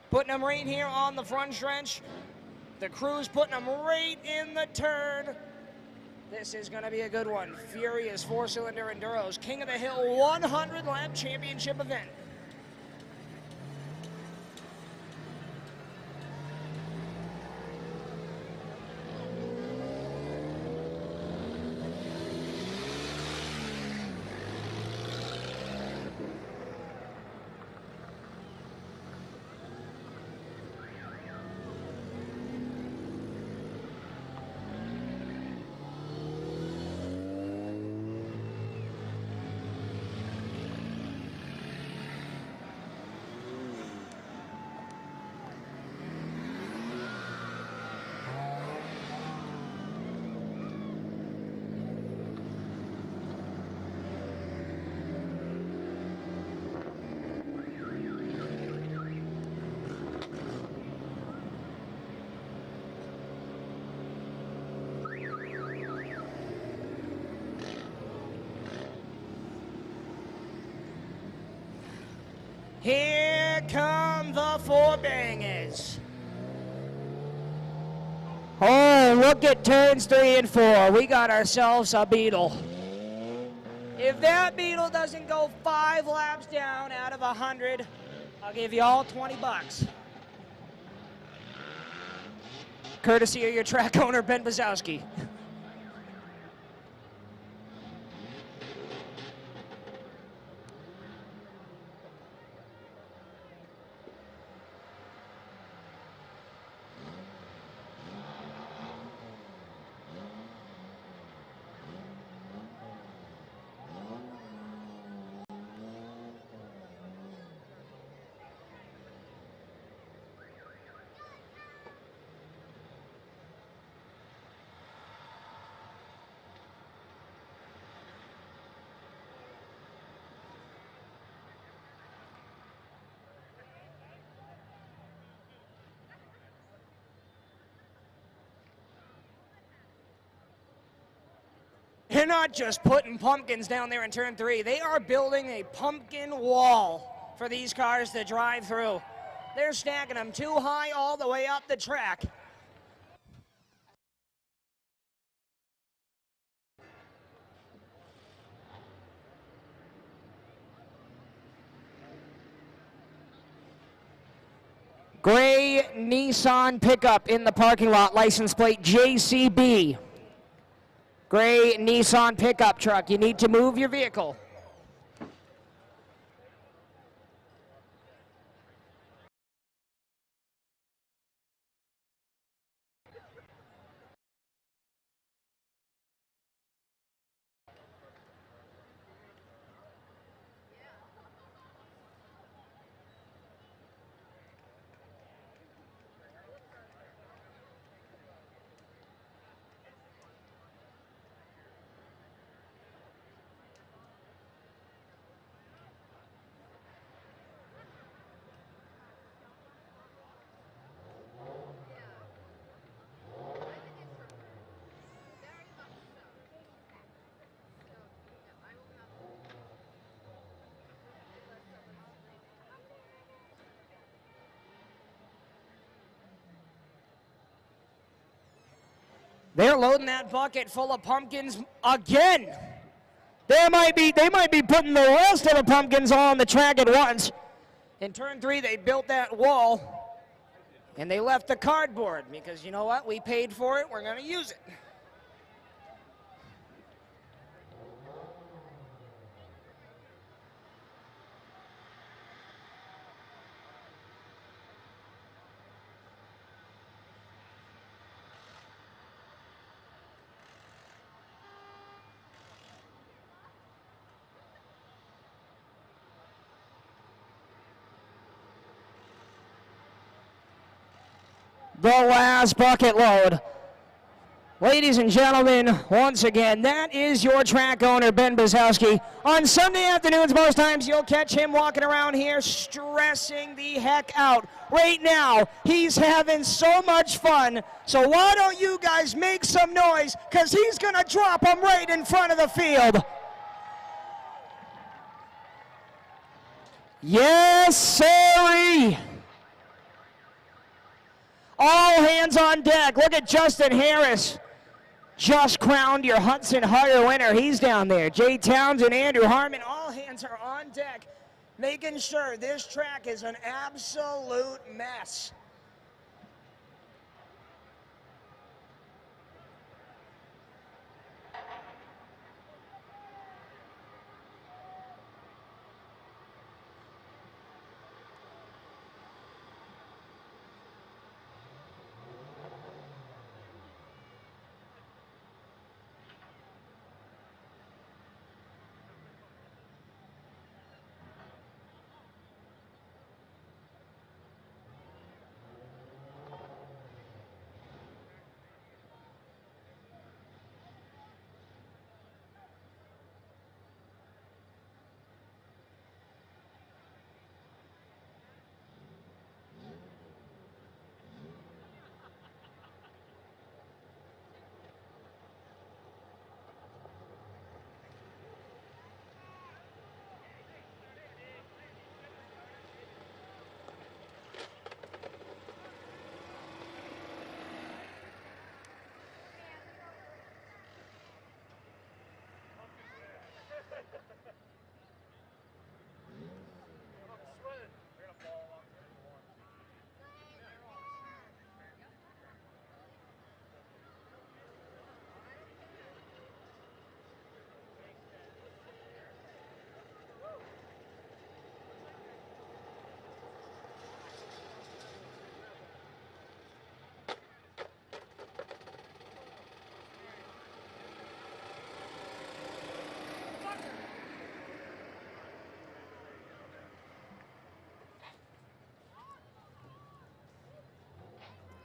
Putting them right here on the front stretch. The crew's putting them right in the turn. This is going to be a good one. Furious four-cylinder Enduro's King of the Hill 100 lap championship event. Here come the four bangers. Oh, look at turns 3 and 4. We got ourselves a Beetle. If that Beetle doesn't go 5 laps down out of 100, I'll give you all 20 bucks. Courtesy of your track owner, Ben Bazowski. They're not just putting pumpkins down there in turn 3. They are building a pumpkin wall for these cars to drive through. They're stacking them too high all the way up the track. Gray Nissan pickup in the parking lot, license plate JCB. Gray Nissan pickup truck. You need to move your vehicle. They're loading that bucket full of pumpkins again. They might be putting the rest of the pumpkins on the track at once. In turn 3, they built that wall, and they left the cardboard because you know what? We paid for it. We're going to use it. The last bucket load. Ladies and gentlemen, once again, that is your track owner, Ben Brzezowski. On Sunday afternoons, most times you'll catch him walking around here stressing the heck out. Right now, he's having so much fun. So why don't you guys make some noise, because he's going to drop them right in front of the field. Yes, sirree. All hands on deck. Look at Justin Harris. Just crowned your Hudson Hugger winner. He's down there. Jay Townsend, Andrew Harmon, all hands are on deck, making sure this track is an absolute mess.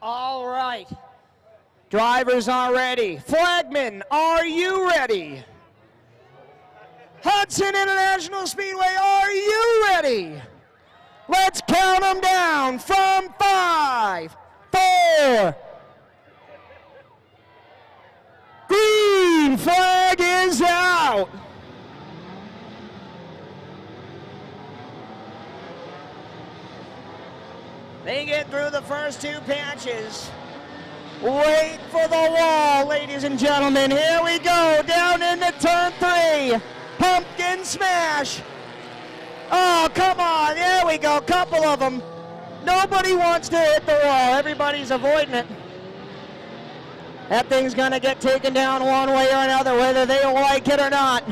All right. Drivers are ready. Flagmen, are you ready? Hudson International Speedway, are you ready? Let's count them down from 5, 4. Green flag is out. They get through the first 2 patches. Wait for the wall, ladies and gentlemen. Here we go, down into turn 3. Pumpkin smash. Oh, come on, there we go, couple of them. Nobody wants to hit the wall. Everybody's avoiding it. That thing's gonna get taken down one way or another, whether they like it or not.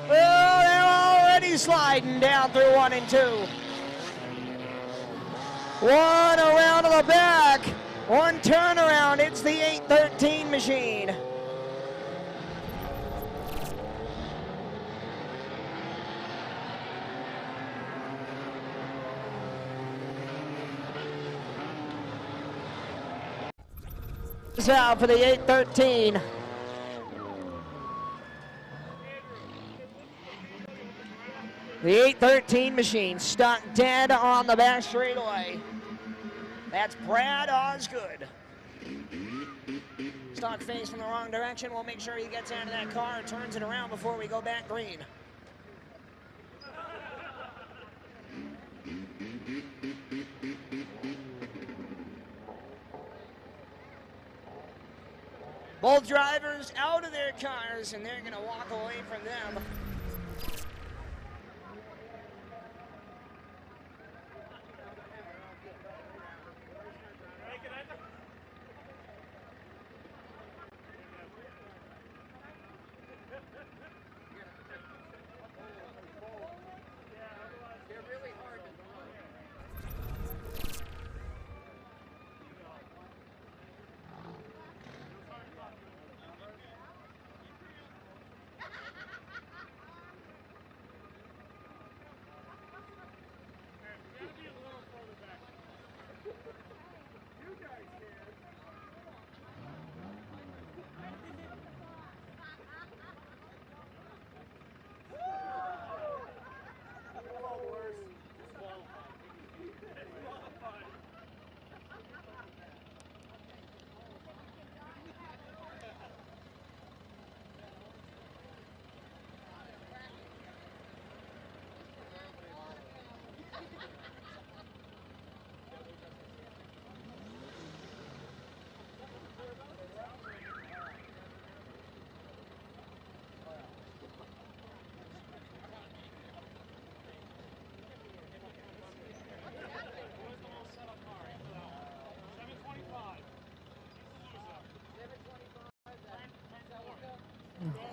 Well, they're already sliding down through 1 and 2. One around to the back. One turnaround. It's the 813 machine. It's out for the 813. The 813 machine stuck dead on the back straightaway. That's Brad Osgood. Stock face from the wrong direction. We'll make sure he gets out of that car and turns it around before we go back green. Both drivers out of their cars, and they're going to walk away from them.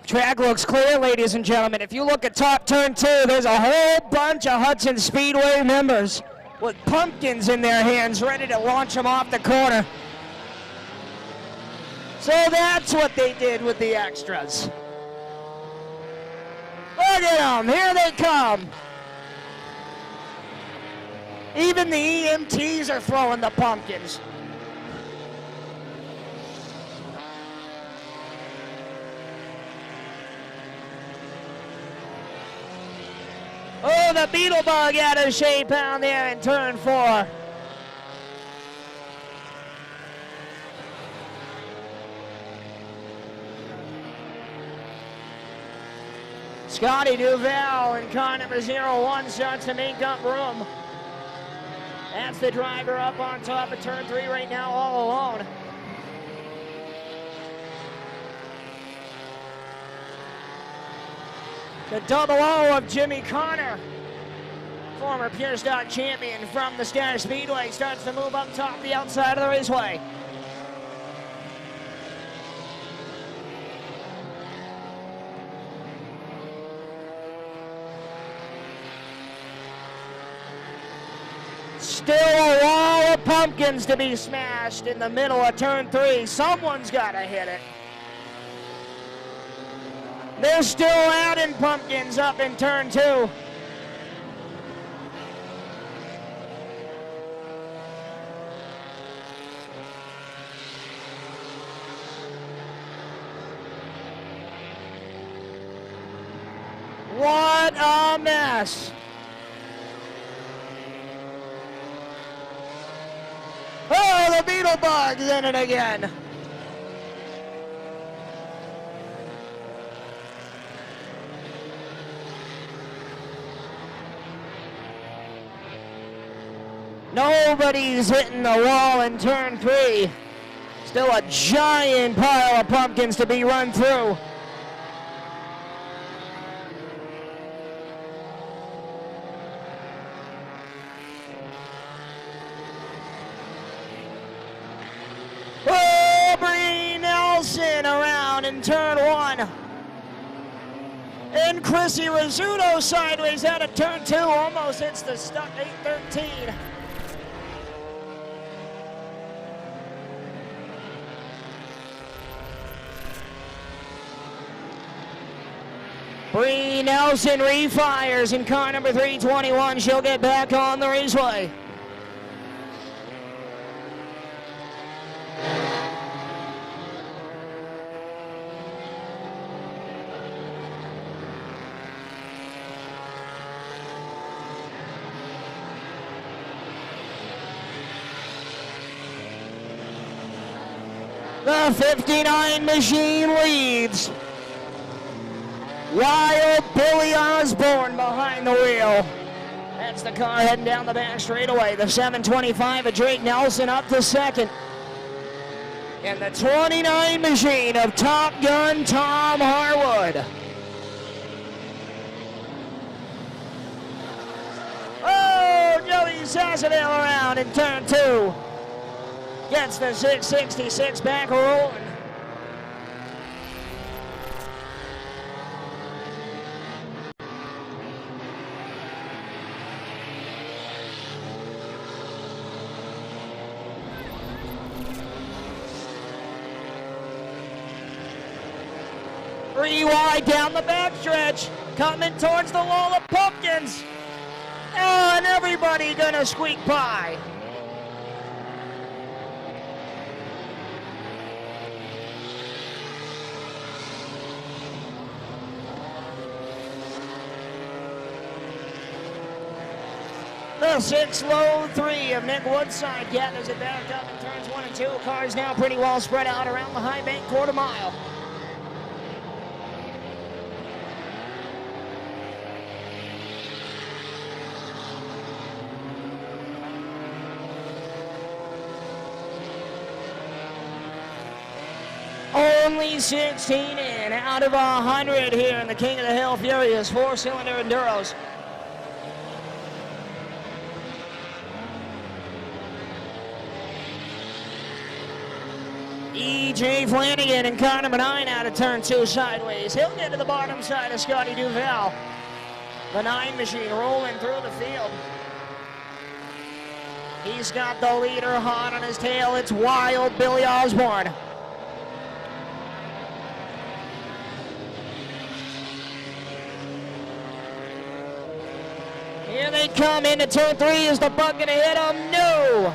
Track looks clear, ladies and gentlemen. If you look at top turn 2, there's a whole bunch of Hudson Speedway members with pumpkins in their hands, ready to launch them off the corner. So that's what they did with the extras. Look at them, here they come. Even the EMTs are throwing the pumpkins. Oh, the beetle bug out of shape down there in turn 4. Scotty Duval in car number 01 starts to make up room. That's the driver up on top of turn 3 right now, all alone. The double O of Jimmy Connor, former Pure Stock champion from the Star Speedway, starts to move up top the outside of the raceway. Still a wall of pumpkins to be smashed in the middle of turn 3. Someone's got to hit it. They're still adding pumpkins up in turn 2. What a mess. Oh, the beetle bug's in it again. Nobody's hitting the wall in turn 3. Still a giant pile of pumpkins to be run through. Oh, Bree Nelson around in turn 1. And Chrissy Rizzuto sideways out of turn 2, almost hits the stuck 813. Bree Nelson refires in car number 321. She'll get back on the raceway. The 59 machine leads. Wild Billy Osborne behind the wheel. That's the car heading down the back straightaway. The 725 of Drake Nelson up to second. And the 29 machine of Top Gun Tom Harwood. Oh, Joey Sassaville around in turn 2. Gets the 666 back rolling. Three wide down the backstretch, coming towards the wall of pumpkins. Oh, and everybody gonna squeak by. The 6 low 3 of Nick Woodside gathers it back up in turns 1 and 2. Cars now pretty well spread out around the high bank quarter mile. Only 16 in out of 100 here in the King of the Hill Furious 4-cylinder Enduros. E.J. Flanagan and car number 9 out of turn 2 sideways. He'll get to the bottom side of Scotty Duval. The 9 machine rolling through the field. He's got the leader hot on his tail. It's Wild Billy Osborne. Here they come into turn 3. Is the buck gonna hit him? No!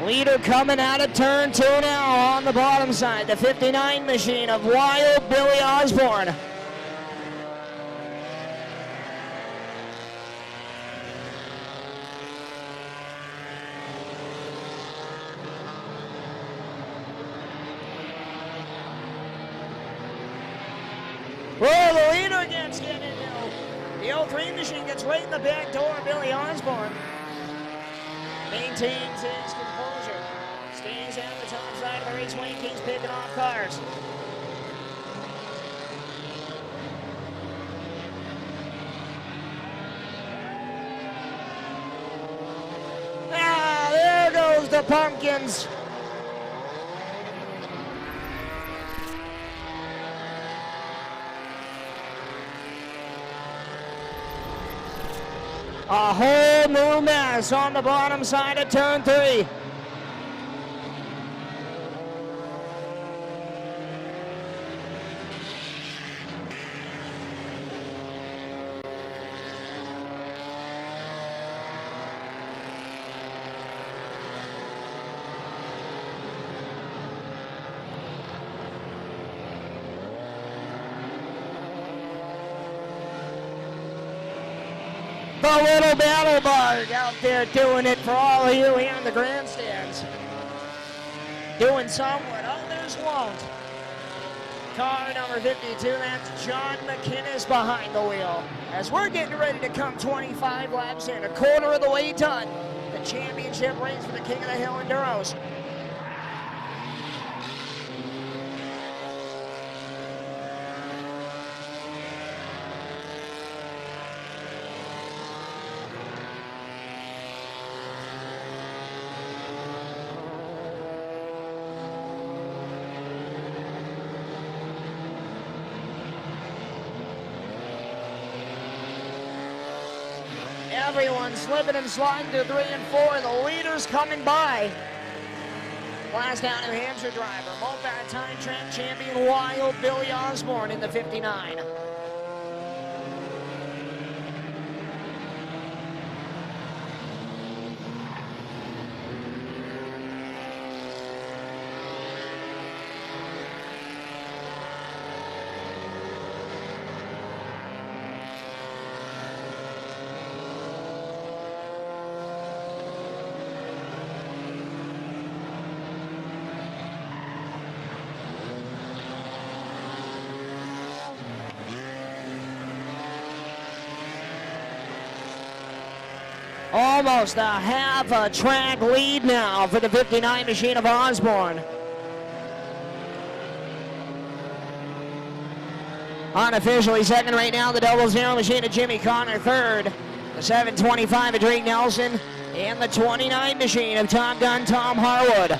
Leader coming out of turn 2 now on the bottom side. The 59 machine of Wild Billy Osborne. Well, the leader gets getting into. The 03 machine gets right in the back door of Billy Osborne. Maintains his composure. Stays at the top side of the raceway. Keeps picking off cars. Ah, there goes the Pumpkins. A whole new mess on the bottom side of turn 3. The little battle bug out there doing it for all of you here in the grandstands. Doing some what others won't. Car number 52, that's John McInnes behind the wheel. As we're getting ready to come 25 laps and a quarter of the way done, the championship race for the King of the Hill Enduros. Everyone's slipping and sliding to 3 and 4. The leader's coming by. Glasgow, New Hampshire driver, multi-time track champion Wild Billy Osborne in the 59. Almost a half a track lead now for the 59 machine of Osborne. Unofficially second right now, the 00 machine of Jimmy Connor third. The 725 of Drake Nelson and the 29 machine of Top Gun Tom Harwood.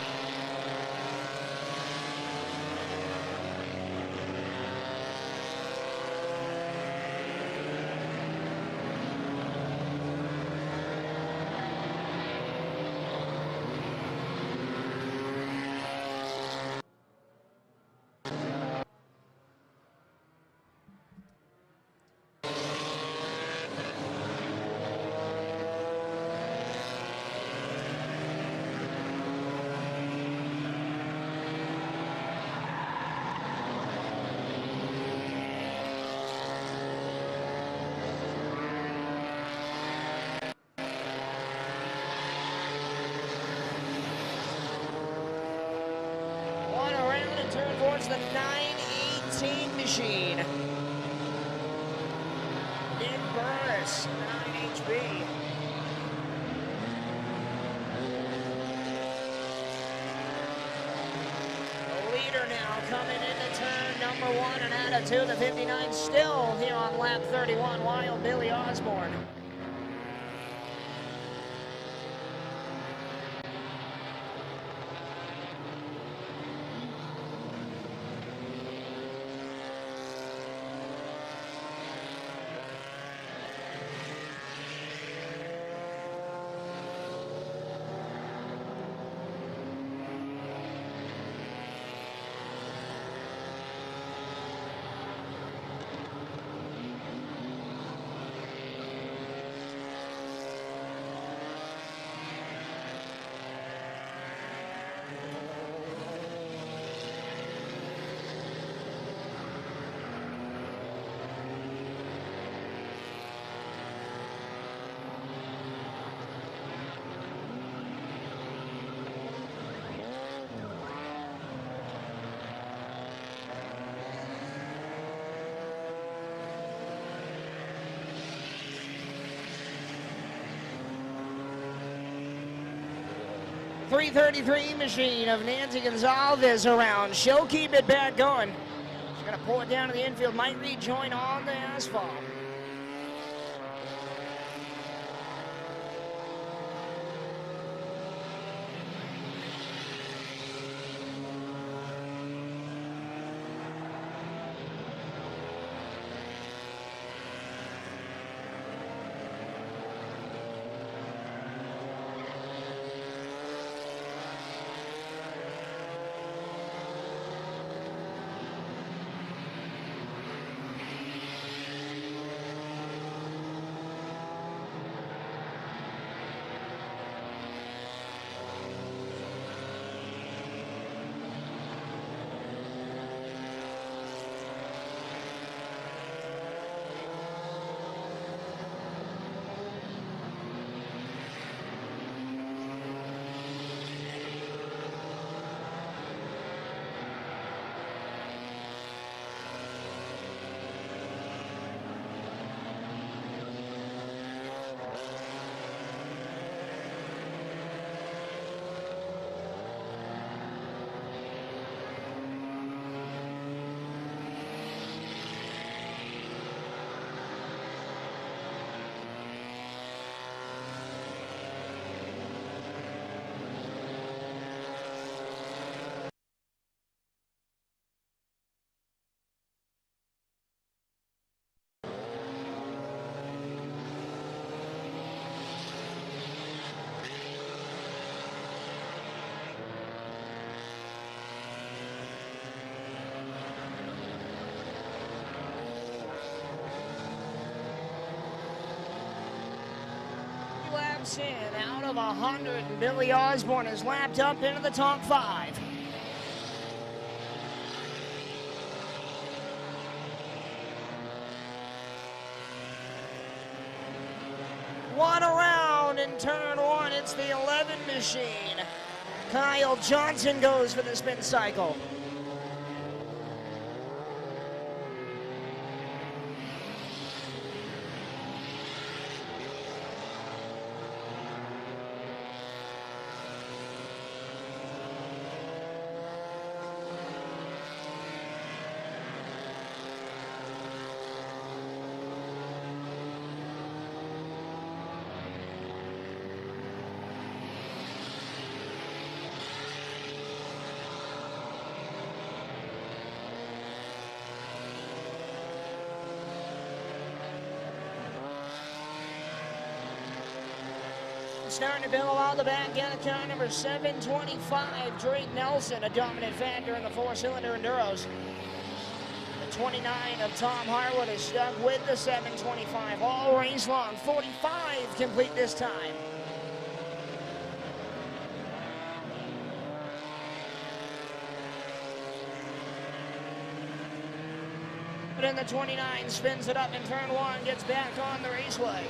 The 918 machine. Nick Burris, 9HB. The leader now, coming into turn number 1 and out of 2. The 59 still here on lap 31, Wild Billy Osborne. .333 machine of Nancy Gonzalez around. She'll keep it back going. She's going to pull it down to the infield. Might rejoin on the asphalt. In out of 100, and Billy Osborne is lapped up into the top 5. One around in turn 1, it's the 11 machine. Kyle Johnson goes for the spin cycle. Starting to bill out the back end of car number 725, Drake Nelson, a dominant factor in the 4-cylinder Enduros. The 29 of Tom Harwood is stuck with the 725 all race long. 45 complete this time. But then the 29 spins it up in turn 1, gets back on the raceway.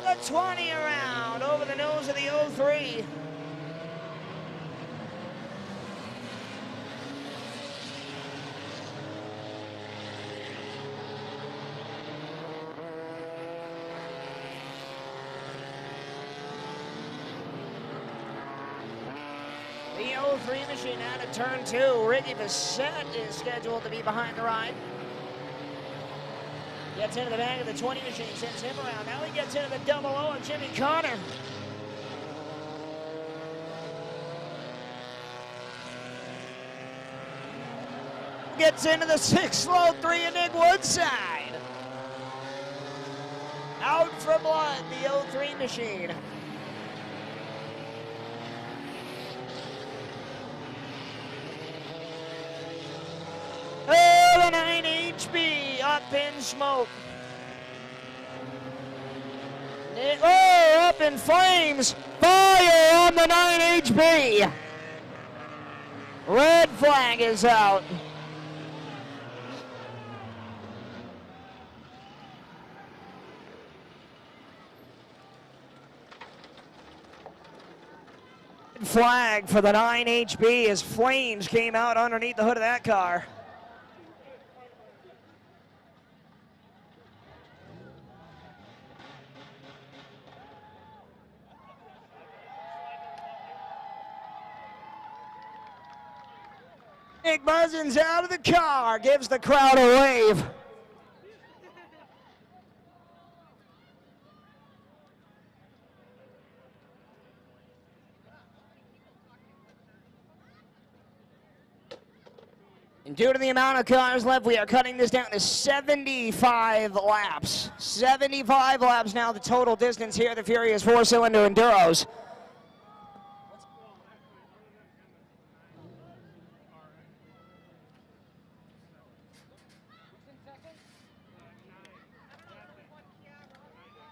The 20 around over the nose of the 03. 03 machine out of turn 2. Ricky Bissett is scheduled to be behind the ride. Gets into the back of the 20 machine, sends him around. Now he gets into the 00 of Jimmy Connor. Gets into the 6 slow 3 of Nick Woodside. Out for blood, the 03 machine. Oh, the 9 HB up in smoke. Oh, up in flames. Fire on the 9 HB. Red flag is out. Flag for the 9 HB as flames came out underneath the hood of that car. Nick Buzzin's out of the car, gives the crowd a wave. And due to the amount of cars left, we are cutting this down to 75 laps. 75 laps now, the total distance here, the Furious 4-cylinder Enduros.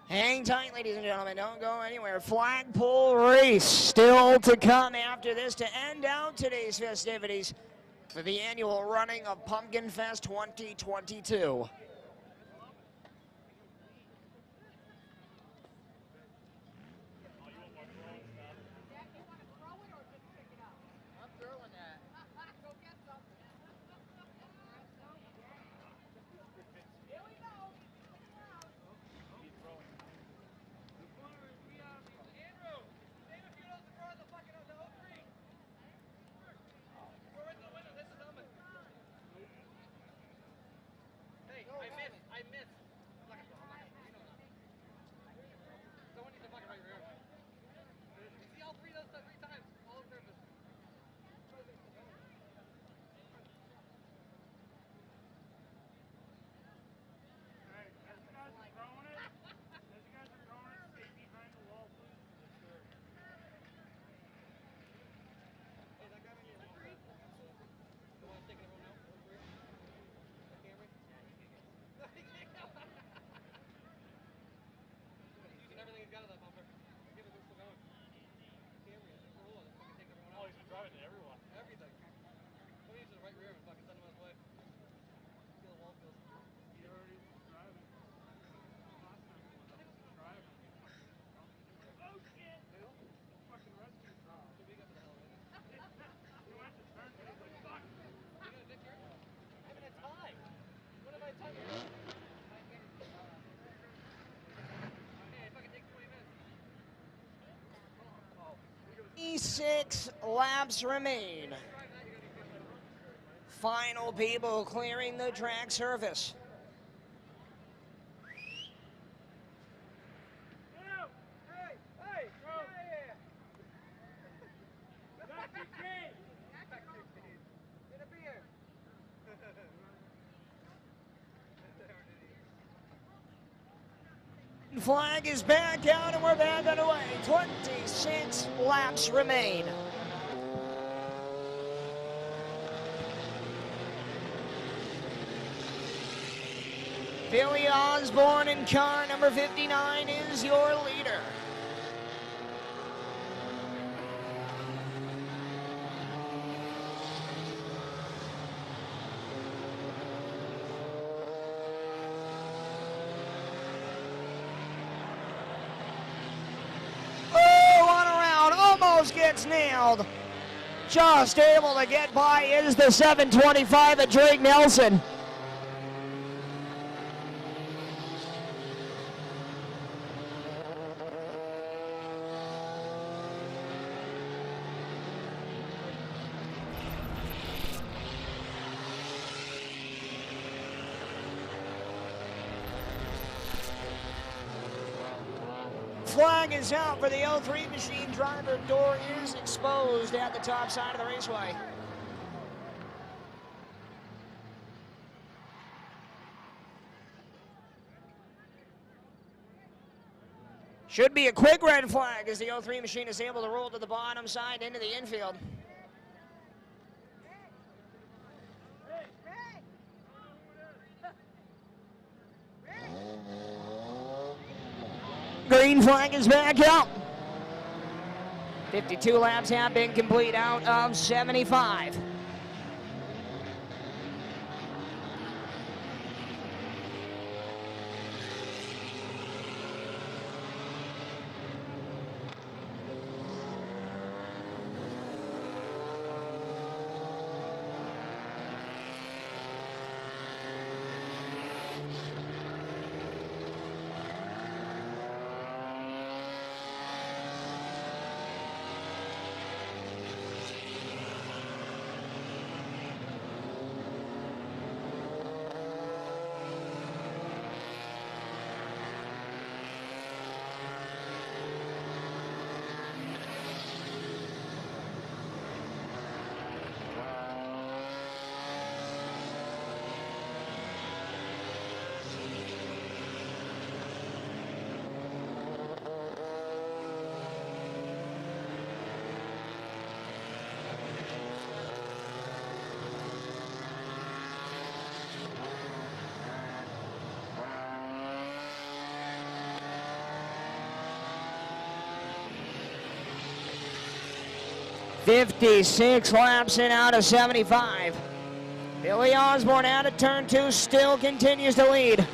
Hang tight, ladies and gentlemen. Don't go anywhere. Flagpole race still to come after this to end out today's festivities for the annual running of Pumpkin Fest 2022. Six laps remain. Final people clearing the track surface. Flag is back out and we're back underway. 26 laps remain. Billy Osborne in car number 59 is your leader. Gets nailed. Just able to get by is the 725 of Drake Nelson. flag is out for the 03 machine driver. Door is exposed at the top side of the raceway. Should be a quick red flag as the 03 machine is able to roll to the bottom side into the infield. Green flag is back out. 52 laps have been complete out of 75. "56 laps in out of 75. Billy Osborne out of turn 2, still continues to lead.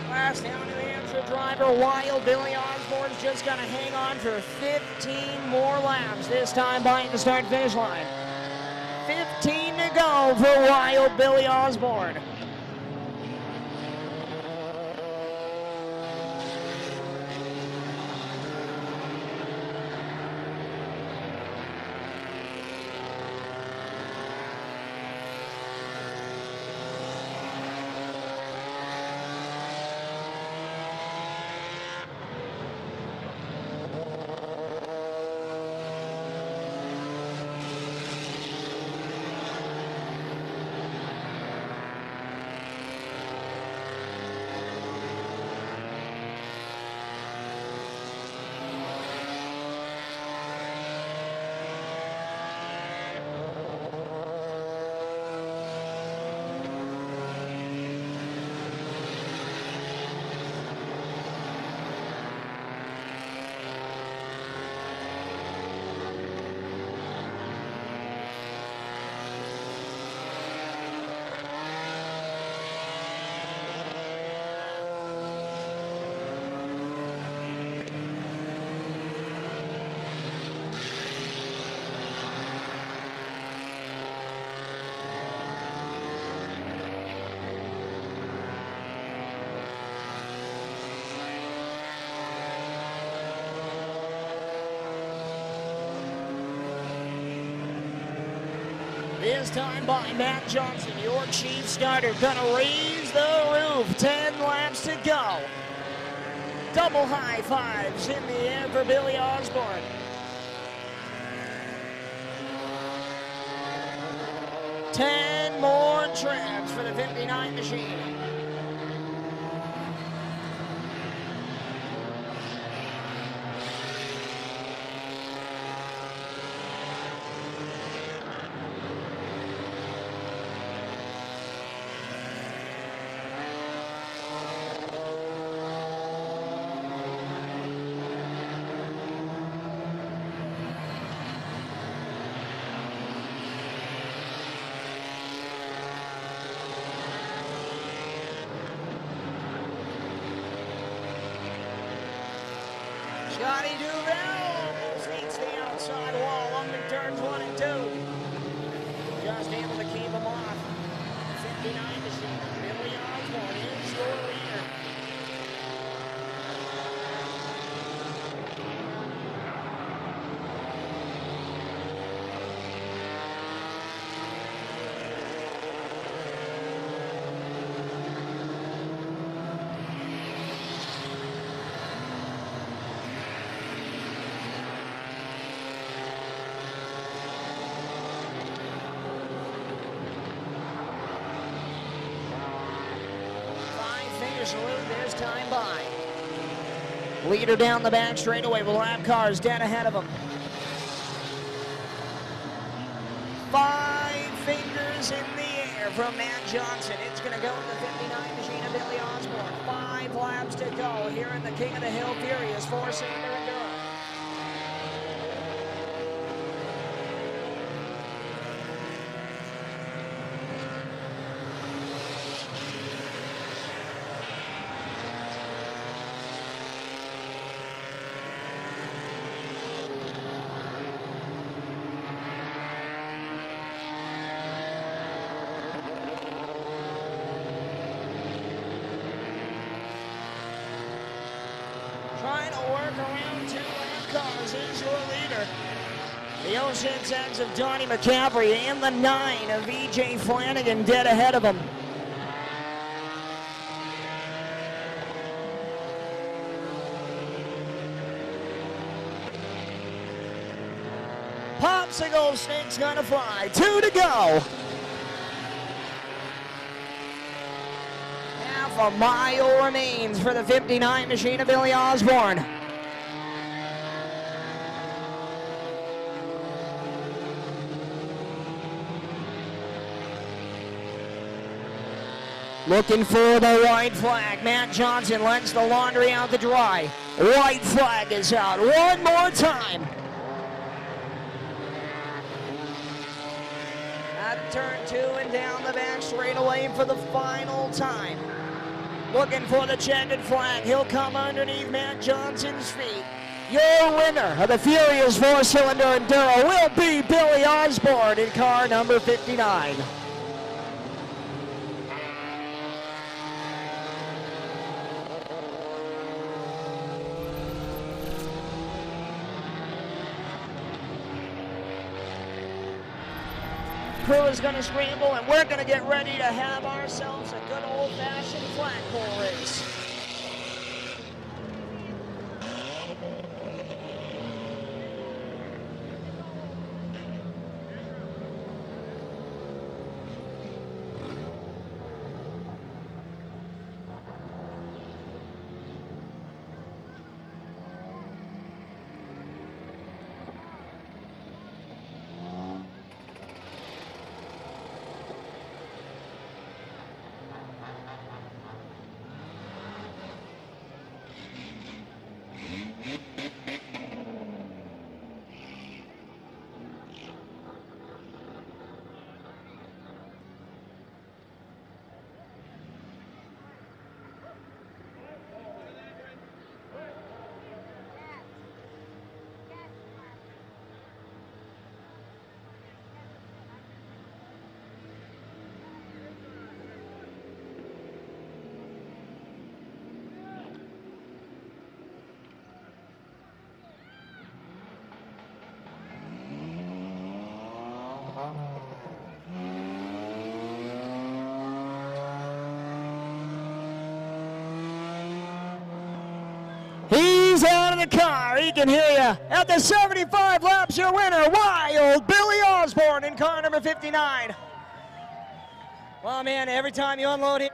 Last down New Hampshire driver, Wild Billy Osborne's just going to hang on for 15 more laps, this time behind the start-finish line. 15 to go for Wild Billy Osborne. This time by Matt Johnson, your chief starter, gonna raise the roof. 10 laps to go. Double high fives in the air for Billy Osborne. Ten more trips for the 59 machine. Johnny Duval sneaks the outside wall on turn 22. Just able to keep him off. 59 machine. Billy Osborne is your leader. Salute, there's time by. Leader down the back straightaway with lap cars dead ahead of him. 5 fingers in the air from Matt Johnson. It's going to go in the 59 machine of Billy Osborne. 5 laps to go here in the King of the Hill Furious 4-cylinder Enduro. Trying to work around 2 lap cars is your leader. The 06X of Donnie McCaffrey and the 9 of E.J. Flanagan dead ahead of him. Popsicle stick's gonna fly. 2 to go. A mile remains for the 59 machine of Billy Osborne. Looking for the white flag. Matt Johnson lets the laundry out to dry. White flag is out. One more time. At turn 2 and down the back straightaway for the final time. Looking for the checkered flag. He'll come underneath Matt Johnson's feet. Your winner of the Furious 4-cylinder Enduro will be Billy Osborne in car number 59. Crew is going to scramble, and we're going to get ready to have ourselves a good old-fashioned flagpole race. He's out of the car. He can hear you. At the 75 laps, your winner, Wild Billy Osborne in car number 59. Well, man, every time you unload it,